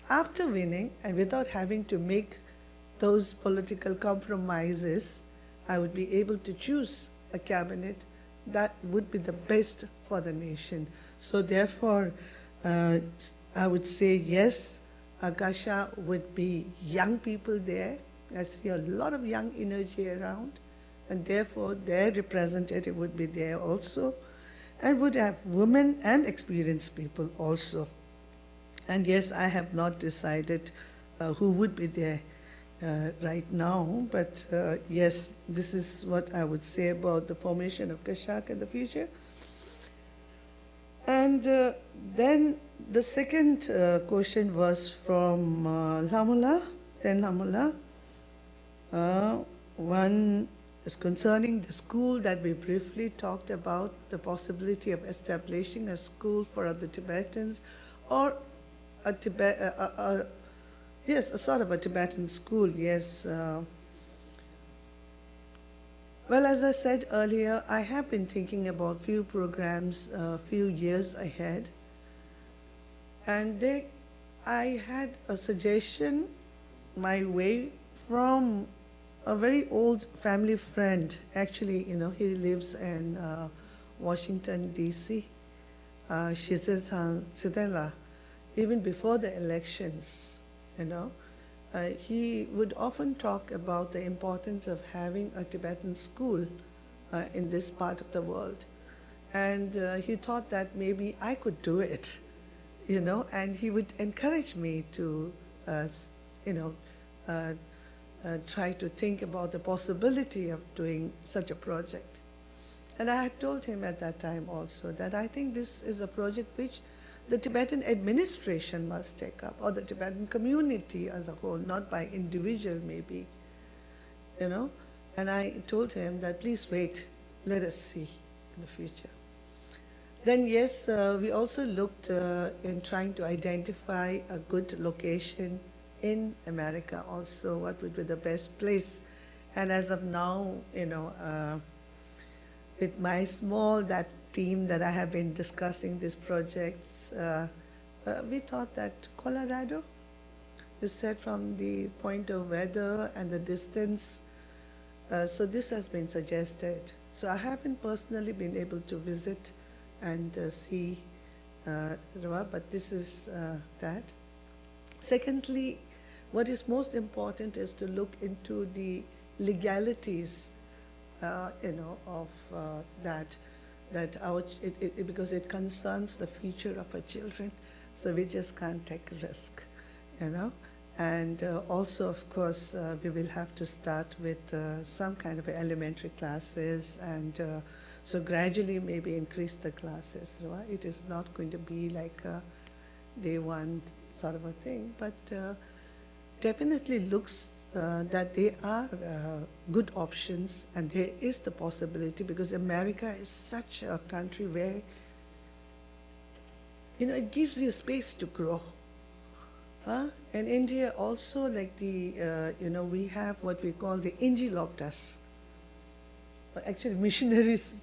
after winning and without having to make those political compromises, I would be able to choose a cabinet that would be the best for the nation. So therefore, I would say yes, Akasha would be young people there. I see a lot of young energy around, and therefore their representative would be there also, and would have women and experienced people also. And yes, I have not decided who would be there right now, but yes, this is what I would say about the formation of Kashak in the future. And then the second question was from Lamula. One is concerning the school that we briefly talked about, the possibility of establishing a school for the Tibetans, or a sort of a Tibetan school, yes. Well, as I said earlier, I have been thinking about few programs a few years ahead, and I had a suggestion my way from a very old family friend. Actually, he lives in Washington, D.C. Shizitela, even before the elections, he would often talk about the importance of having a Tibetan school in this part of the world. And he thought that maybe I could do it, and he would encourage me to, try to think about the possibility of doing such a project. And I had told him at that time also that I think this is a project which the Tibetan administration must take up, or the Tibetan community as a whole, not by individual maybe, And I told him that please wait, let us see in the future. Then yes, we also looked in trying to identify a good location in America also, what would be the best place. And as of now, with my that team that I have been discussing these projects, we thought that Colorado, you said from the point of weather and the distance, so this has been suggested. So I haven't personally been able to visit and see Rawa, but this is that. Secondly, what is most important is to look into the legalities, of that. that because it concerns the future of our children, so we just can't take a risk, you know. And also, of course, we will have to start with some kind of elementary classes, and so gradually maybe increase the classes. Right? It is not going to be like a day one sort of a thing, but definitely looks that they are good options, and there is the possibility, because America is such a country where, you know, it gives you space to grow. And India also, like the, you know, we have what we call the Inji Loktas, actually missionaries.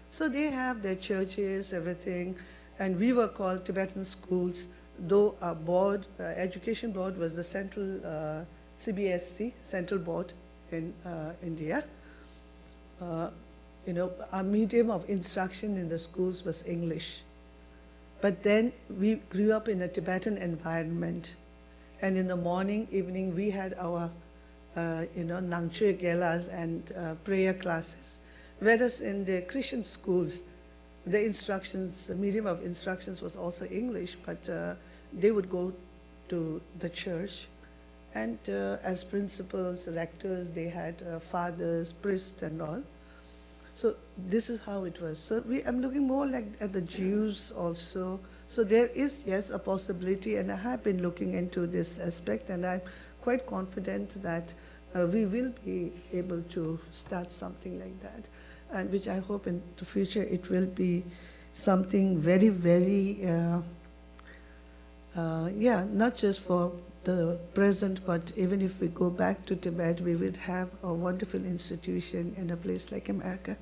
So they have their churches, everything, and we were called Tibetan schools, though our board, education board was the central CBSC, central board in India. You know, our medium of instruction in the schools was English. But then we grew up in a Tibetan environment, and in the morning, evening, we had our, you know, Nangchue Gelas and prayer classes. Whereas in the Christian schools, the instructions, the medium of instructions was also English, but they would go to the church, and as principals, rectors, they had fathers, priests, and all. So this is how it was. So I'm looking more like at the Jews also. So there is, yes, a possibility, and I have been looking into this aspect, and I'm quite confident that we will be able to start something like that, and which I hope in the future it will be something very, very, yeah, not just for the present, but even if we go back to Tibet, we would have a wonderful institution in a place like America.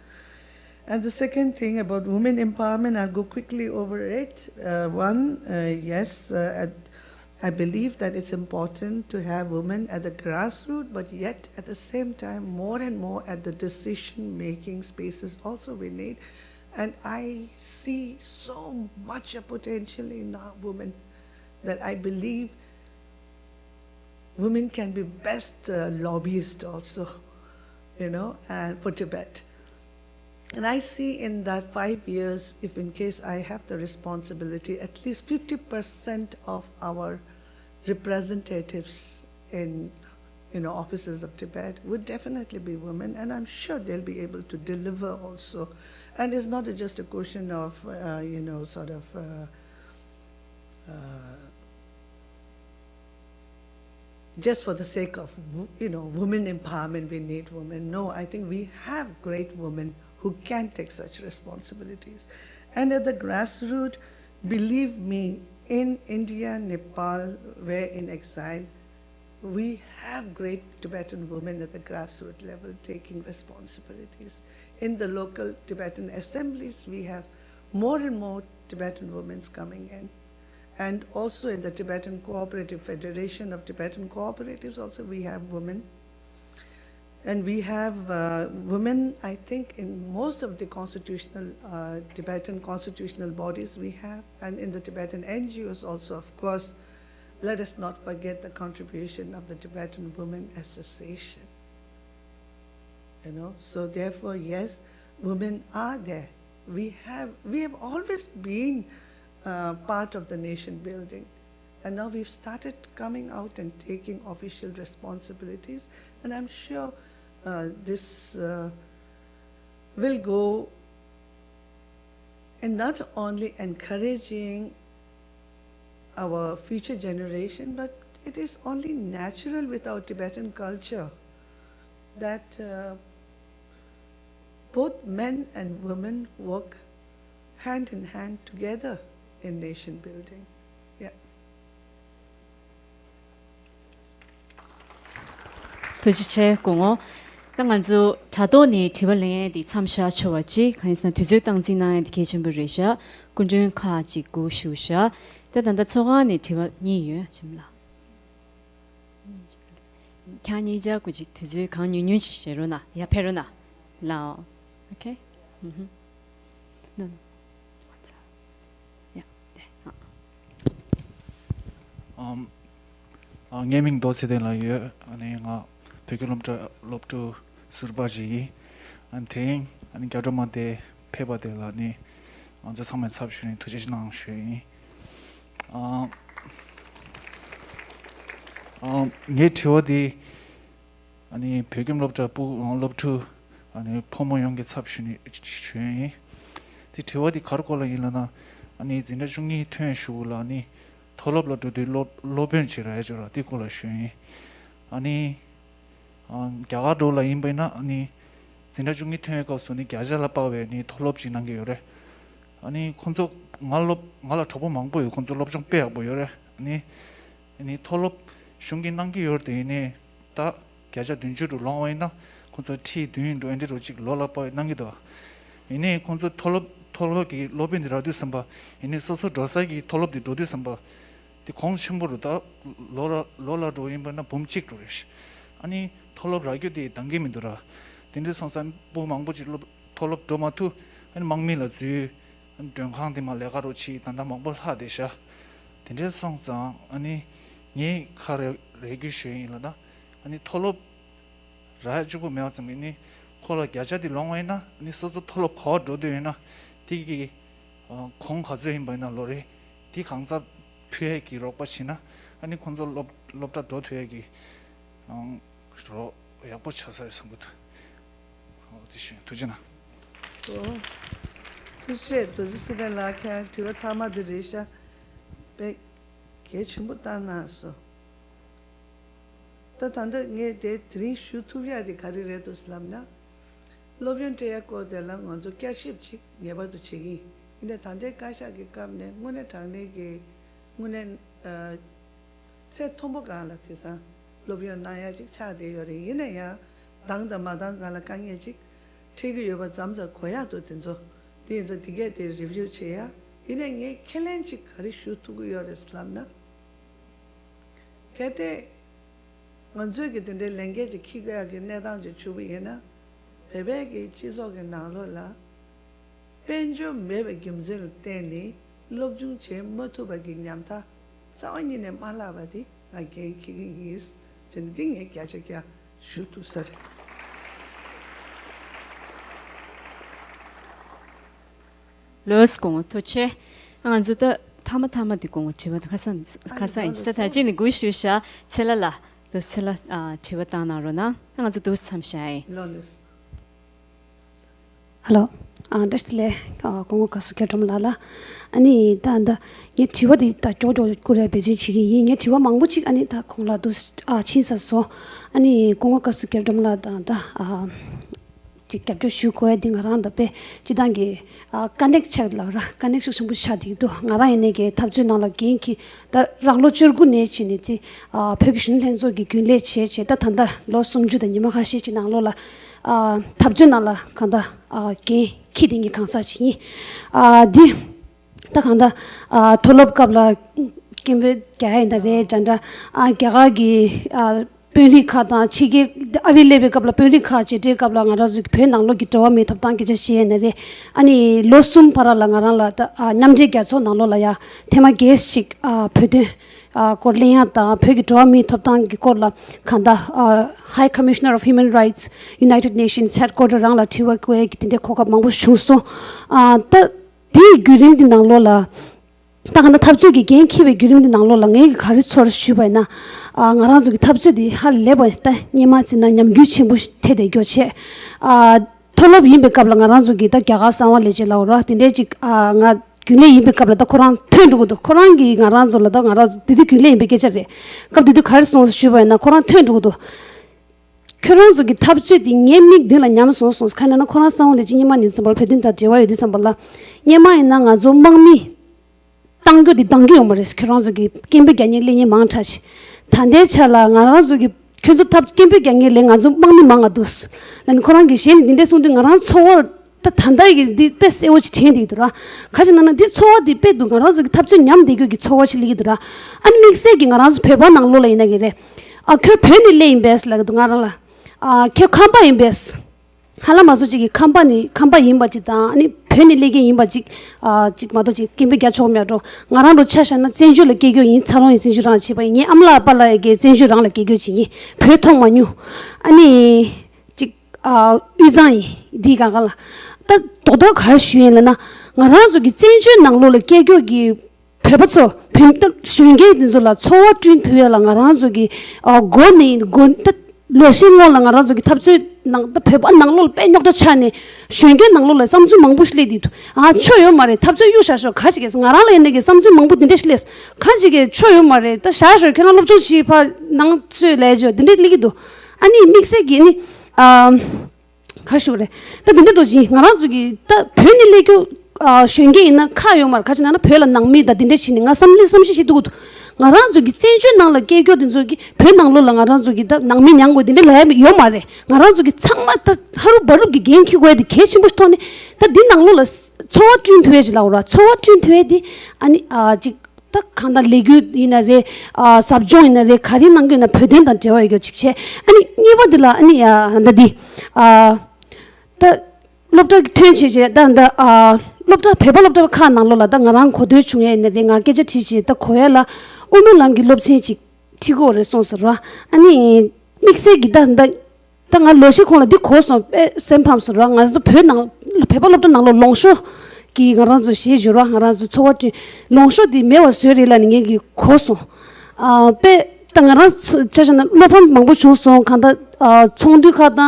And the second thing about women empowerment, I'll go quickly over it. One, yes, I believe that it's important to have women at the grassroots, but yet at the same time, more and more at the decision-making spaces also we need. And I see so much potential in our women that I believe women can be best lobbyists also, you know, and for Tibet. And I see in that 5 years, if in case I have the responsibility, at least 50% of our representatives in, you know, offices of Tibet would definitely be women, and I'm sure they'll be able to deliver also. And it's not just a question of, you know, sort of, just for the sake of, you know, women empowerment, we need women. No, I think we have great women who can take such responsibilities. And at the grassroots, believe me, in India, Nepal, we're in exile, we have great Tibetan women at the grassroots level taking responsibilities. In the local Tibetan assemblies, we have more and more Tibetan women coming in. And also in the Tibetan Cooperative Federation of Tibetan Cooperatives also we have women. And we have women, I think, in most of the constitutional, Tibetan constitutional bodies we have, and in the Tibetan NGOs also, of course. Let us not forget the contribution of the Tibetan Women Association. You know, so therefore, yes, women are there. We have always been part of the nation building. And now we've started coming out and taking official responsibilities. And I'm sure this will go in not only encouraging our future generation, but it is only natural with our Tibetan culture that both men and women work hand in hand together in nation building. Yeah. 도지체 공어 당한주 자도니 티벌랭에 디 참샤 초와지 간이스나 뒤즈땅지나에 디케이션 브레샤 군준 카지고 슈샤 대단다 초가니 티버 니유 짐라 캬니자 구지 뒤즈 강유뉴 시제로나 야 페로나 라오 오케이 no ngaming do se den la ye ane nga pekelom lop to surbaji and thing and gadoma de 페바데라니 먼저 상면 잡슈니 투지진앙 쉐이 네 티어디 아니 배경럽자 럽투 아니 포모 연계 잡슈니 쉐이 디 티어디 가르콜라 일라나 아니 진짜 중이 퇴 슈라니 톨럽로도 로벤치라 해줘라 디콜라 쉐이 아니 갸가돌라 임베나 아니 진짜 중이 퇴가 소니 갸잘라 빠베니 톨럽 지난 게 요래 아니 콘조 말라 저거 망보요 콘조 럽좀 빼야 보여래 아니 톨럽 슝긴 난게 요르데니 다 갸자 든주로 롱와이나 콘조 티 든도 엔데로 직 롤라빠 난게도 이니 콘조 톨럽기 로빈이라도 삼바 이니 소소 도사기 톨럽디 도디 삼바 디 공심부로다 롤라도 임바나 봄직도레시 아니 톨럽 라교디 당게미더라 딘데 선산 보망보지 톨럽 도마투 아니 망밀라지 정강디 말레가로치 단다 망볼 하데샤 딘데 선상 아니 니 카레 레기쉐인라다 아니 톨럽 라주고 메와쯤이니 콜라 야자디 롱와이나 니 소소 톨럽 거도되나 디기 공 가져인 바이나 로레 디 강사 피해기 록바시나 아니 콘솔 롭다 도트에기 로 약보 차서 선부터 어디시 두지나 두세 두지스벨라 캬 티와 타마드리샤 백 개침부터 나서 따탄데 녜데 드린 슈투비아디 가리레도 슬람나 로비언테야 코델라 먼저 캐십치 예바도 치기 근데 단데 가샤기 감네 문에 당내게 문에 세 통보가라 티사 로비언 나야직 차대 요리 이내야 당다마당 가라 강예직 되게 여바 잠자 고야도 된저 뒤에서 되게 리뷰 쳐야 이내게 캘렌지 가리 슈투고 요레 슬람나 걔때 먼저 그때 랭게지 키가게 내당지 주비에나 베베기 지속에 나로라 벤조 메베 김젤 때니 롭중 제 모토바기 냠타 자원이네 말라바디 아게 키기스 진딩에 갸자갸 슈투서 러스공 토체 안주다 타마타마디 공 지바다 가산 인스타타지니 구슈샤 첼라라 도셀라 지바타나로나 안주도 삼샤이 로스 Hello, destle kongo kasu ketomlala ani tanda ye tiwa di ta jodo kure beji chigi ye tiwa mangbuchi ani ta khongla du chinsa so ani kongo kasu ketomla da chikapjo shuko ding randa pe chidangi connect chagla ra connection sumbu shadi do ngara ine ge tabju nala gen ki da ranglo churgu ne chini ti phegishin lenzo gi gyunle che ta tanda lo sumju da nima khashi chi nanglo la tabjunala kanda ke kidding kansa chi di ta kanda tholop kabla kimbe kya inda re janda kya gi peli khada chige ari lebe kabla peli kha che de kabla ngara zu phe nanglo gi tawa me thaptang ki che she ne re ani losum para la ngara la ta namje kya so nanglo la ya thema gas chik phede korliya ta phegi drami thaptang gi korla khanda High Commissioner of Human Rights United Nations headquarter rang la thiwa ko ek tinde khokap mangbu shuso ta di gyurim din nanglo la ta khanda thapju gi gen khibe gyurim din nanglo la nge khari chor shubai na ngara ju gi thapju di hal lebo ta nyema china nyam gyu chimbu thede gyo che tholob yimbe kabla ngara ju gi ta gyaga sawa leje la ora tinde ji nga gyune yimbe kabla ta koran thendu do koran gi ngara ju la da ngara didi gyule yimbe ke chare kab didi khari so shubai na koran thendu do 결혼주기 탑주디 녜믹 되라 냠소소 칸나 코나 사운데 지니만 인스벌 페딘다 제와이 디sambal라 녜마이 나가 좀망미 당교디 당기 오머레스 결혼주기 김베 갸니리니 망타시 단데 차라 나라주기 견주 탑 김베 갸니리 nga 좀망미 망아두스 난 코란기 신 닌데 손데 나라 초월 다 단다이기 디 베스 에오치 텐디더라 가지나나 디 초디 베두 나라주기 탑주 냠디기 초워실리기더라 아니 믹세기 나라주 페바 낭로레이나기레 그 페닐레 인베스 라그둥아라 ke khamba imbes hala mazuji ki khamba imbaji da ani pheni lege imbaji jik mado ji kimbe gya chomya do ngaran ro chasha na chenju le gegyo yin charo yin chenju rang chi ba ni amla pala ge chenju rang le gegyo chi phe thong ma nyu ani jik uzai di ga gala ta toda khar shuen la na ngara zu gi chenje nanglo le kegyo gi phebatso phemta shwenge din zo la chowa trin thuya la ngara zu gi goni gon ta losin mo la ngara zu gi thapchu nang ta pheba nanglo pe nyok ta chane shwenge nanglo la samju mangbush le di choyo mare thapchu yu sha sho khaji ge ngara la ne ge samju mangbu din des les khaji ge choyo mare ta sha sho khana lobchu chi pha nang chu le jo din li gi do ani mixe gi ni khashure ta din do ji ngara zu gi ta pheni le kyo shwenge ina khayo mar khajina na phela nangmi da din de chi nga samli samshi chi du ngara zu gi chenju nang la ge gyo din zu gi phe nang lo la ngara zu gi da nangmi nyang go din de la yo mare ngara zu gi changma ta haru baru gi gen ki go di ke chim bus thone ta din nang lo la cho trin thwe ji la ura cho trin thwe di ani ji ta khanda legu ina re subjo ina re khari nang gi na pheden dan jewa gyo chikche ani niba dila ani anda di ta lopta thwen chi je dan da lopta pheba lopta kha nang lo la da ngarang khodu chungye ina re nga ke je thi chi ta khoya la umelam gi lopche chi thigo re son sra ani mixe gi dan da ta nga loshi khona di khoso sempam sra nga zo phe nang pheba lopta nang lo longsho ki ngarang zo shi jura ngarang zo chowati longsho di mewa suri la nge gi khoso pe ta ngarang chajana lopam mangbu chuso khanda chongdu khada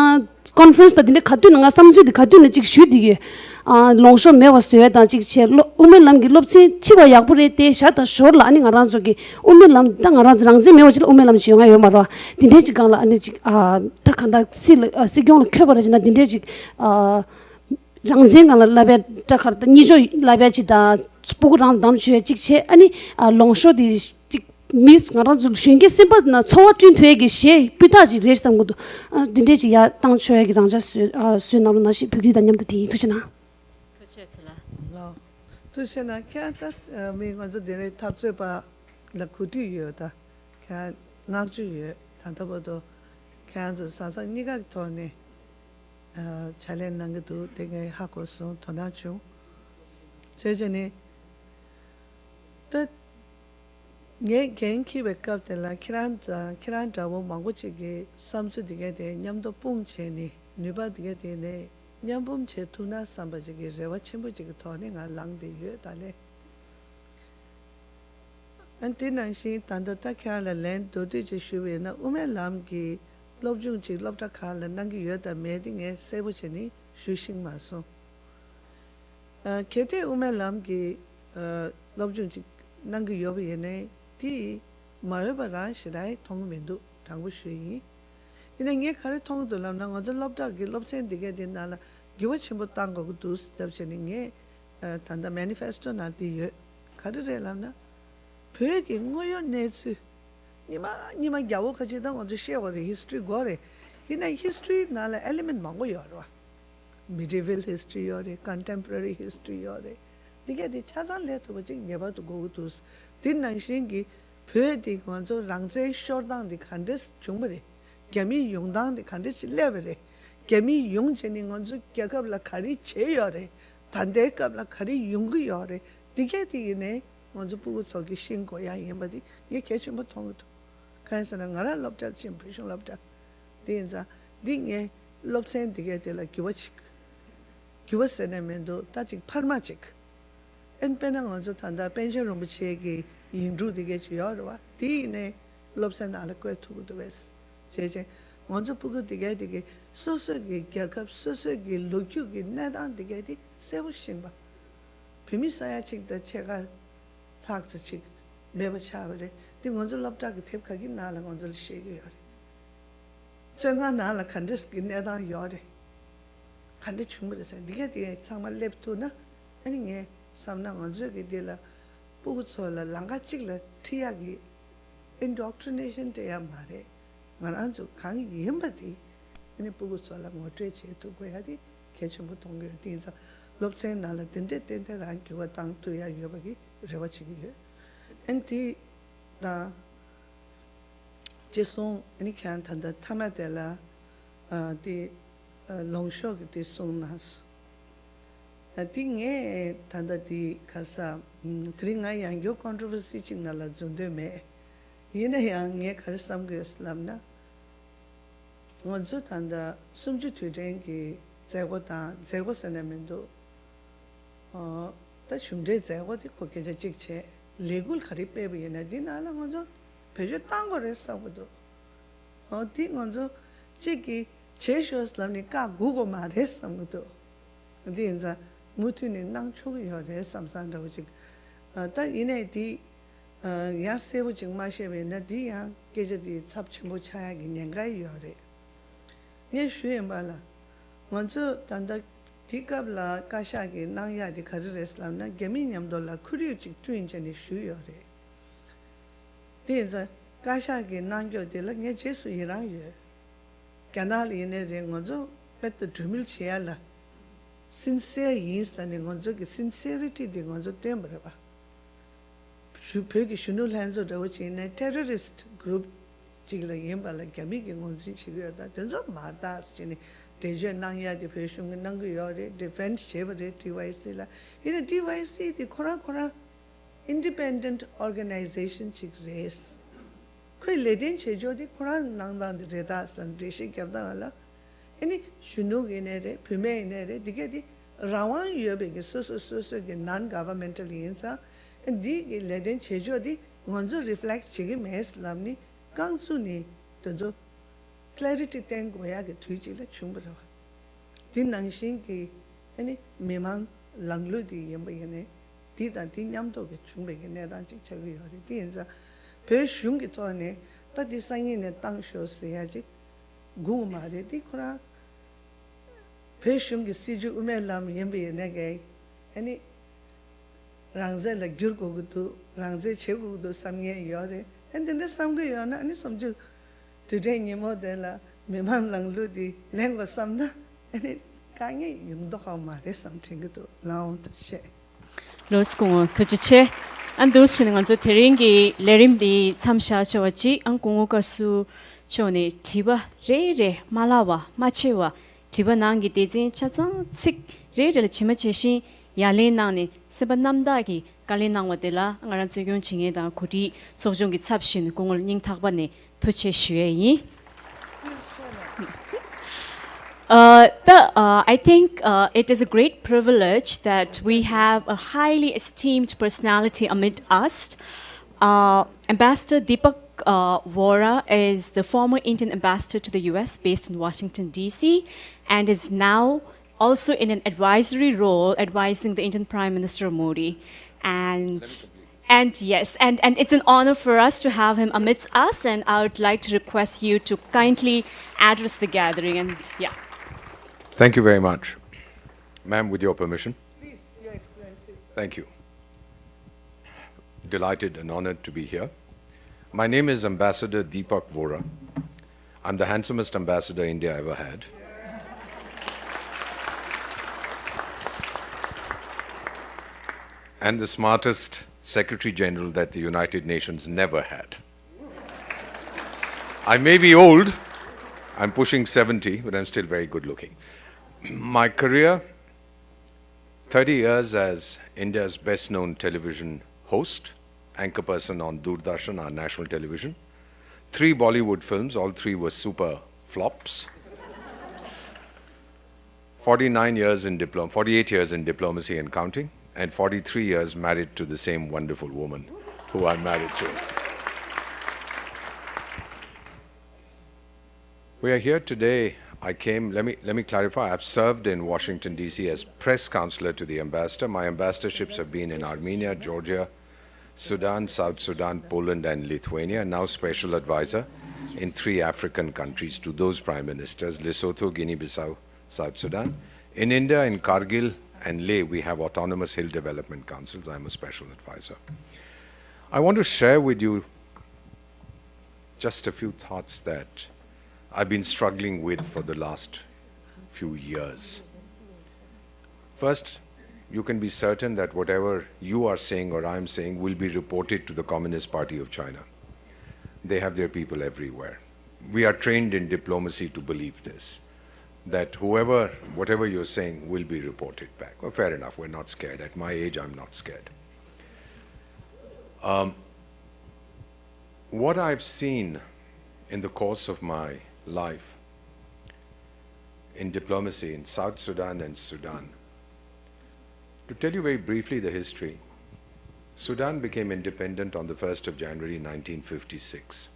conference ta dine khatu nga samju di khatu ne chik shu dige longsho mewa sue da chik che umelam gi lopche chiwa yakpure te sha ta shor la ani ngarang zo gi umelam ta ngarang rangje mewa chil umelam chi yonga yo marwa dinde chi gangla ani chi ta khanda sigyong khebara jina dinde chi rangje ngala labe ta khar ta nijo labe chi da pugu rang dam chue chik che ani longsho di mis ngarang zo shenge simba na chowa trin thwe gi she pita ji re sam gu dinde chi ya tang chue gi rangja su na na shi pugyu da nyam da ti tu china tu se na kya ta mi ngon zo de tap che ba la khu ti yo ta kya ngak ju ye ta ta bo do kya zo sa sa ni ga to ne chalen nang du de ge ha ko so to na chu che je ne ta nge gen ki be kap de la kiran ta wo mang go che ge sam su de ge de nyam do pung che ni ni ba de ge de ne nyambum che tuna samba je ge rewa chimbu je ge to ne nga lang de yue ta le anti nang shi tan da ta kya la len do de je shu we na ume lam gi lob jung chi lob ta kha la nang gi yue da me ding e se bu che ni shu shing ma so ke te ume lam gi lob jung chi nang gi yo be ne ti ma yo ba ra shi dai thong men du thang bu shu yi ina nge khare thong do lam na ngo lob da gi lob chen de ge din na la giwa chimbo tang go du step chen nge tanda manifesto na di ye khare re lam na phe gi ngo yo ne chu ni ma gyawo kha chi da ngo she go history go re ina history na la element ma go yo ro medieval history or contemporary history or dige di chazan le to ji nge ba to go to din nang shin gi phe di ngo zo rang je short dang di khandes chung ba re gyami 용당 de khande chilevere gyami yung cheni ngonzu gyagab la khari che yore tande kab la khari yung yore dige di ne ngonzu pu so gi shin go ya yin ba di ye ke chim ba thong to kan sa na ngara lob cha chim prishon lob cha din za ding ye lob chen dige de la gyawachik gyawasene mendo ta chik pharma chik en pena ngonzu tanda pension rum che gi yin ru dige chi yorwa di ne lob sen ala ko tu do wes 제제 먼저 보고 되게 소소기 결합 소소기 로규기 나단 되게 세우신 봐 비미사야 책도 제가 탁스 책 매번 차버래 네 먼저 럽다기 탭하기 나라 먼저 시기요 제가 나라 칸데스기 나단 요래 칸데 충분해서 네게 정말 랩도나 아니게 삼나 먼저기 되라 보고 sol라 랑가찍라 티야기 indoctrination 돼야 말해 말안주 강이 힘받이 ini pugu sola ngotre che tu ko yadi kechen bu tong ge tin sa lob chen na la tin de ran ki wa tang tu ya yo ba gi rewa chi gi enti da jeson ini khan tan da thama de la di long show ge di song nas ti nge tan da di kharsa tri nga yang yo controversy ching na la jung de me yene yang nge kharsam ge islam na 먼저 단다 숨주 투쟁기 제고다 제고 선에면도 다 춤제 제고디 코케제 찍체 레굴 카리 빼비에나 디나라 먼저 배제 딴 거를 써보도 어디 먼저 찍기 제쇼스람니까 구고 말했습니다. 근데 이제 무튼이 낭초기 요래 삼산다고 지금 다 이내디 야세부 정마시면은 디야 계제디 잡침부 차야기 년가이 요래 예 쉬엔 발라 먼저 단다 디갑라 카샤기 낭야디 카르레슬람나 게미냠돌라 쿠리우직 트윈제니 쉬요래 디자 카샤기 낭교딜라 예 제수 이랑예 캐날이네 랭어조 베트 드밀 치야라 sincere is la ngonzo ki sincerity de ngonzo tembre ba shupe ki shunul hanzo da wuchi ne terrorist group chigla yemba la gami ki ngonzi chigya da denzo marda chini deje nangya de pheshung nang yore defense cheve de TYC la ine TYC di khora independent organization chig race khoi ledin chejo di khora nang bang de reda san deshi gyabda la any shunug in it, Pime in it, Digedi, Rawan Yubig, so non-governmental insa, and Dig Leden Chejo di, Gonzo reflect Chigi Mes Lamni, Gangsuni, Tonzo, clarity tank Goyag, Twitchy, like Chumbra. Din Nangshinki, any Memang Langludi Yambayane, did and Tin Yamto get Chumbig and Nedanchik Chagi, Dinza, Pe Shungitone, that is singing a tongue show Sayajik. Gumare di kora peshum gi siju umelam yembe nege ani rangze la gyurgo gutu rangze chegu gutu samye yore and then samge yana ani samju today nyemo de la memang langlu di lengo samna ani kanye yungdo khamare something gutu laun to she Los kongo tochiche an dos chiningan zo teringi lerim di chamsha chawachi an kongo kasu chone tiba re malawa machewa tiba nangi dejin chachang sik re chima cheshi yale nangni seba namdagi kale nangwa dela ngaran chugyon chingye da khuri chojong gi chapshin kongol ning thakba ne thoche shue yi I think it is a great privilege that we have a highly esteemed personality amid us. Ambassador Deepak Vora is the former Indian ambassador to the US based in Washington, D.C. and is now also in an advisory role advising the Indian Prime Minister Modi. And yes, and it's an honor for us to have him amidst us, and I would like to request you to kindly address the gathering. And yeah. Thank you very much. Ma'am, with your permission. Please, Your Excellency. Thank you. Delighted and honored to be here. My name is Ambassador Deepak Vora. I'm the handsomest ambassador India ever had. And the smartest Secretary General that the United Nations never had. I may be old, I'm pushing 70, but I'm still very good looking. My career, 30 years as India's best-known television host, anchor person on Doordarshan, our national television. 3 Bollywood films, all 3 were super flops. 48 years in diplomacy and counting, and 43 years married to the same wonderful woman who I'm married to. We are here today. Let me clarify, I've served in Washington, D.C. as press counselor to the ambassador. My ambassadorships have been in Armenia, Georgia, Sudan, South Sudan, Poland, and Lithuania, and now special advisor in 3 African countries to those prime ministers, Lesotho, Guinea-Bissau, South Sudan. In India, in Kargil and Leh, we have autonomous hill development councils. I'm a special advisor. I want to share with you just a few thoughts that I've been struggling with for the last few years. First, you can be certain that whatever you are saying or I'm saying will be reported to the Communist Party of China. They have their people everywhere. We are trained in diplomacy to believe this, that whatever you're saying will be reported back. Well, fair enough, we're not scared. At my age, I'm not scared. What I've seen in the course of my life in diplomacy in South Sudan and Sudan. To tell you very briefly the history, Sudan became independent on the 1st of January 1956.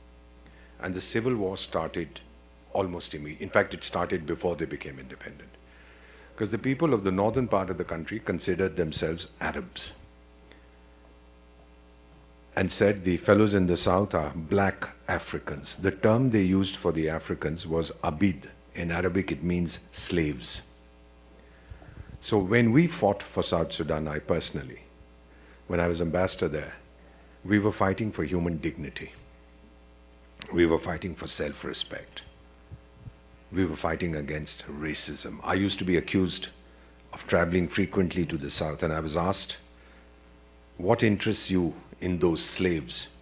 And the civil war started almost immediately. In fact, it started before they became independent. Because the people of the northern part of the country considered themselves Arabs. And said the fellows in the south are black Africans. The term they used for the Africans was abid. In Arabic, it means slaves. So when we fought for South Sudan, I personally, when I was ambassador there, we were fighting for human dignity. We were fighting for self-respect. We were fighting against racism. I used to be accused of traveling frequently to the south, and I was asked, what interests you in those slaves?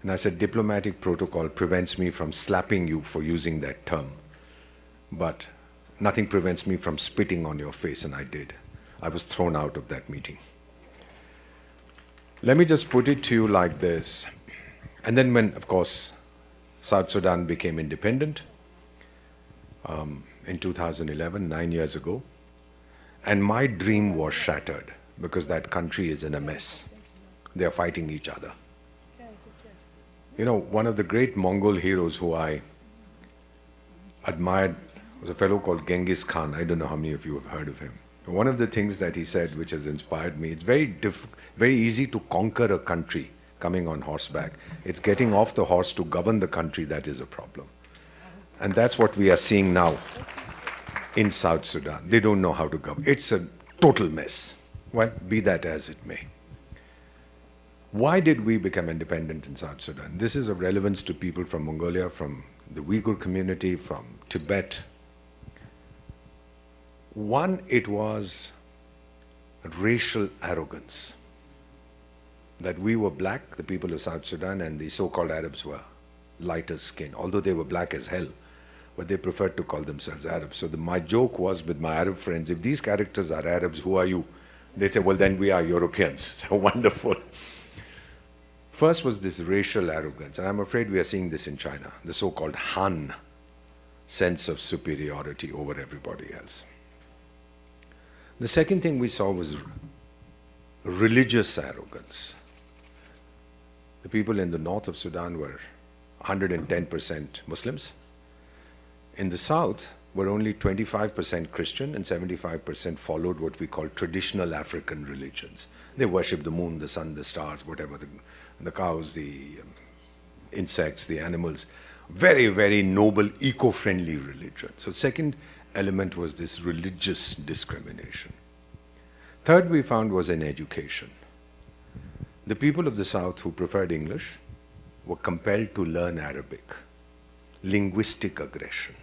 And I said, diplomatic protocol prevents me from slapping you for using that term. But nothing prevents me from spitting on your face, and I did. I was thrown out of that meeting. Let me just put it to you like this. And then when, of course, South Sudan became independent in 2011, 9 years ago, and my dream was shattered because that country is in a mess. They are fighting each other. You know, one of the great Mongol heroes who I admired was a fellow called Genghis Khan. I don't know how many of you have heard of him. One of the things that he said, which has inspired me, it's very easy to conquer a country coming on horseback. It's getting off the horse to govern the country that is a problem. And that's what we are seeing now in South Sudan. They don't know how to govern. It's a total mess. Well, be that as it may. Why did we become independent in South Sudan? This is of relevance to people from Mongolia, from the Uyghur community, from Tibet. One, it was racial arrogance. That we were black, the people of South Sudan, and the so-called Arabs were lighter skin, although they were black as hell, but they preferred to call themselves Arabs. So my joke was with my Arab friends, if these characters are Arabs, who are you? They'd say, well, then we are Europeans. So wonderful. First was this racial arrogance, and I'm afraid we are seeing this in China, the so-called Han sense of superiority over everybody else. The second thing we saw was religious arrogance. The people in the north of Sudan were 110% Muslims. In the south were only 25% Christian and 75% followed what we call traditional African religions. They worship the moon, the sun, the stars, whatever, the cows, the insects, the animals. Very, very noble, eco-friendly religion. So second element was this religious discrimination. Third we found was in education. The people of the south who preferred English were compelled to learn Arabic. Linguistic aggression.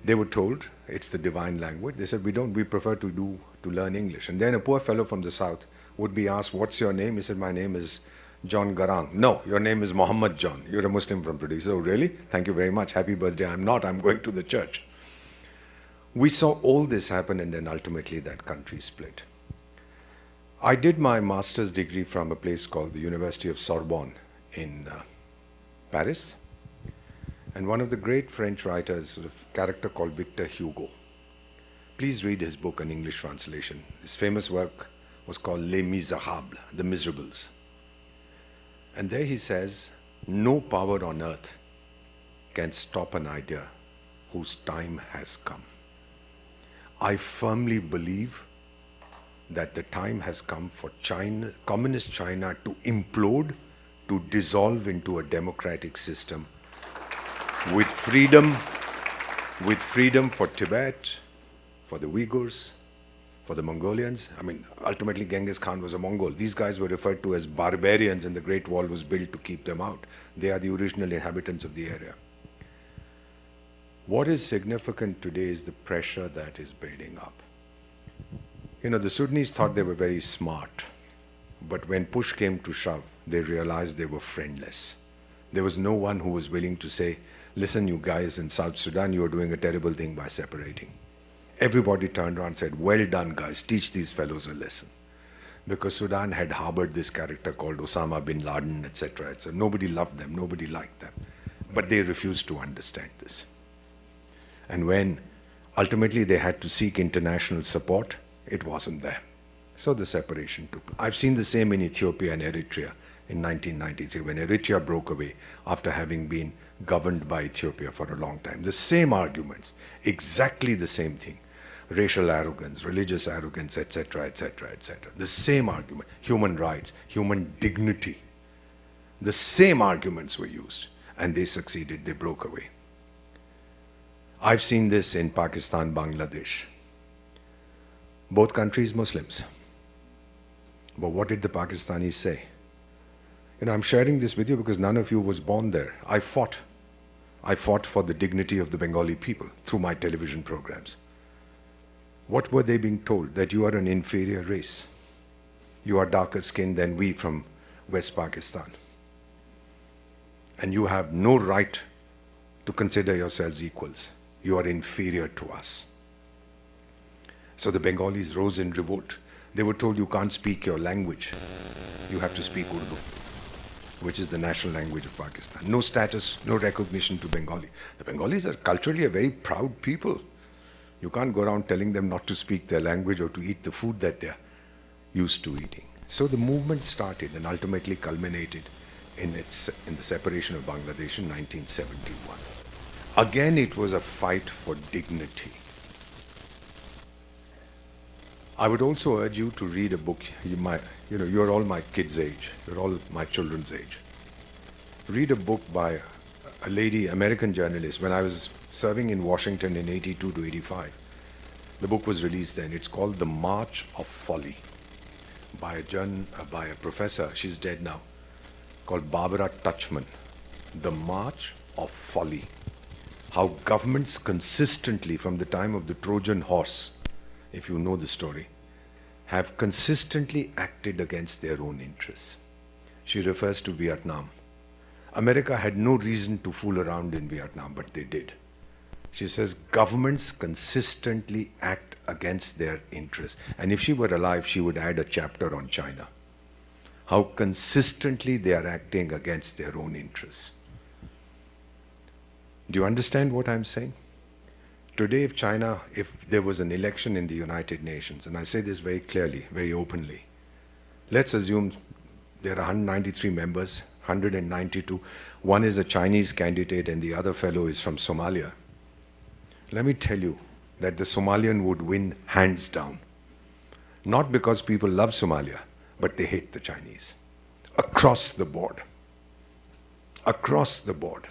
They were told it's the divine language. They said, we prefer to learn English. And then a poor fellow from the south would be asked, what's your name? He said, my name is John Garang. No, your name is Muhammad John. You're a Muslim from today. So really? Thank you very much. Happy birthday. I'm not. I'm going to the church. We saw all this happen, and then ultimately that country split. I did my master's degree from a place called the University of Sorbonne in Paris. And one of the great French writers, a character called Victor Hugo. Please read his book in English translation. His famous work was called Les Misérables, The Miserables. And there he says, no power on earth can stop an idea whose time has come. I firmly believe that the time has come for China, communist China, to implode, to dissolve into a democratic system with freedom for Tibet, for the Uyghurs, for the Mongolians. I mean, ultimately Genghis Khan was a Mongol. These guys were referred to as barbarians, and the Great Wall was built to keep them out. They are the original inhabitants of the area. What is significant today is the pressure that is building up. You know, the Sudanese thought they were very smart, but when push came to shove, they realized they were friendless. There was no one who was willing to say, listen, you guys in South Sudan, you are doing a terrible thing by separating. Everybody turned around and said, well done, guys, teach these fellows a lesson. Because Sudan had harbored this character called Osama bin Laden, etc. Nobody loved them, nobody liked them. But they refused to understand this. And when ultimately they had to seek international support, it wasn't there. So the separation took place. I've seen the same in Ethiopia and Eritrea in 1993, when Eritrea broke away after having been governed by Ethiopia for a long time. The same arguments, exactly the same thing. Racial arrogance, religious arrogance, etc., etc., etc. The same argument. Human rights, human dignity. The same arguments were used, and they succeeded, they broke away. I've seen this in Pakistan, Bangladesh. Both countries Muslims. But what did the Pakistanis say? You know, I'm sharing this with you because none of you was born there. I fought for the dignity of the Bengali people through my television programs. What were they being told? That you are an inferior race. You are darker skinned than we from West Pakistan. And you have no right to consider yourselves equals. You are inferior to us. So the Bengalis rose in revolt. They were told you can't speak your language. You have to speak Urdu, which is the national language of Pakistan. No status, no recognition to Bengali. The Bengalis are culturally a very proud people. You can't go around telling them not to speak their language or to eat the food that they're used to eating. So the movement started and ultimately culminated in the separation of Bangladesh in 1971. Again, it was a fight for dignity. I would also urge you to read a book. You're all my kids' age. You're all my children's age. Read a book by a lady, American journalist. When I was serving in Washington in 82 to 85, the book was released then. It's called The March of Folly by a professor, she's dead now, called Barbara Tuchman. The March of Folly. How governments consistently, from the time of the Trojan horse, if you know the story, have consistently acted against their own interests. She refers to Vietnam. America had no reason to fool around in Vietnam, but they did. She says governments consistently act against their interests. And if she were alive, she would add a chapter on China. How consistently they are acting against their own interests. Do you understand what I'm saying? Today, if there was an election in the United Nations, and I say this very clearly, very openly, let's assume there are 193 members, 192. One is a Chinese candidate and the other fellow is from Somalia. Let me tell you that the Somalian would win hands down. Not because people love Somalia, but they hate the Chinese. Across the board. Across the board.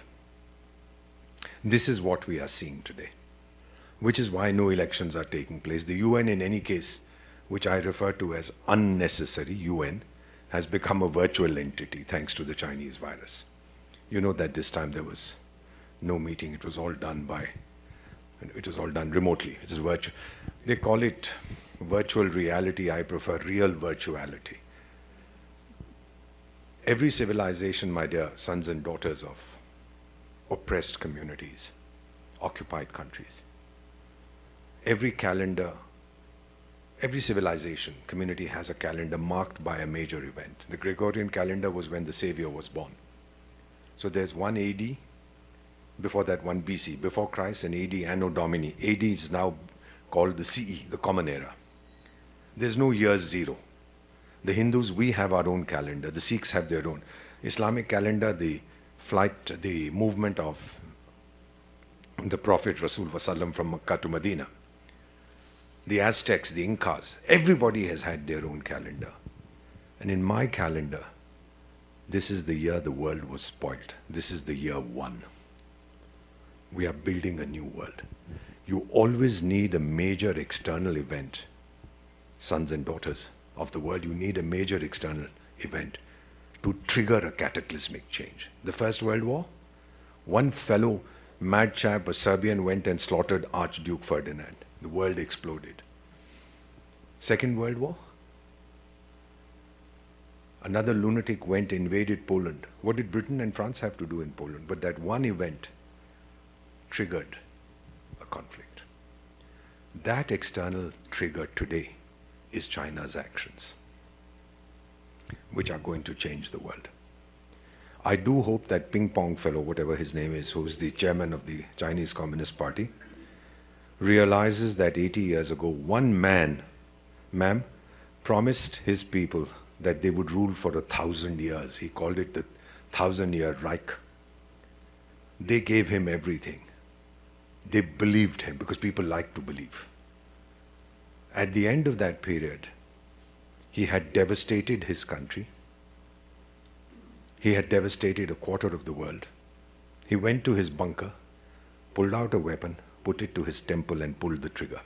This is what we are seeing today, which is why no elections are taking place. The UN, in any case, which I refer to as unnecessary, UN, has become a virtual entity thanks to the Chinese virus. You know that this time there was no meeting. It was all done remotely. It is virtual. They call it virtual reality. I prefer real virtuality. Every civilization, my dear sons and daughters of oppressed communities, occupied countries, every calendar, every civilization, community has a calendar marked by a major event. The Gregorian calendar was when the Savior was born. So there's 1 AD, before that 1 BC, before Christ, and AD, Anno Domini. AD is now called the CE, the Common Era. There's no year zero. The Hindus, we have our own calendar. The Sikhs have their own. Islamic calendar, the movement of the Prophet Rasul Wasallam from Makkah to Medina. The Aztecs, the Incas, everybody has had their own calendar. And in my calendar, this is the year the world was spoiled. This is the year 1. We are building a new world. You always need a major external event. Sons and daughters of the world, you need a major external event to trigger a cataclysmic change. The First World War, one fellow mad chap, a Serbian, went and slaughtered Archduke Ferdinand. The world exploded. Second World War, another lunatic went, invaded Poland. What did Britain and France have to do in Poland? But that one event triggered a conflict. That external trigger today is China's actions, which are going to change the world. I do hope that ping pong fellow, whatever his name is, who's the chairman of the Chinese Communist Party, realizes that 80 years ago, one man, ma'am, promised his people that they would rule for 1,000 years. He called it the 1,000-year Reich. They gave him everything. They believed him because people like to believe. At the end of that period, he had devastated his country. He had devastated a quarter of the world. He went to his bunker, pulled out a weapon, put it to his temple and pulled the trigger.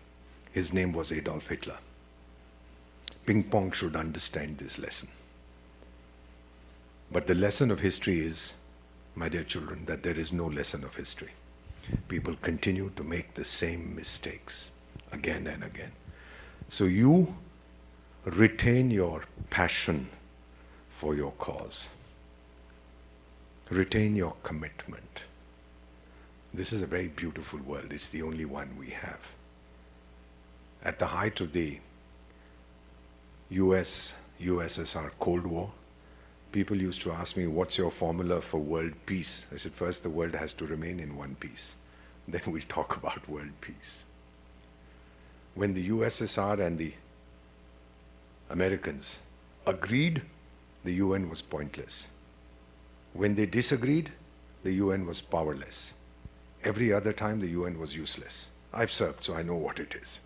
His name was Adolf Hitler. Ping pong should understand this lesson. But the lesson of history is, my dear children, that there is no lesson of history. People continue to make the same mistakes again and again. So you retain your passion for your cause. Retain your commitment. This is a very beautiful world. It's the only one we have. At the height of the USSR Cold War, people used to ask me, what's your formula for world peace? I said, first the world has to remain in one piece. Then we'll talk about world peace. When the USSR and the Americans agreed, the UN was pointless. When they disagreed, the UN was powerless. Every other time, the UN was useless. I've served, so I know what it is.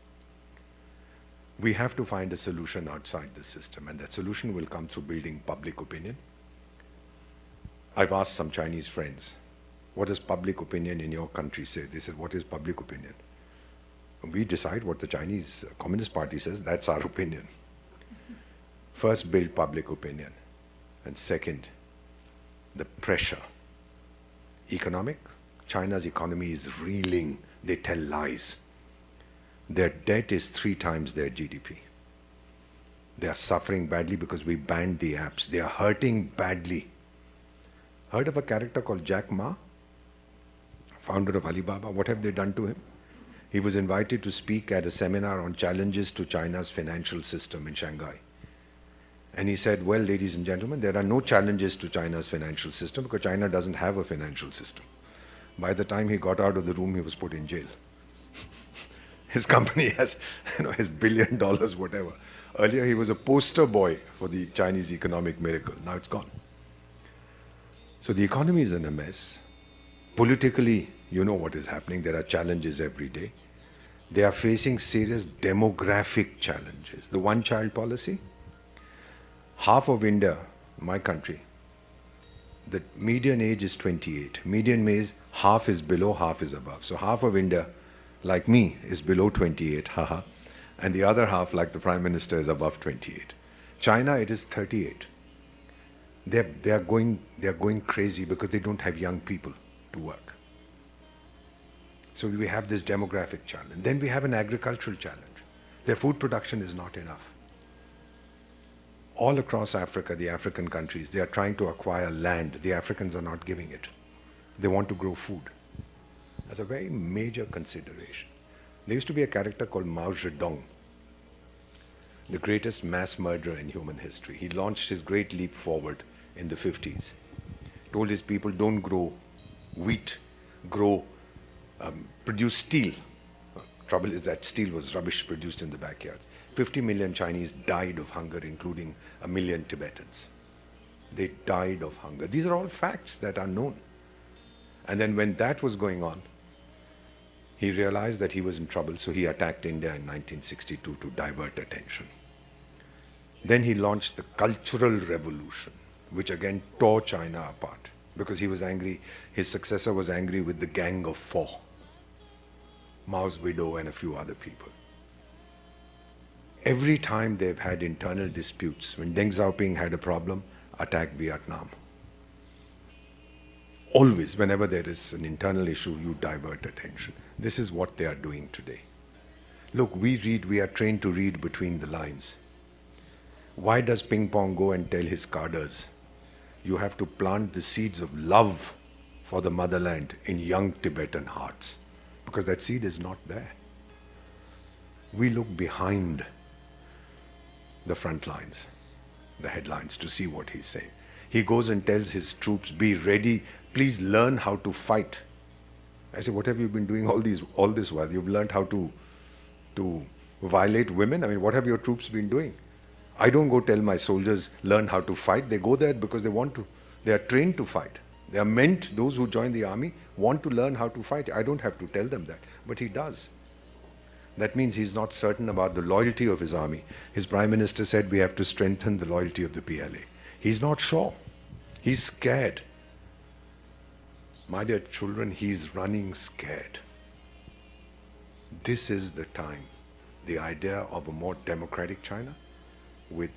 We have to find a solution outside the system, and that solution will come through building public opinion. I've asked some Chinese friends, what does public opinion in your country say? They said, what is public opinion? And we decide what the Chinese Communist Party says, that's our opinion. First, build public opinion. And second, the pressure. Economic, China's economy is reeling. They tell lies. Their debt is 3 times their GDP. They are suffering badly because we banned the apps. They are hurting badly. Heard of a character called Jack Ma? Founder of Alibaba. What have they done to him? He was invited to speak at a seminar on challenges to China's financial system in Shanghai. And he said, well, ladies and gentlemen, there are no challenges to China's financial system because China doesn't have a financial system. By the time he got out of the room, he was put in jail. His company has, his $1 billion, whatever. Earlier, he was a poster boy for the Chinese economic miracle. Now it's gone. So the economy is in a mess. Politically, you know what is happening. There are challenges every day. They are facing serious demographic challenges. The one-child policy, half of India, my country, the median age is 28. Median age, half is below, half is above. So half of India, like me, is below 28, haha. And the other half, like the Prime Minister, is above 28. China, it is 38. They are going crazy because they don't have young people to work. So we have this demographic challenge. Then we have an agricultural challenge. Their food production is not enough. All across Africa, the African countries, they are trying to acquire land. The Africans are not giving it. They want to grow food. That's a very major consideration. There used to be a character called Mao Zedong, the greatest mass murderer in human history. He launched his great leap forward in the 50s. Told his people, don't grow wheat, produce steel. Trouble is that steel was rubbish produced in the backyards. 50 million Chinese died of hunger, including 1 million Tibetans. They died of hunger. These are all facts that are known. And then when that was going on, he realized that he was in trouble, so he attacked India in 1962 to divert attention. Then he launched the Cultural Revolution, which again tore China apart because he was angry. His successor was angry with the Gang of Four, Mao's widow and a few other people. Every time they've had internal disputes, when Deng Xiaoping had a problem, attack Vietnam. Always, whenever there is an internal issue, you divert attention. This is what they are doing today. Look, we are trained to read between the lines. Why does Ping Pong go and tell his cadres, you have to plant the seeds of love for the motherland in young Tibetan hearts? Because that seed is not there. We look behind the front lines, the headlines, to see what he's saying. He goes and tells his troops, be ready, please learn how to fight. I said, what have you been doing all this while? You've learned how to violate women? I mean, what have your troops been doing? I don't go tell my soldiers, learn how to fight. They go there because they want to. They are trained to fight. They are meant, those who join the army, want to learn how to fight. I don't have to tell them that, but he does. That means he's not certain about the loyalty of his army. His prime minister said we have to strengthen the loyalty of the PLA. He's not sure. He's scared. My dear children, he's running scared. This is the time, the idea of a more democratic China with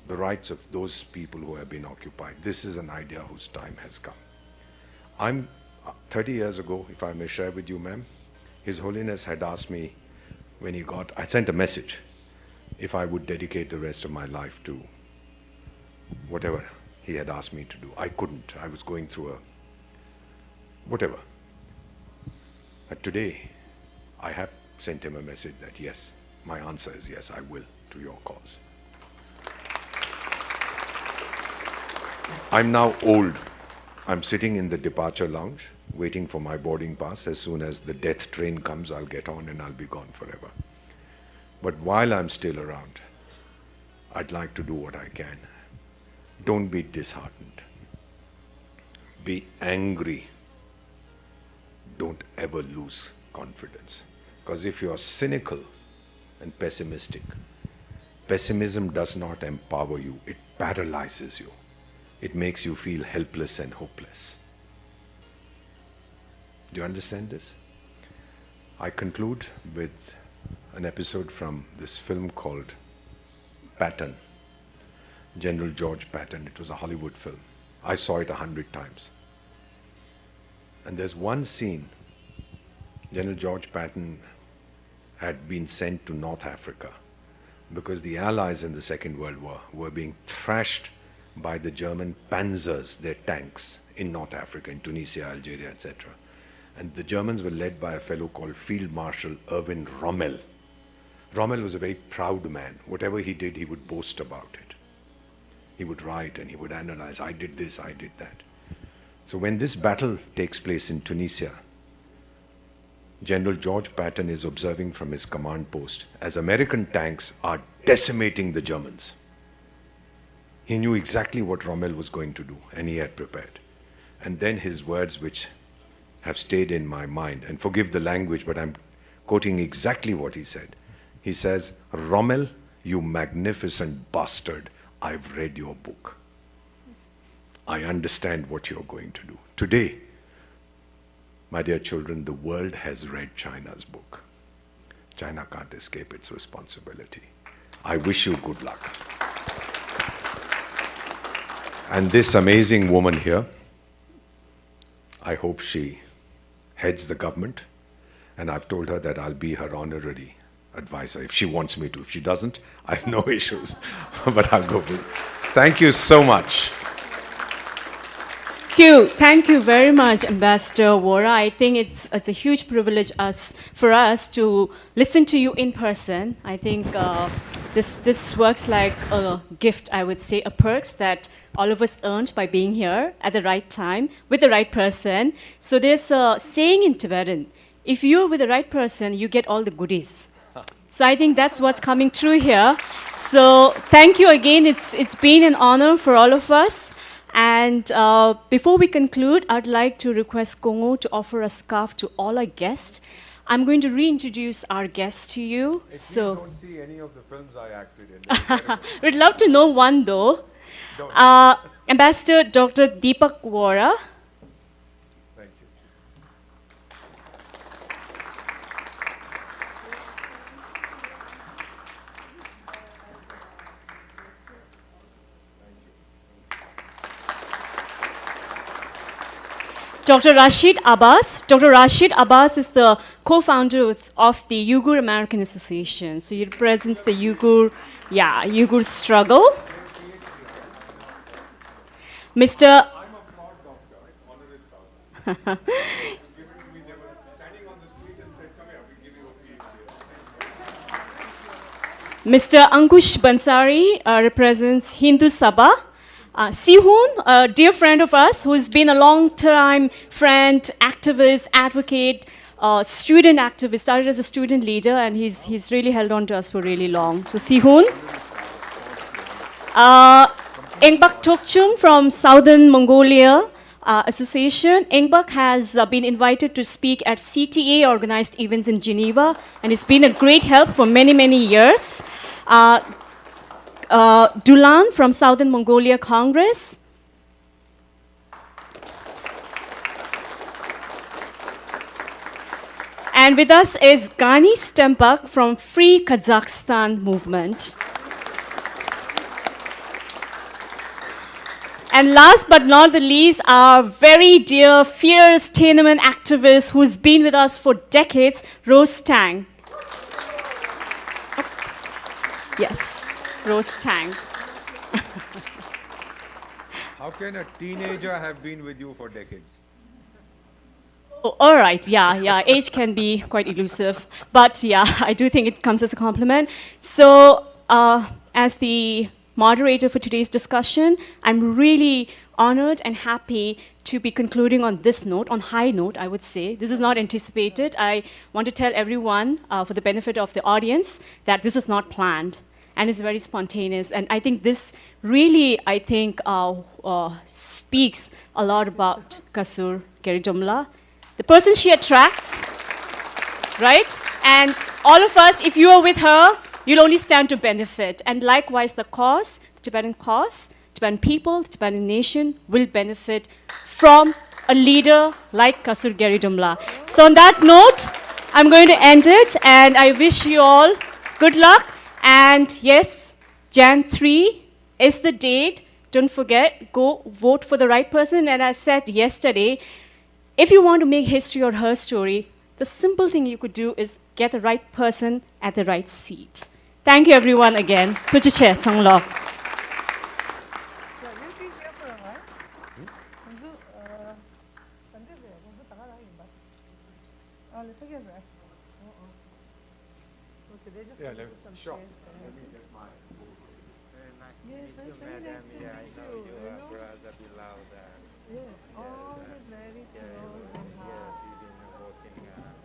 the rights of those people who have been occupied. This is an idea whose time has come. 30 years ago, if I may share with you, ma'am, His Holiness had asked me when I sent a message, if I would dedicate the rest of my life to whatever he had asked me to do. I couldn't. I was going through whatever. But today, I have sent him a message that yes, my answer is yes, I will to your cause. I'm now old. I'm sitting in the departure lounge, waiting for my boarding pass. As soon as the death train comes, I'll get on and I'll be gone forever. But while I'm still around, I'd like to do what I can. Don't be disheartened. Be angry. Don't ever lose confidence. Because if you're cynical and pessimistic, pessimism does not empower you. It paralyzes you. It makes you feel helpless and hopeless. Do you understand this? I conclude with an episode from this film called Patton. General George Patton. It was a Hollywood film. I saw it 100 times. And there's one scene. General George Patton had been sent to North Africa because the Allies in the Second World War were being thrashed by the German panzers, their tanks, in North Africa, in Tunisia, Algeria, etc. And the Germans were led by a fellow called Field Marshal Erwin Rommel. Rommel was a very proud man. Whatever he did, he would boast about it. He would write and he would analyze, I did this, I did that. So when this battle takes place in Tunisia, General George Patton is observing from his command post as American tanks are decimating the Germans. He knew exactly what Rommel was going to do, and he had prepared. And then his words, which have stayed in my mind, and forgive the language, but I'm quoting exactly what he said. He says, Rommel, you magnificent bastard, I've read your book. I understand what you're going to do. Today, my dear children, the world has read China's book. China can't escape its responsibility. I wish you good luck. And this amazing woman here, I hope she heads the government, and I've told her that I'll be her honorary advisor if she wants me to. If she doesn't, I have no issues, but I'll go with it. Thank you so much. Thank you very much, Ambassador Wara. I think it's a huge privilege for us to listen to you in person. I think this works like a gift, I would say, a perks that all of us earned by being here at the right time with the right person. So there's a saying in Tibetan, if you're with the right person, you get all the goodies. So I think that's what's coming true here. So thank you again. It's been an honor for all of us. And before we conclude, I'd like to request Kongo to offer a scarf to all our guests. I'm going to reintroduce our guests to you. If you don't see any of the films I acted in. We'd love to know one though. Ambassador Dr. Deepak Wara. Thank you. Dr. Rashid Abbas. Dr. Rashid Abbas is the co-founder of the Uyghur American Association. So he represents the Uyghur struggle. Mr. I'm a fraud doctor. It's honoris causa. They were standing on the street and said, come here, we give you a PhD. Mr. Ankush Bansari represents Hindu Sabha. Sihoon, a dear friend of us, who's been a long-time friend, activist, advocate, student activist, started as a student leader, and he's really held on to us for really long. So Sihoon. Engbak Tokchum from Southern Mongolia Association. Engbak has been invited to speak at CTA organized events in Geneva, and it's been a great help for many, many years. Dulan from Southern Mongolia Congress. And with us is Gani Stempak from Free Kazakhstan Movement. And last but not the least, our very dear, fierce Tiananmen activist who's been with us for decades, Rose Tang. Yes, Rose Tang. How can a teenager have been with you for decades? Oh, all right, yeah, age can be quite elusive, but yeah, I do think it comes as a compliment. So, as the moderator for today's discussion, I'm really honored and happy to be concluding on this note, on high note, I would say. This is not anticipated. I want to tell everyone, for the benefit of the audience, that this is not planned, and it's very spontaneous. And I think this really, speaks a lot about Kasur Gyari Dolma, the person she attracts, right? And all of us, if you are with her, you'll only stand to benefit. And likewise, the Tibetan cause, Tibetan people, the Tibetan nation will benefit from a leader like Kasur Gyari Dolma. So on that note, I'm going to end it, and I wish you all good luck. And yes, Jan 3 is the date. Don't forget, go vote for the right person. And I said yesterday, if you want to make history or her story, the simple thing you could do is get the right person at the right seat. Thank you, everyone, again. Pujiche, Tsanglo. Yeah, sure. Let me get my Yes, very nice to meet you. You know? Brother beloved. Yes, always very close and hard. We've been working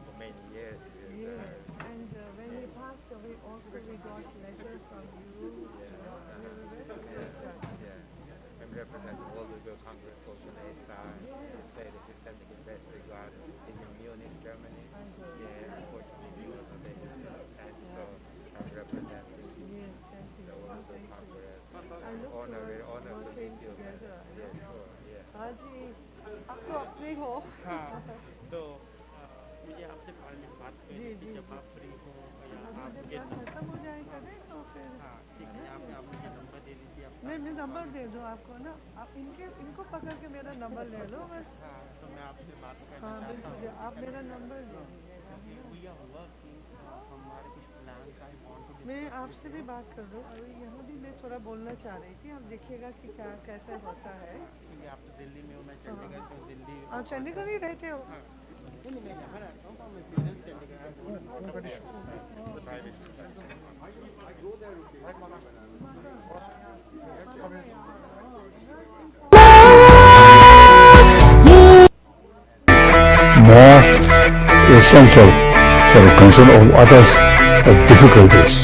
for many years. Yes, and when he passed away, also we got letters from you. We were very touched. I'm representing all the World Congress Socialist. Say that you're sending the best regard in Munich, Germany. Yeah, unfortunately, you were not able to attend, so I'm representing Yes, thank you. the World Thank you. Congress. I look Honor, very forward to honored to working meet you. together. Yeah, sure. Yeah. हाँ जी, आप तो अपने हो। हाँ, तो मुझे आपसे बात करनी जी, थी जी, जब जी। आप फ्री हो या अभी आप जब मुझे यहाँ खत्म हो जाएगा ना तो फिर हाँ ठीक है आप मुझे नंबर दे दीजिए आप मैं नंबर दे दूँ आपको ना, आप इनको पकड़ के मेरा नंबर ले लो बस। हाँ तो मैं आपसे बात करना हाँ चाहता बिल्कुल, हूँ आप मेरा नंबर दे दीजिएगा। भैया हुआ कि हमारे कुछ प्लान का है वांट टू मैं आपसे भी बात कर लूँ, अभी यहाँ भी मैं थोड़ा बोलना चाह रही थी, आप देखिएगा कि क्या कैसे होता है। क्योंकि आप तो दिल्ली में हो, मैं चंडीगढ़ से हूँ, दिल्ली आप चंडीगढ़ ही रहते हो? नहीं मैं यहाँ रहता हूँ मैं parents Chandigarh more essential for the concern of others' difficulties.